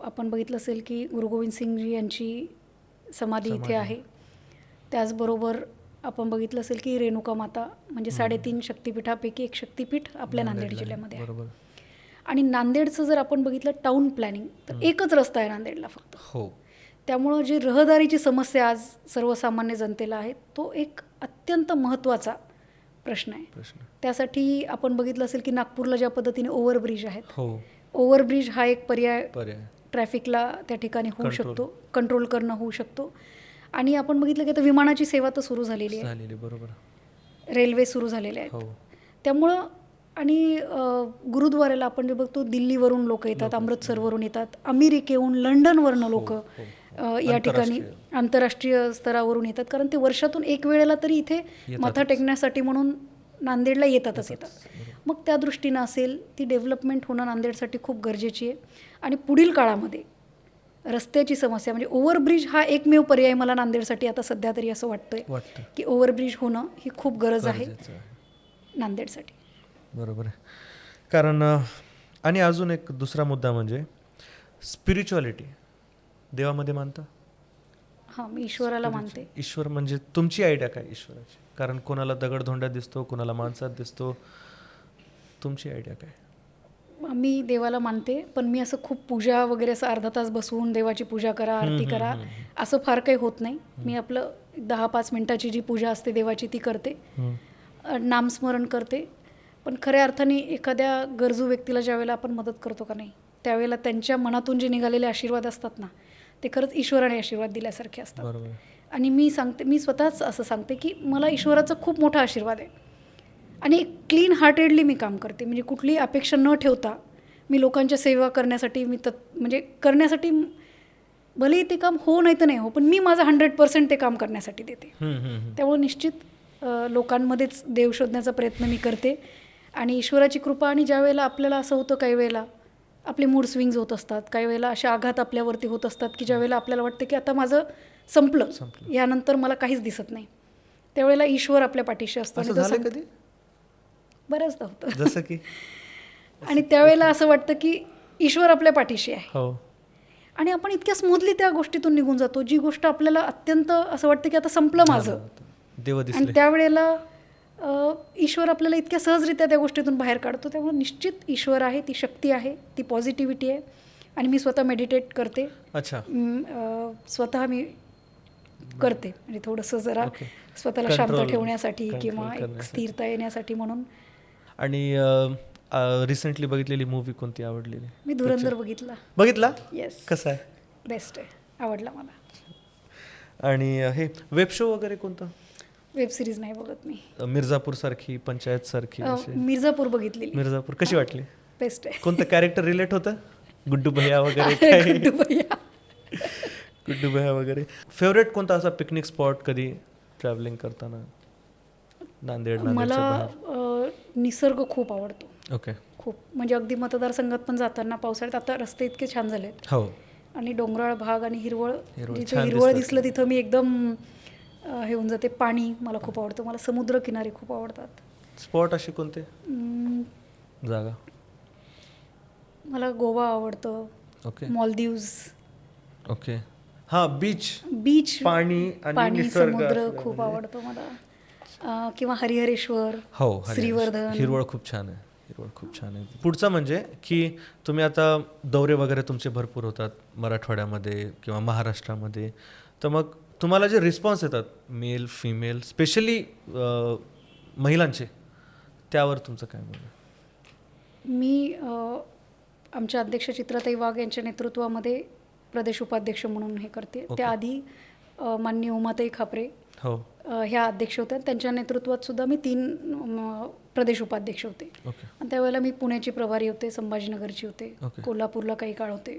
आपण बघितलं असेल की गुरु गोविंद सिंगजी यांची समाधी इथे आहे. त्याचबरोबर आपण बघितलं असेल की रेणुका माता म्हणजे 3.5 शक्तिपीठापैकी एक शक्तिपीठ आपल्या नांदेड जिल्ह्यामध्ये आहे. आणि नांदेडचं जर आपण बघितलं टाउन प्लॅनिंग तर एकच रस्ता आहे नांदेडला फक्त. हो. त्यामुळं जी रहदारीची समस्या आज सर्वसामान्य जनतेला आहे तो एक अत्यंत महत्त्वाचा प्रश्न आहे. त्यासाठी आपण बघितलं असेल की नागपूरला ज्या पद्धतीने ओव्हरब्रिज आहेत, ओव्हरब्रिज हा एक पर्याय ट्रॅफिकला त्या ठिकाणी होऊ शकतो, कंट्रोल करणं होऊ शकतो. आणि आपण बघितलं की आता विमानाची सेवा तर सुरू झालेली आहे, बरोबर, रेल्वे सुरू झालेल्या आहेत. त्यामुळं आणि गुरुद्वाऱ्याला आपण जे बघतो दिल्लीवरून लोक येतात, अमृतसरवरून येतात, अमेरिकेहून, लंडनवरनं लोक या ठिकाणी आंतरराष्ट्रीय स्तरावरून येतात, कारण ते वर्षातून एक वेळेला तरी इथे माथा टेकण्यासाठी म्हणून नांदेडला येतातच येतात. मग त्या दृष्टीनं असेल ती डेव्हलपमेंट होणं नांदेडसाठी खूप गरजेची आहे. आणि पुढील काळामध्ये रस्त्याची समस्या म्हणजे ओव्हरब्रिज हा एकमेव पर्याय मला नांदेडसाठी आता सध्या तरी असं वाटतंय की ओव्हरब्रिज होणं ही खूप गरज आहे नांदेडसाठी. बरोबर आहे. कारण आणि अजून एक दुसरा मुद्दा म्हणजे स्पिरिच्युअलिटी. देवामध्ये मानता? हां, मी ईश्वराला मानते. ईश्वर म्हणजे तुमची आयडिया काय ईश्वराची? कारण कोणाला दगडधोंड्यात दिसतो, कोणाला माणसात दिसतो, तुमची आयडिया काय? मी देवाला मानते, पण मी असं खूप पूजा वगैरे असं अर्धा तास बसवून देवाची पूजा करा, आरती करा असं फार काही होत नाही. मी आपलं 10-5 मिनिटाची जी पूजा असते देवाची ती करते, नामस्मरण करते. पण खऱ्या अर्थाने एखाद्या गरजू व्यक्तीला ज्यावेळेला आपण मदत करतो का नाही, त्यावेळेला त्यांच्या मनातून जे निघालेले आशीर्वाद असतात ना, ते खरंच ईश्वराने आशीर्वाद दिल्यासारखे असतात. आणि मी स्वतःच असं सांगते की मला ईश्वराचा खूप मोठा आशीर्वाद आहे. आणि क्लीन हार्टेडली मी काम करते, म्हणजे कुठलीही अपेक्षा न ठेवता मी लोकांच्या सेवा करण्यासाठी म्हणजे करण्यासाठी, भलेही ते काम हो नाही तर नाही हो, पण मी माझं 100% ते काम करण्यासाठी देते. त्यामुळे निश्चित लोकांमध्येच देव शोधण्याचा प्रयत्न मी करते. आणि ईश्वराची कृपा. आणि ज्या वेळेला आपल्याला असं होतं, काही वेळेला आपले मूड स्विंग्स होत असतात, काही वेळेला असे आघात आपल्यावरती होत असतात की ज्या वेळेला आपल्याला वाटतं की आता माझं संपलं, यानंतर मला काहीच दिसत नाही, त्यावेळेला ईश्वर आपल्या पाठीशी असतो. कधी बऱ्याचदा होतं जसं की आणि त्यावेळेला असं वाटतं की ईश्वर आपल्या पाठीशी आहे. आणि आपण इतक्या स्मूथली त्या गोष्टीतून निघून जातो, जी गोष्ट आपल्याला अत्यंत असं वाटतं की आता संपलं माझं, आणि त्यावेळेला ईश्वर आपल्याला इतक्या सहजरित्या त्या गोष्टीतून बाहेर काढतो. त्यामुळे निश्चित ईश्वर आहे, ती शक्ती आहे, ती पॉझिटिव्हिटी आहे. आणि मी स्वतः मेडिटेट करते. अच्छा. स्वतः मी करते, म्हणजे थोडंसं जरा स्वतःला शांत ठेवण्यासाठी किंवा एक स्थिरता येण्यासाठी म्हणून. आणि रिसेंटली बघितलेली मूवी कोणती आवडलेली? मी धुरंधर बघितला. येस. कसा आहे? बेस्ट आहे, आवडला मला. आणि हे वेब शो वगैरे कोणता? वेब सिरीज नाही बघत मी. मिर्झापूर सारखी, पंचायत सारखी? मिर्झापूर बघितलेली. मिर्झापूर कशी वाटली? बेस्ट आहे. कोणतं कॅरेक्टर रिलेट होतं? गुड्डू भैया वगैरे? गुड्डू भैया वगैरे. फेवरेट कोणता असा पिकनिक स्पॉट कधी ट्रॅव्हलिंग करताना नांदेड? मला निसर्ग खूप आवडतो. ओके. खूप म्हणजे अगदी मतदारसंघात पण जाताना पावसाळ्यात आता रस्ते इतके छान झाले आहेत. हो. आणि डोंगराळ भाग आणि हिरवळ, जिथे हिरवळ दिसलं तिथं मी एकदम हे होऊन जाते. पाणी मला खूप आवडतं. मला समुद्र किनारे खूप आवडतात. स्पॉट असे कोणते जागा? मला गोवा आवडतं. ओके. मॉलदीव्स. ओके. हा, बीच, पाणी समुद्र खूप आवडतो मला. किंवा हरिहरेश्वर. हो, श्रीवर्धन. हिरवळ खूप छान आहे. पुढचा म्हणजे की तुम्ही आता दौरे वगैरे तुमचे भरपूर होतात मराठवाड्यामध्ये किंवा महाराष्ट्रामध्ये, तर मग तुम्हाला जे रिस्पॉन्स येतात मेल फिमेल स्पेशली महिलांचे, त्यावर तुमचं काय म्हणणं? मी आमच्या अध्यक्ष चित्राताई वाघ यांच्या नेतृत्वामध्ये प्रदेश उपाध्यक्ष म्हणून हे करते. ओके. त्याआधी माननीय उमाताई खापरे हो. ह्या अध्यक्ष होत्या. त्यांच्या नेतृत्वात सुद्धा मी 3 प्रदेश उपाध्यक्ष होते. ओके. आणि त्यावेळेला मी पुण्याची प्रभारी होते, संभाजीनगरची होते, ओके. कोल्हापूरला काही काळ होते.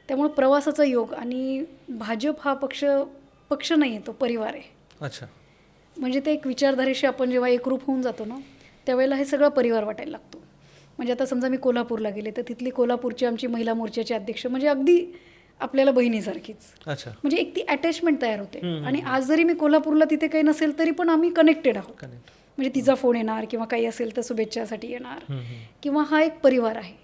त्यामुळे प्रवासाचा योग आणि भाजप हा पक्ष नाही आहे, तो परिवार आहे. अच्छा. म्हणजे ते एक विचारधारेशी आपण जेव्हा एकरूप होऊन जातो ना, त्यावेळेला हे सगळं परिवार वाटायला लागतो. म्हणजे आता समजा मी कोल्हापूरला गेले तर तिथली कोल्हापूरची आमची महिला मोर्चाचे अध्यक्ष म्हणजे अगदी आपल्याला बहिणीसारखीच. अच्छा. म्हणजे एक ती अटॅचमेंट तयार होते. हम्म. आणि आज जरी मी कोल्हापूरला तिथे काही नसेल तरी पण आम्ही कनेक्टेड आहोत. कनेक्ट. म्हणजे तिचा फोन येणार किंवा काही असेल तर शुभेच्छासाठी येणार हम्म, हम्म. किंवा हा एक परिवार आहे.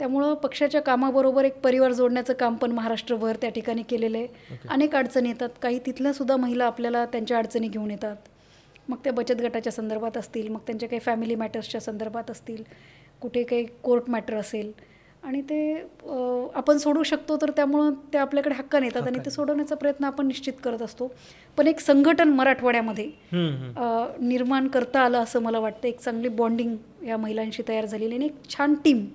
त्यामुळं पक्षाच्या कामाबरोबर एक परिवार जोडण्याचं काम पण महाराष्ट्रभर त्या ठिकाणी केलेलं आहे. ओके. अनेक अडचणी येतात, काही तिथल्यासुद्धा महिला आपल्याला त्यांच्या अडचणी घेऊन येतात. मग त्या बचत गटाच्या संदर्भात असतील, मग त्यांच्या काही फॅमिली मॅटर्सच्या संदर्भात असतील, कुठे काही कोर्ट मॅटर असेल आणि ते आपण सोडू शकतो तर त्यामुळं ते आपल्याकडे हक्काने येतात आणि ते सोडवण्याचा प्रयत्न आपण निश्चित करत असतो. पण एक संघटन मराठवाड्यामध्ये हम्म, हम्म. निर्माण करता आलं असं मला वाटतं. एक चांगली बॉन्डिंग या महिलांशी तयार झालेली आणि एक छान टीम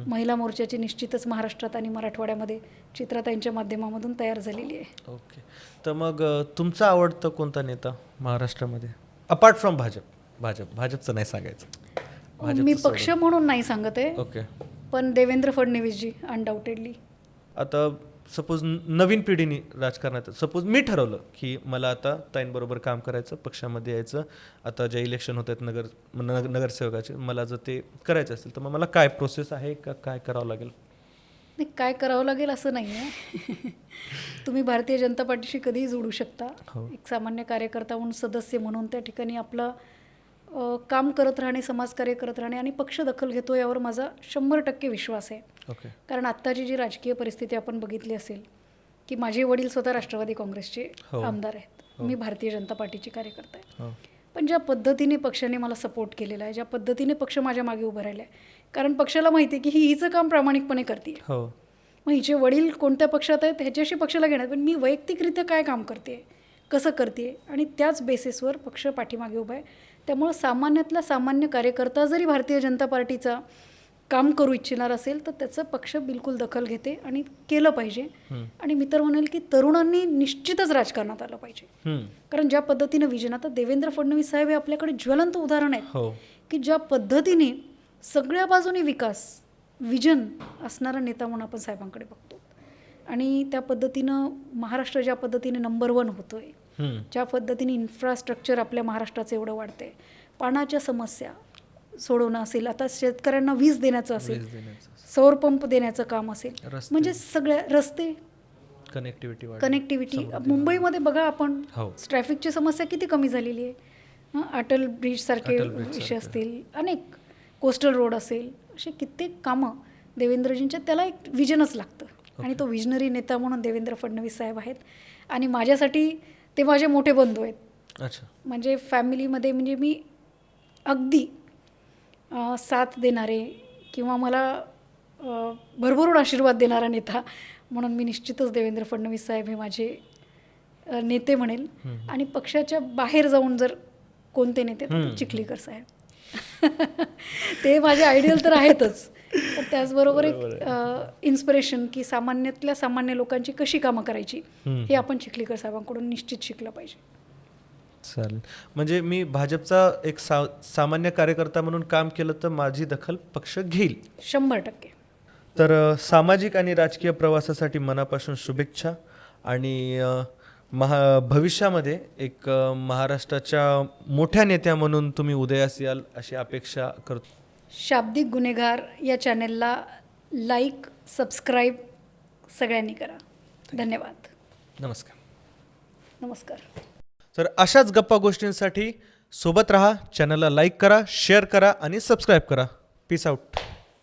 महिला मोर्चाची निश्चितच महाराष्ट्रात आणि मराठवाड्यामध्ये चित्राताईंच्या माध्यमामधून तयार झालेली आहे. ओके. तर मग तुमचा आवडता कोणता नेता महाराष्ट्रामध्ये अपार्ट फ्रॉम भाजपचं नाही सांगायचं. मी भाजपचं पक्ष म्हणून नाही सांगत आहे, ओके. पण देवेंद्र फडणवीसजी अनडाऊटेडली. आता सपोज नवीन पिढीने राजकारणात सपोज मी ठरवलं की मला आता ताईंबरोबर काम करायचं, पक्षामध्ये यायचं, आता जे इलेक्शन होत आहेत नगरसेवकाचे, मला जर ते करायचं असेल तर मग मला काय प्रोसेस आहे का, काय करावं लागेल? नाही, काय करावं लागेल असं नाही आहे. तुम्ही भारतीय जनता पार्टीशी कधीही जोडू शकता. हो. एक सामान्य कार्यकर्ता म्हणून, सदस्य म्हणून त्या ठिकाणी आपलं काम करत राहणे, समाजकार्य करत राहणे आणि पक्ष दखल घेतो यावर माझा 100% विश्वास आहे. ओके. कारण आत्ताची जी राजकीय परिस्थिती आपण बघितली असेल की माझे वडील स्वतः राष्ट्रवादी काँग्रेसचे हो. आमदार आहेत, मी भारतीय जनता पार्टीची कार्यकर्ता आहे. हो. पण ज्या पद्धतीने पक्षाने मला सपोर्ट केलेला आहे, ज्या पद्धतीने पक्ष माझ्या मागे उभं राहिला आहे, कारण पक्षाला माहिती आहे की ही हिचं काम प्रामाणिकपणे करते. हो. मग हिचे वडील कोणत्या पक्षात आहेत ह्याच्याशी पक्षाला घेणार, पण मी वैयक्तिकरित्या काय काम करते, कसं करते आणि त्याच बेसिसवर पक्ष पाठीमागे उभा आहे. त्यामुळं सामान्यातला सामान्य कार्यकर्ता जरी भारतीय जनता पार्टीचा काम करू इच्छिणार असेल तर त्याचं पक्ष बिलकुल दखल घेते आणि केलं पाहिजे. आणि मी तर म्हणेल की तरुणांनी निश्चितच राजकारणात आलं पाहिजे. कारण ज्या पद्धतीनं विजन, आता देवेंद्र फडणवीस साहेब हे आपल्याकडे ज्वलंत उदाहरण आहेत. हो. की ज्या पद्धतीने सगळ्या बाजूने विकास विजन असणारा नेता म्हणून आपण साहेबांकडे बघतो. आणि त्या पद्धतीनं महाराष्ट्र ज्या पद्धतीने नंबर 1 होतो आहे, ज्या पद्धतीने इन्फ्रास्ट्रक्चर आपल्या महाराष्ट्राचं एवढं वाढतंय, पाण्याच्या समस्या सोडवणं असेल, आता शेतकऱ्यांना वीज देण्याचं असेल, सौर पंप देण्याचं काम असेल, म्हणजे सगळ्या रस्ते, कनेक्टिव्हिटी. मुंबईमध्ये बघा आपण, ट्रॅफिकची समस्या किती कमी झालेली आहे. अटल ब्रिजसारखे विषय असतील, अनेक कोस्टल रोड असेल, असे कित्येक कामं देवेंद्रजींच्या, त्याला एक विजनच लागतं. आणि तो विजनरी नेता म्हणून देवेंद्र फडणवीस साहेब आहेत. आणि माझ्यासाठी ते माझे मोठे बंधू आहेत. अच्छा. म्हणजे फॅमिलीमध्ये म्हणजे मी अगदी साथ देणारे किंवा मला भरभरून आशीर्वाद देणारा नेता म्हणून मी निश्चितच देवेंद्र फडणवीस साहेब हे माझे नेते म्हणेल. आणि पक्षाच्या बाहेर जाऊन जर कोणते नेते तर चिखलीकर साहेब. ते माझे आयडियल तर आहेतच, पण त्याचबरोबर एक इन्स्पिरेशन की सामान्यातल्या सामान्य लोकांची कशी कामं करायची हे आपण चिखलीकर साहेबांकडून निश्चित शिकलं पाहिजे. चालेल. म्हणजे मी भाजपचा एक सामान्य कार्यकर्ता म्हणून काम केलं तर माझी दखल पक्ष घेईल 100%. तर सामाजिक आणि राजकीय प्रवासासाठी मनापासून शुभेच्छा. आणि भविष्यामध्ये एक महाराष्ट्राच्या मोठ्या नेत्या म्हणून तुम्ही उदयास याल अशी अपेक्षा करतो. शाब्दिक गुन्हेगार या चॅनेलला लाईक, सबस्क्राईब सगळ्यांनी करा. धन्यवाद. नमस्कार. तर अशाच गप्पा गोष्टींसाठी सोबत राहा, चॅनलला लाईक करा, शेअर करा आणि सबस्क्राईब करा. Peace out.